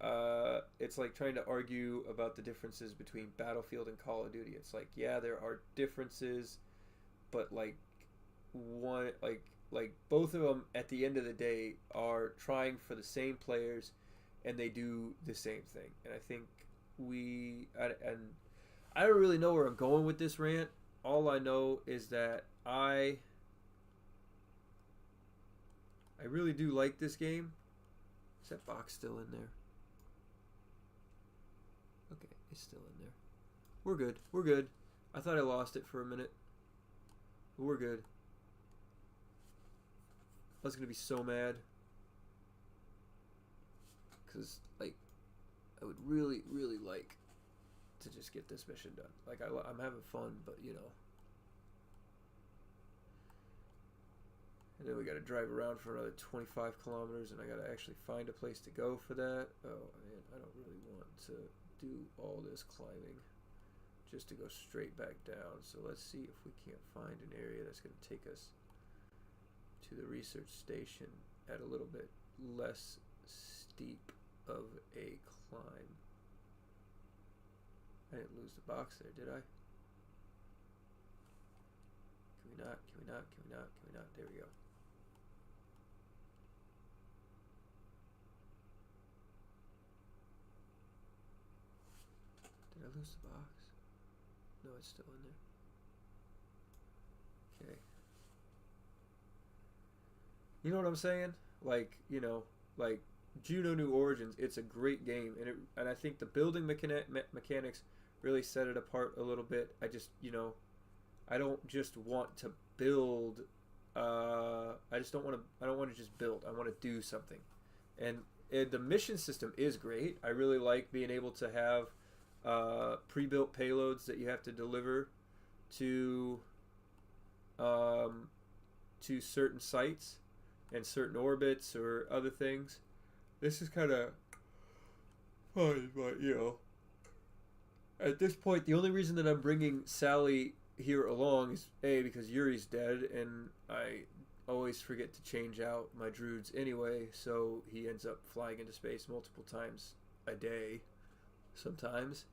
trying to argue about the differences between Battlefield and Call of Duty. It's like, yeah, there are differences, but like one like both of them at the end of the day are trying for the same players, and they do the same thing. And I think and I don't really know where I'm going with this rant. All I know is that I really do like this game. Is that box still in there? Okay, it's still in there. We're good. We're good. I thought I lost it for a minute. But we're good. I was gonna be so mad. Cause like I would really, really like to just get this mission done. Like I'm having fun, but you know. And then we gotta drive around for another 25 kilometers, and I gotta actually find a place to go for that. Oh man, I don't really want to do all this climbing just to go straight back down. So let's see if we can't find an area that's gonna take us to the research station at a little bit less steep of a climb. I didn't lose the box there, did I? Can we not? Can we not? Can we not? Can we not? There we go. Did I lose the box? No, it's still in there. Okay. You know what I'm saying? Like, you know, like Juno New Origins, it's a great game, and I think the building mechanics really set it apart a little bit. I just, you know, I don't just want to build. I just don't want to. I don't want to just build. I want to do something, and the mission system is great. I really like being able to have pre-built payloads that you have to deliver to certain sites and certain orbits or other things. This is kind of fun, but you know, at this point, the only reason that I'm bringing Sally here along is A, because Yuri's dead, and I always forget to change out my druids anyway, so he ends up flying into space multiple times a day, sometimes.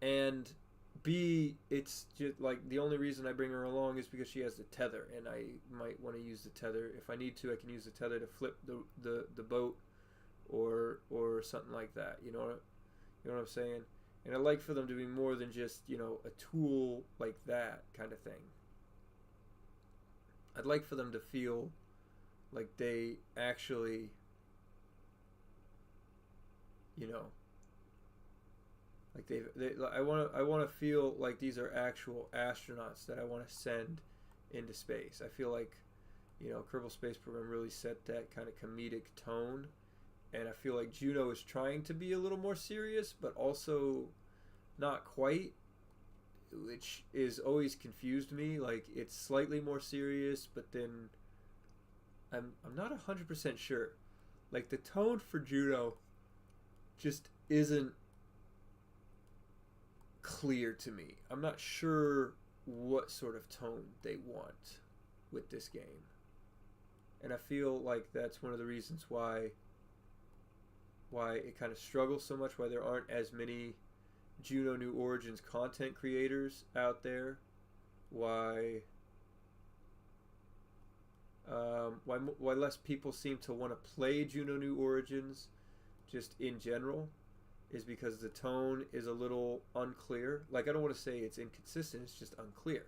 And B, it's just like the only reason I bring her along is because she has the tether, and I might want to use the tether. If I need to, I can use the tether to flip the boat or something like that. You know what I'm saying? And I like for them to be more than just, you know, a tool like that kind of thing. I'd like for them to feel like they actually, you know, like I want to feel like these are actual astronauts that I want to send into space. I feel like, you know, Kerbal Space Program really set that kind of comedic tone, and I feel like Juno is trying to be a little more serious, but also not quite, which is always confused me. Like it's slightly more serious, but then I'm not 100% sure. Like the tone for Juno just isn't clear to me. I'm not sure what sort of tone they want with this game. And I feel like that's one of the reasons why it kind of struggles so much, why there aren't as many Juno New Origins content creators out there, why less people seem to want to play Juno New Origins just in general, is because the tone is a little unclear. Like I don't want to say it's inconsistent, it's just unclear.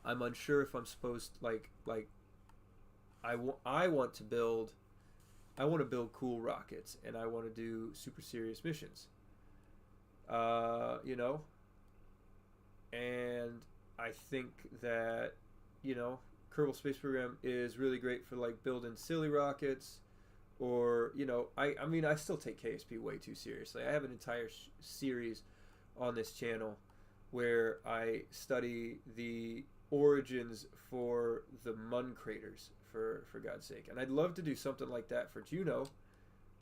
I'm unsure if I'm supposed I want to build cool rockets, and I want to do super serious missions. You know, and I think that, you know, Kerbal Space Program is really great for like building silly rockets, or you know, I mean I still take KSP way too seriously. I have an entire series on this channel where I study the origins for the Mun craters, for God's sake, and I'd love to do something like that for Juno,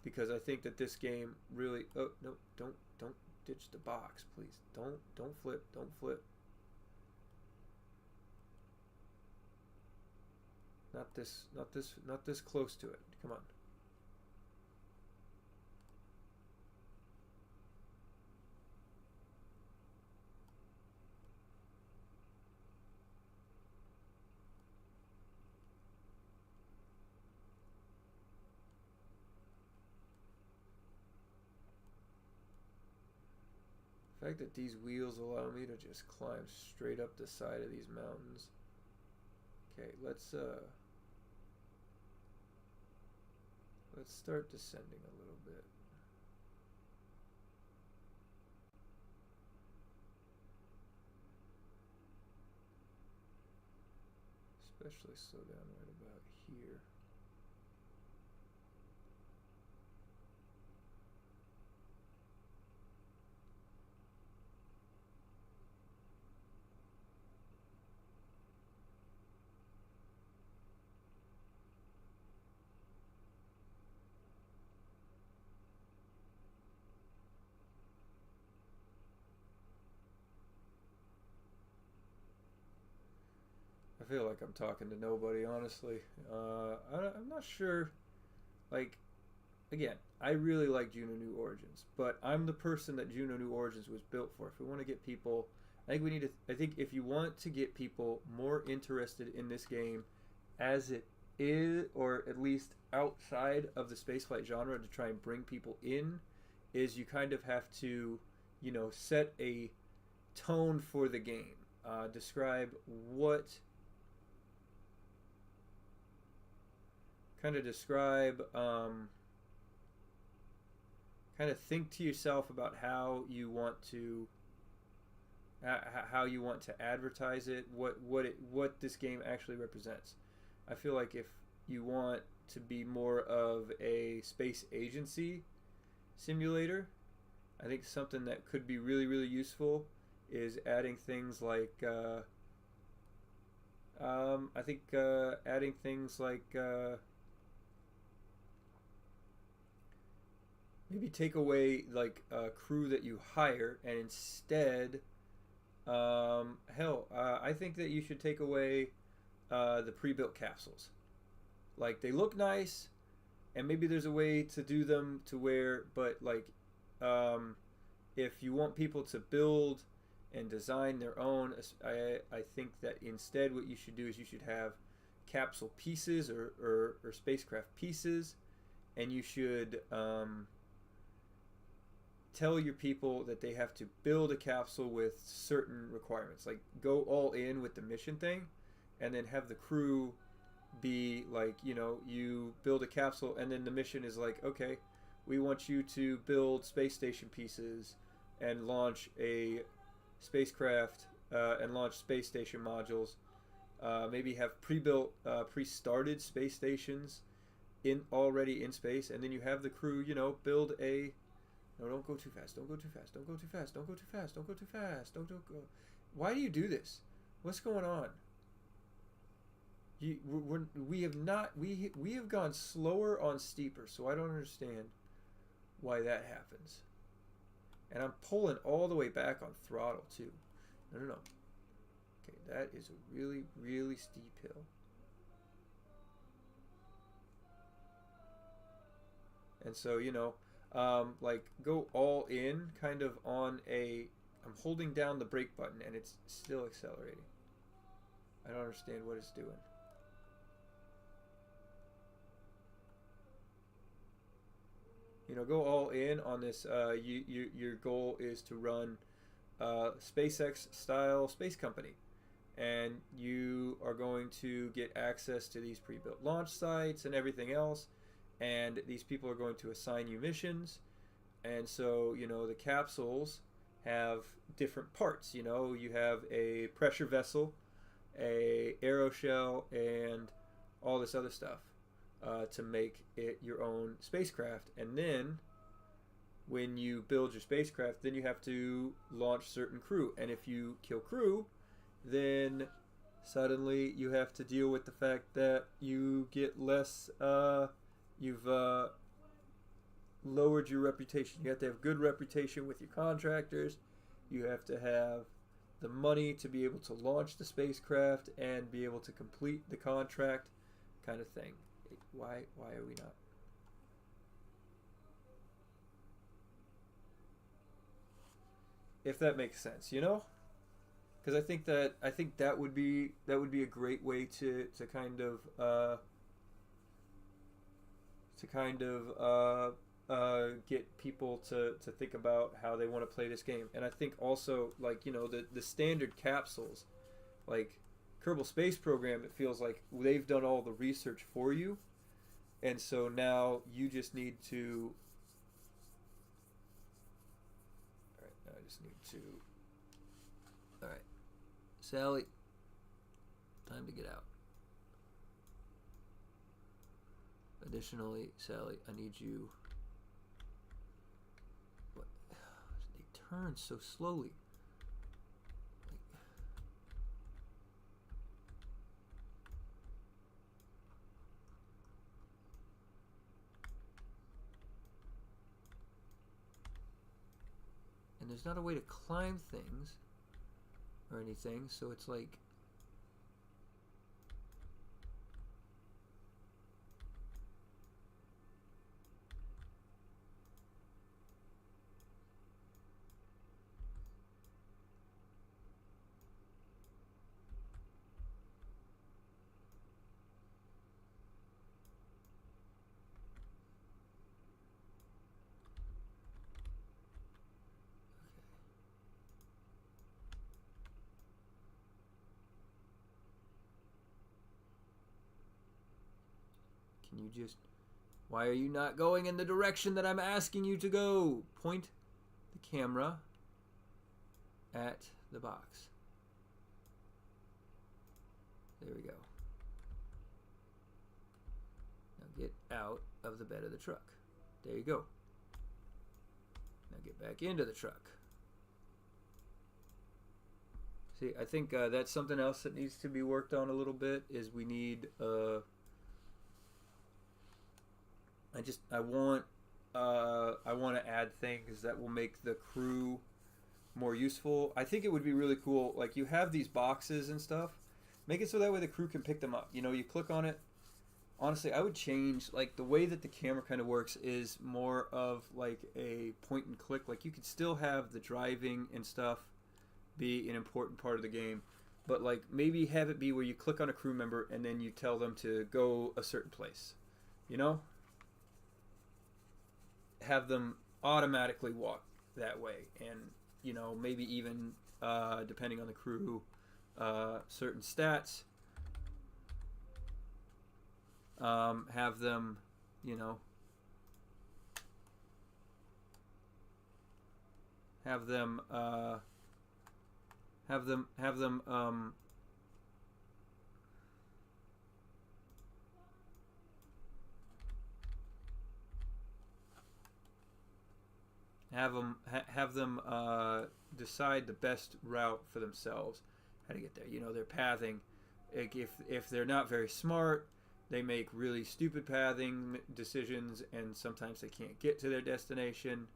because I think that this game really, oh no, don't ditch the box, please. Don't flip. Not this close to it. Come on. fact that these wheels allow me to just climb straight up the side of these mountains. Okay, let's start descending a little bit. Especially slow down right about here. I feel like I'm talking to nobody, honestly. I'm not sure. Like, again, I really like Juno New Origins, but I'm the person that Juno New Origins was built for. If we want to get people, I think we need to. I think if you want to get people more interested in this game, as it is, or at least outside of the spaceflight genre, to try and bring people in, is you kind of have to, set a tone for the game. Describe what. Kind of describe, kind of think to yourself about how you want to advertise it, what this game actually represents. I feel like if you want to be more of a space agency simulator, I think something that could be really, really useful is adding things like maybe take away like a crew that you hire, and instead, I think that you should take away the pre-built capsules. Like, they look nice, and maybe there's a way to do them to where, but like, if you want people to build and design their own, I think that instead what you should do is you should have capsule pieces or spacecraft pieces, and you should tell your people that they have to build a capsule with certain requirements. Like, go all in with the mission thing, and then have the crew be like, you build a capsule, and then the mission is like, okay, we want you to build space station pieces and launch a spacecraft and launch space station modules. Maybe have pre-built, pre-started space stations already in space, and then you have the crew, build a. No, don't go too fast. Don't go too fast. Don't go too fast. Don't go too fast. Don't go too fast. Don't go. Why do you do this? What's going on? We have gone slower on steeper, so I don't understand why that happens. And I'm pulling all the way back on throttle too. No. Okay, that is a really, really steep hill. And so, like, go all in kind of on I'm holding down the brake button and it's still accelerating. I don't understand what it's doing. Go all in on this. Your goal is to run SpaceX style space company, and you are going to get access to these pre-built launch sites and everything else, and these people are going to assign you missions. And so the capsules have different parts. You have a pressure vessel, a aeroshell, and all this other stuff to make it your own spacecraft. And then when you build your spacecraft, then you have to launch certain crew, and if you kill crew, then suddenly you have to deal with the fact that you get less, you've lowered your reputation. You have to have good reputation with your contractors. You have to have the money to be able to launch the spacecraft and be able to complete the contract, kind of thing. Why are we not? If that makes sense, because I think that would be a great way to kind of get people to think about how they want to play this game. And I think also, like, you know, the standard capsules, like Kerbal Space Program, it feels like they've done all the research for you, and so now you just need to. All right, now I just need to. All right, Sally, time to get out. Additionally, Sally, I need you. What? They turn so slowly. And there's not a way to climb things or anything, so it's like. Can you just... Why are you not going in the direction that I'm asking you to go? Point the camera at the box. There we go. Now get out of the bed of the truck. There you go. Now get back into the truck. See, I think that's something else that needs to be worked on a little bit, is we need... I want to add things that will make the crew more useful. I think it would be really cool, like, you have these boxes and stuff. Make it so that way the crew can pick them up. You know, you click on it. Honestly, I would change, like, the way that the camera kind of works is more of like a point and click. Like, you could still have the driving and stuff be an important part of the game, but like maybe have it be where you click on a crew member and then you tell them to go a certain place. You know? Have them automatically walk that way, and you know, maybe even depending on the crew, certain stats, have them, you know, have them decide the best route for themselves, how to get there. You know, their pathing. Like, if they're not very smart, they make really stupid pathing decisions, and sometimes they can't get to their destination.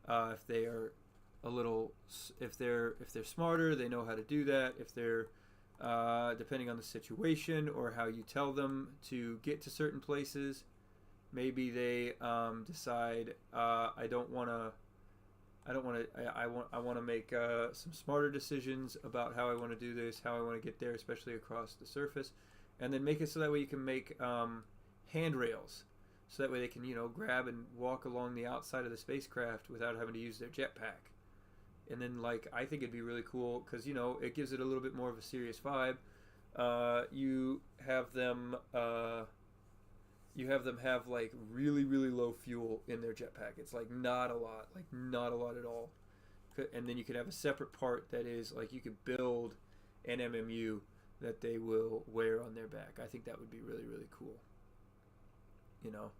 If they are if they're smarter, they know how to do that. If they're depending on the situation or how you tell them to get to certain places, maybe they decide I want to make some smarter decisions about how I want to do this, how I want to get there, especially across the surface, and then make it so that way you can make handrails, so that way they can, you know, grab and walk along the outside of the spacecraft without having to use their jetpack. And then, like, I think it'd be really cool because, you know, it gives it a little bit more of a serious vibe. You have them have like really low fuel in their jetpack. It's like not a lot at all. And then you could have a separate part that is like, you could build an MMU that they will wear on their back. I think that would be really cool. You know,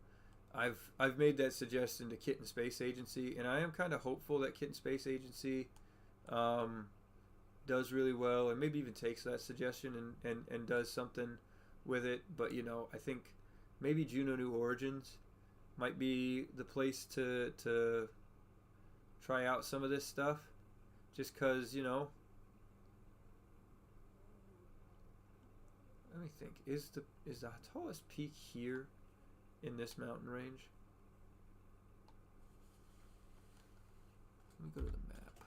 I've made that suggestion to Kitten Space Agency, and I am kind of hopeful that Kitten Space Agency does really well, and maybe even takes that suggestion and does something with it. But, you know, I think maybe Juno New Origins might be the place to try out some of this stuff, just because, you know. Let me think. Is the tallest peak here in this mountain range? Let me go to the map.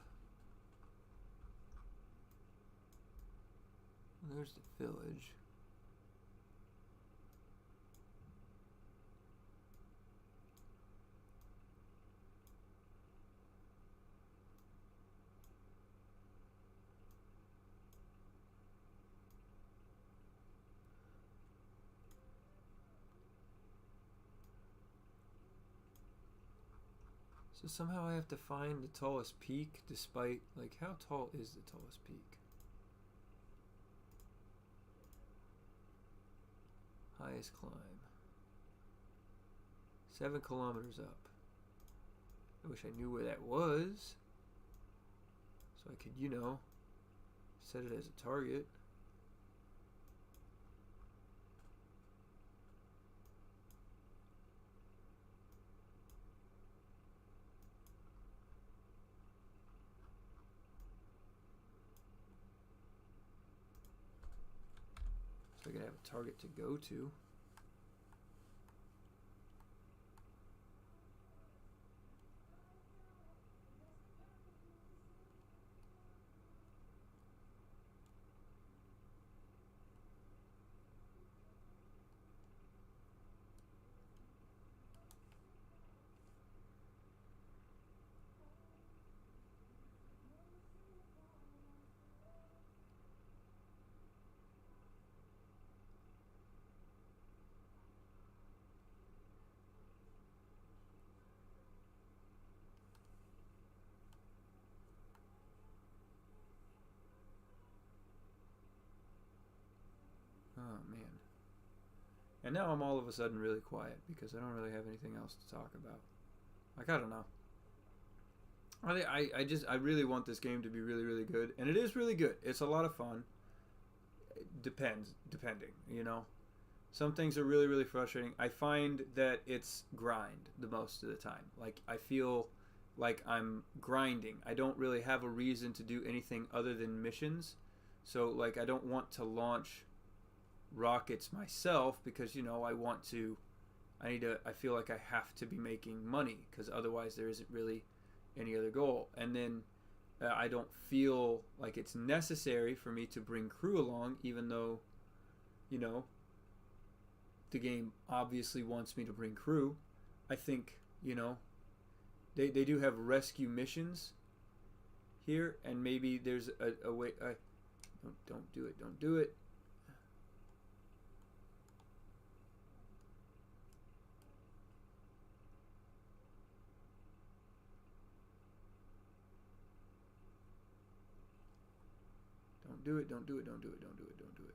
There's the village. So somehow I have to find the tallest peak despite, like, how tall is the tallest peak? Highest climb. 7 kilometers up. I wish I knew where that was, so I could, you know, set it as a target. So I could have a target to go to. Oh man. And now I'm all of a sudden really quiet because I don't really have anything else to talk about. Like, I don't know. I really want this game to be really, really good. And it is really good. It's a lot of fun. It depending, you know. Some things are really, really frustrating. I find that it's grind the most of the time. Like, I feel like I'm grinding. I don't really have a reason to do anything other than missions. So, like, I don't want to launch rockets myself because, you know, I feel like I have to be making money because otherwise there isn't really any other goal. And then I don't feel like it's necessary for me to bring crew along, even though, you know, the game obviously wants me to bring crew. I think, you know, they do have rescue missions here, and maybe there's a way. Don't do it. Don't do it. Don't do it. Don't do it. Don't do it. Don't do it. Don't do it.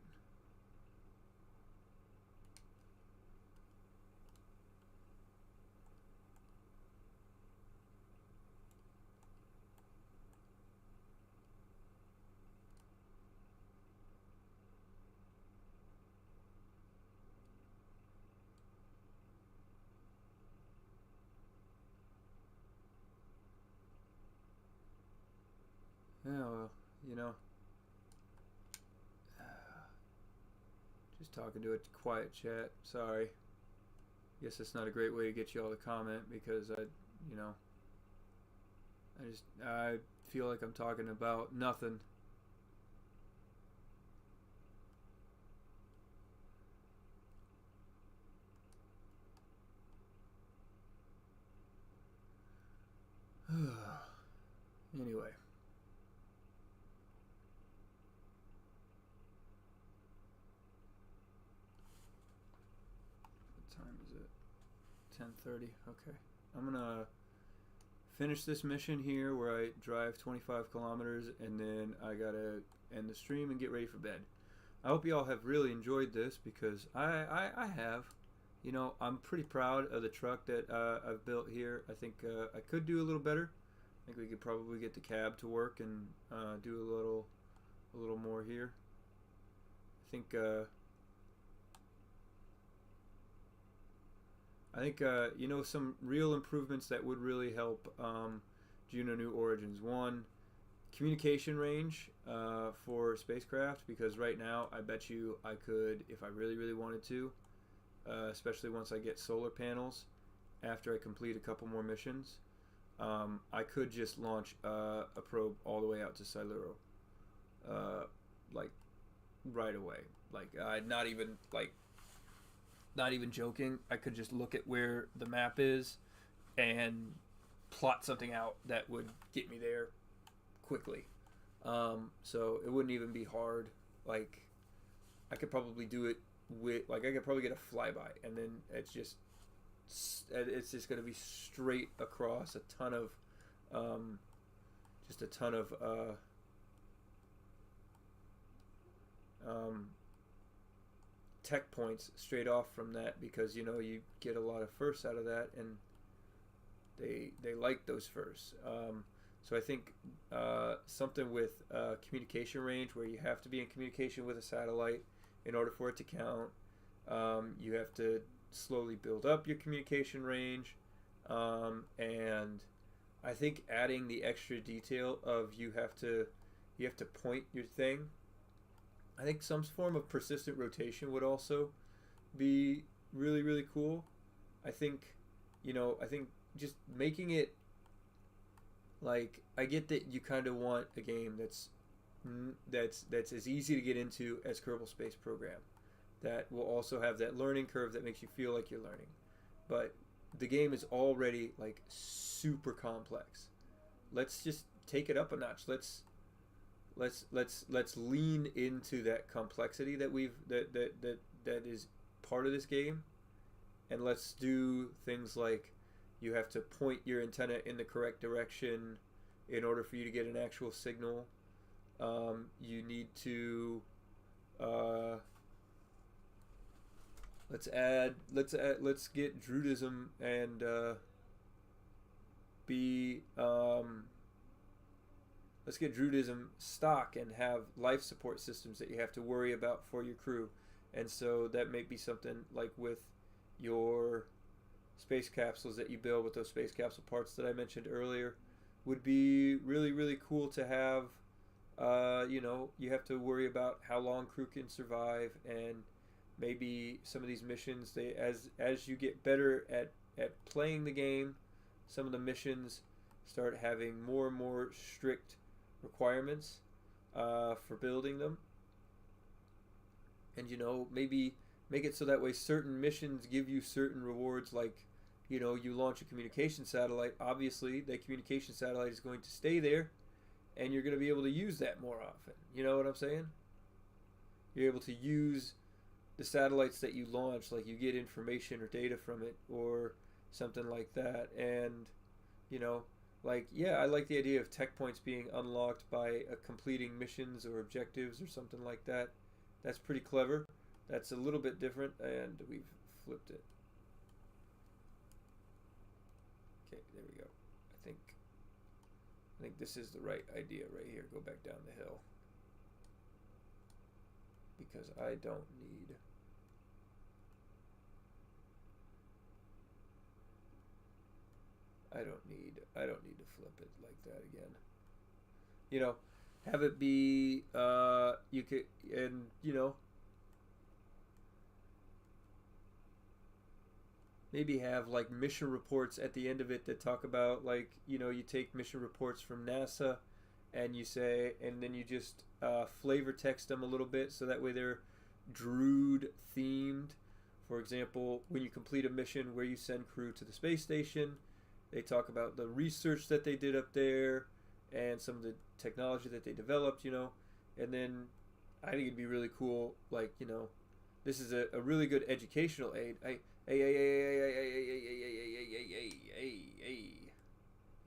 Yeah, well, you know, just talking to a quiet chat. Sorry. Guess it's not a great way to get you all to comment because you know, I feel like I'm talking about nothing. Anyway. What time is it? 10:30. Okay. I'm gonna finish this mission here where I drive 25 kilometers and then I gotta end the stream and get ready for bed. I hope you all have really enjoyed this because I have. You know, I'm pretty proud of the truck that I've built here. I think I could do a little better. I think we could probably get the cab to work and do a little more here. I think you know, some real improvements that would really help Juno New Origins. One, communication range for spacecraft, because right now I bet you I could, if I really, really wanted to, especially once I get solar panels after I complete a couple more missions, I could just launch a probe all the way out to Siluro, like right away. Like not even joking. I could just look at where the map is and plot something out that would get me there quickly. So it wouldn't even be hard. Like, I could probably do it with, like, I could probably get a flyby and then it's just it's just going to be straight across a ton of just a ton of tech points straight off from that, because you know you get a lot of firsts out of that, and they like those firsts. So I think something with communication range, where you have to be in communication with a satellite in order for it to count. You have to slowly build up your communication range, and I think adding the extra detail of you have to point your thing. I think some form of persistent rotation would also be really, really cool. I think just making it, like, I get that you kind of want a game that's as easy to get into as Kerbal Space Program, that will also have that learning curve that makes you feel like you're learning. But the game is already like super complex. Let's just take it up a notch. Let's lean into that complexity that is part of this game, and let's do things like you have to point your antenna in the correct direction in order for you to get an actual signal. You need to let's get Druidism and let's get Druidism stock and have life support systems that you have to worry about for your crew. And so that may be something like with your space capsules that you build with those space capsule parts that I mentioned earlier, would be really, really cool to have. You have to worry about how long crew can survive, and maybe some of these missions, as you get better at playing the game, some of the missions start having more and more strict requirements for building them. And maybe make it so that way certain missions give you certain rewards, like you launch a communication satellite. Obviously that communication satellite is going to stay there, and you're going to be able to use that more often. You know what I'm saying? You're able to use the satellites that you launch, like you get information or data from it or something like that. And I like the idea of tech points being unlocked by completing missions or objectives or something like that. That's pretty clever. That's a little bit different, and we've flipped it. Okay, there we go. I think this is the right idea right here. Go back down the hill, because I don't need to flip it like that again. Have it be you could, and maybe have like mission reports at the end of it that talk about, like, you take mission reports from NASA and you say, and then you just flavor text them a little bit so that way they're Druid themed. For example, when you complete a mission where you send crew to the space station, they talk about the research that they did up there and some of the technology that they developed, and then I think it'd be really cool, like, this is a really good educational aid.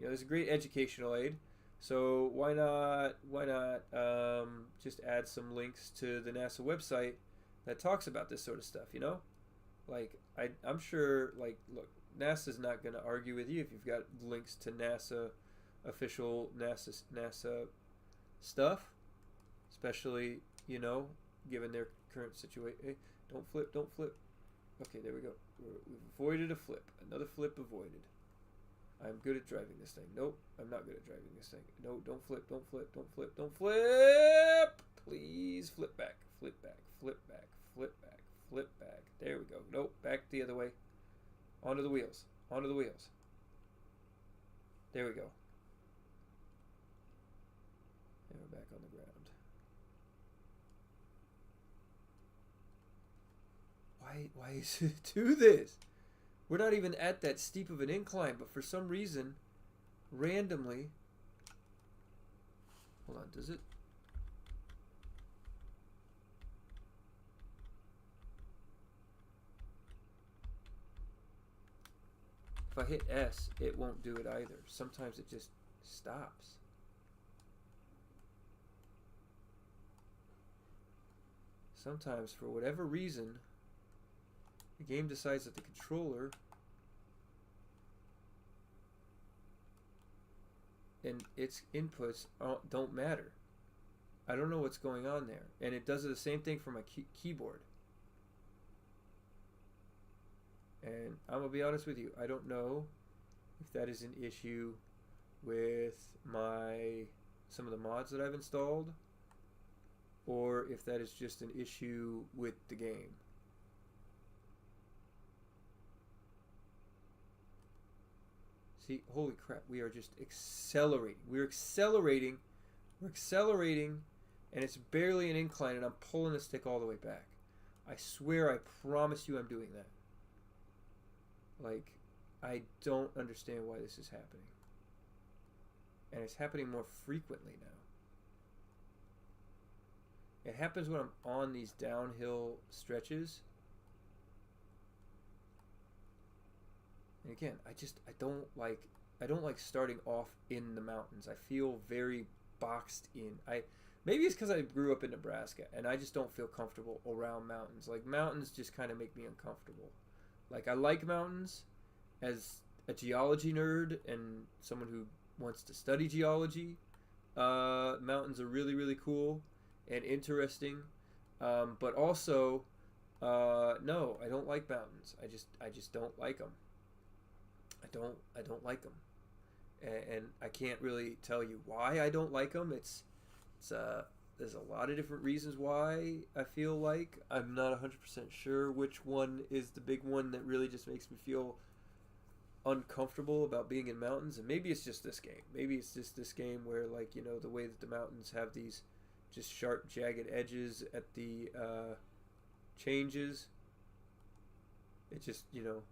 This is a great educational aid. So why not just add some links to the NASA website that talks about this sort of stuff, Like, I'm sure, like, look, NASA's not going to argue with you if you've got links to NASA, official NASA stuff, especially, given their current situation. Hey, don't flip. Okay, there we go. We've avoided a flip. Another flip avoided. I'm good at driving this thing. Nope, I'm not good at driving this thing. No, don't flip. Please flip back. There we go. Nope, back the other way. Onto the wheels. There we go. And we're back on the ground. Why is it do this? We're not even at that steep of an incline, but for some reason, randomly, hold on, does it? If I hit S, it won't do it either. Sometimes it just stops. Sometimes, for whatever reason, the game decides that the controller and its inputs don't matter. I don't know what's going on there. And it does the same thing for my keyboard. And I'm going to be honest with you, I don't know if that is an issue with some of the mods that I've installed, or if that is just an issue with the game. See, holy crap, we are just accelerating. We're accelerating, and it's barely an incline, and I'm pulling the stick all the way back. I swear, I promise you I'm doing that. Like, I don't understand why this is happening. And it's happening more frequently now. It happens when I'm on these downhill stretches. And again, I don't like starting off in the mountains. I feel very boxed in. Maybe it's because I grew up in Nebraska and I just don't feel comfortable around mountains. Like, mountains just kind of make me uncomfortable. Like, I like mountains as a geology nerd and someone who wants to study geology. Mountains are really, really cool and interesting. But also, no, I don't like mountains. I just don't like them. I don't like them. And I can't really tell you why I don't like them. There's a lot of different reasons why I feel like. I'm not 100% sure which one is the big one that really just makes me feel uncomfortable about being in mountains. And maybe it's just this game. Maybe it's just this game where, like, you know, the way that the mountains have these just sharp, jagged edges at the changes. It just, you know,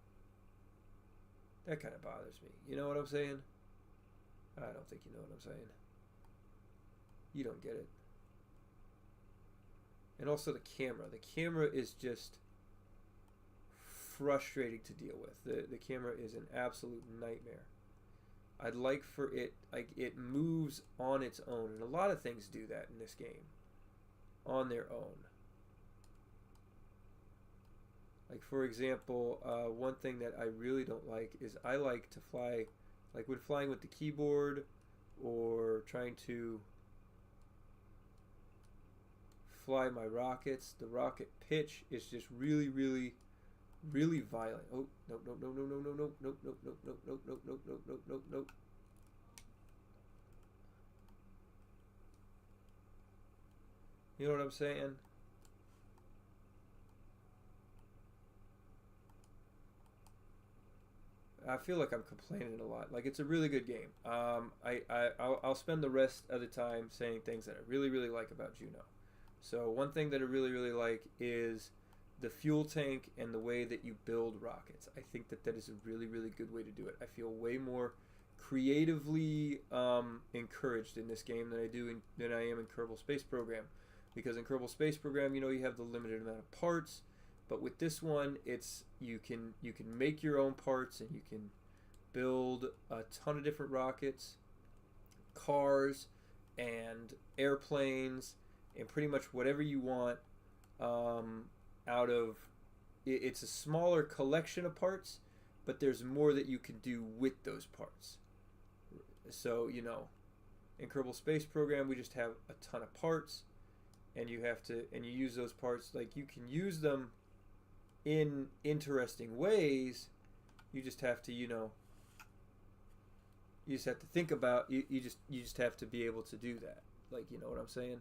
that kind of bothers me. You know what I'm saying? I don't think you know what I'm saying. You don't get it. And also the camera. The camera is just frustrating to deal with. The camera is an absolute nightmare. I'd like for it, like, it moves on its own. And a lot of things do that in this game. On their own. Like, for example, one thing that I really don't like is I like to fly, like when flying with the keyboard or trying to fly my rockets, the rocket pitch is just really, really, really violent. Oh, no, no, no, no, no, no, no, no, no, no, no, no, no, no, no, no, no, no. You know what I'm saying? I feel like I'm complaining a lot. Like, it's a really good game. I'll spend the rest of the time saying things that I really, really like about Juno. So one thing that I really, really like is the fuel tank and the way that you build rockets. I think that that is a really, really good way to do it. I feel way more creatively encouraged in this game than I am in Kerbal Space Program. Because in Kerbal Space Program, you know, you have the limited amount of parts. But with this one, it's you can make your own parts and you can build a ton of different rockets, cars, and airplanes, and pretty much whatever you want out of it. It's a smaller collection of parts, but there's more that you can do with those parts. So, you know, in Kerbal Space Program, we just have a ton of parts, and you use those parts, like, you can use them in interesting ways. You just have to, you know, you just have to think about, you just have to be able to do that. Like, you know what I'm saying?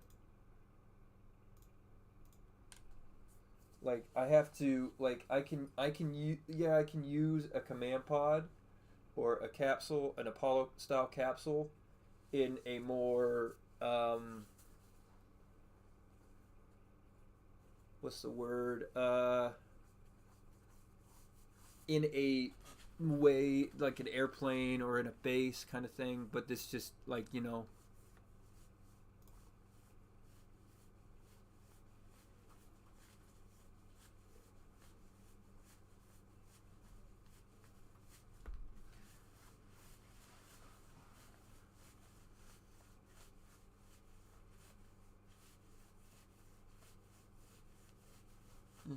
Like, I have to, like, I can use a command pod or a capsule, an Apollo style capsule, in a more what's the word, in a way like an airplane or in a base kind of thing, but this just, like, you know,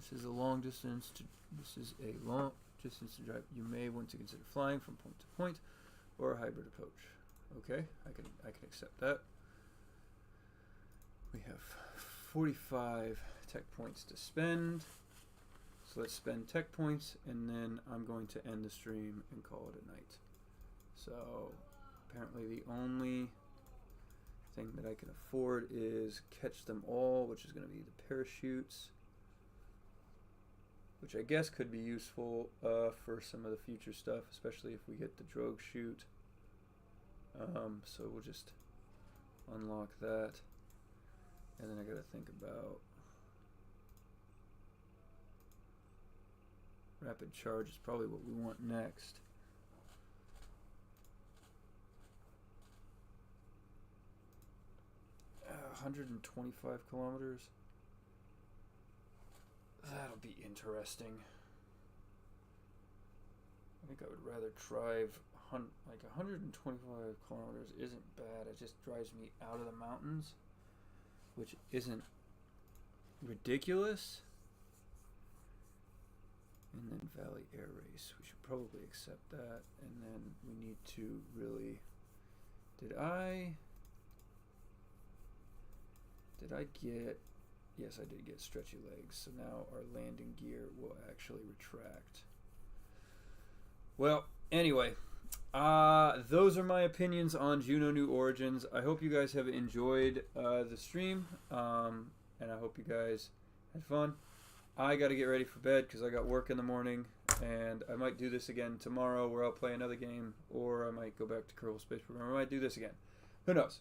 This is a long distance to. This is a long distance to drive. You may want to consider flying from point to point, or a hybrid approach. Okay, I can accept that. We have 45 tech points to spend. So let's spend tech points, and then I'm going to end the stream and call it a night. So apparently the only thing that I can afford is catch them all, which is going to be the parachutes, which I guess could be useful for some of the future stuff, especially if we get the drogue chute. So we'll just unlock that, and then I got to think about rapid charge is probably what we want next. 125 kilometers. That'll be interesting. I think I would rather drive like 125 kilometers isn't bad. It just drives me out of the mountains, which isn't ridiculous. And then Valley Air Race. We should probably accept that. And then we need to really... Did I get... Yes, I did get stretchy legs. So now our landing gear will actually retract. Well, anyway. Those are my opinions on Juno New Origins. I hope you guys have enjoyed the stream. And I hope you guys had fun. I got to get ready for bed because I got work in the morning, and I might do this again tomorrow where I'll play another game, or I might go back to Kerbal Space Program. I might do this again. Who knows?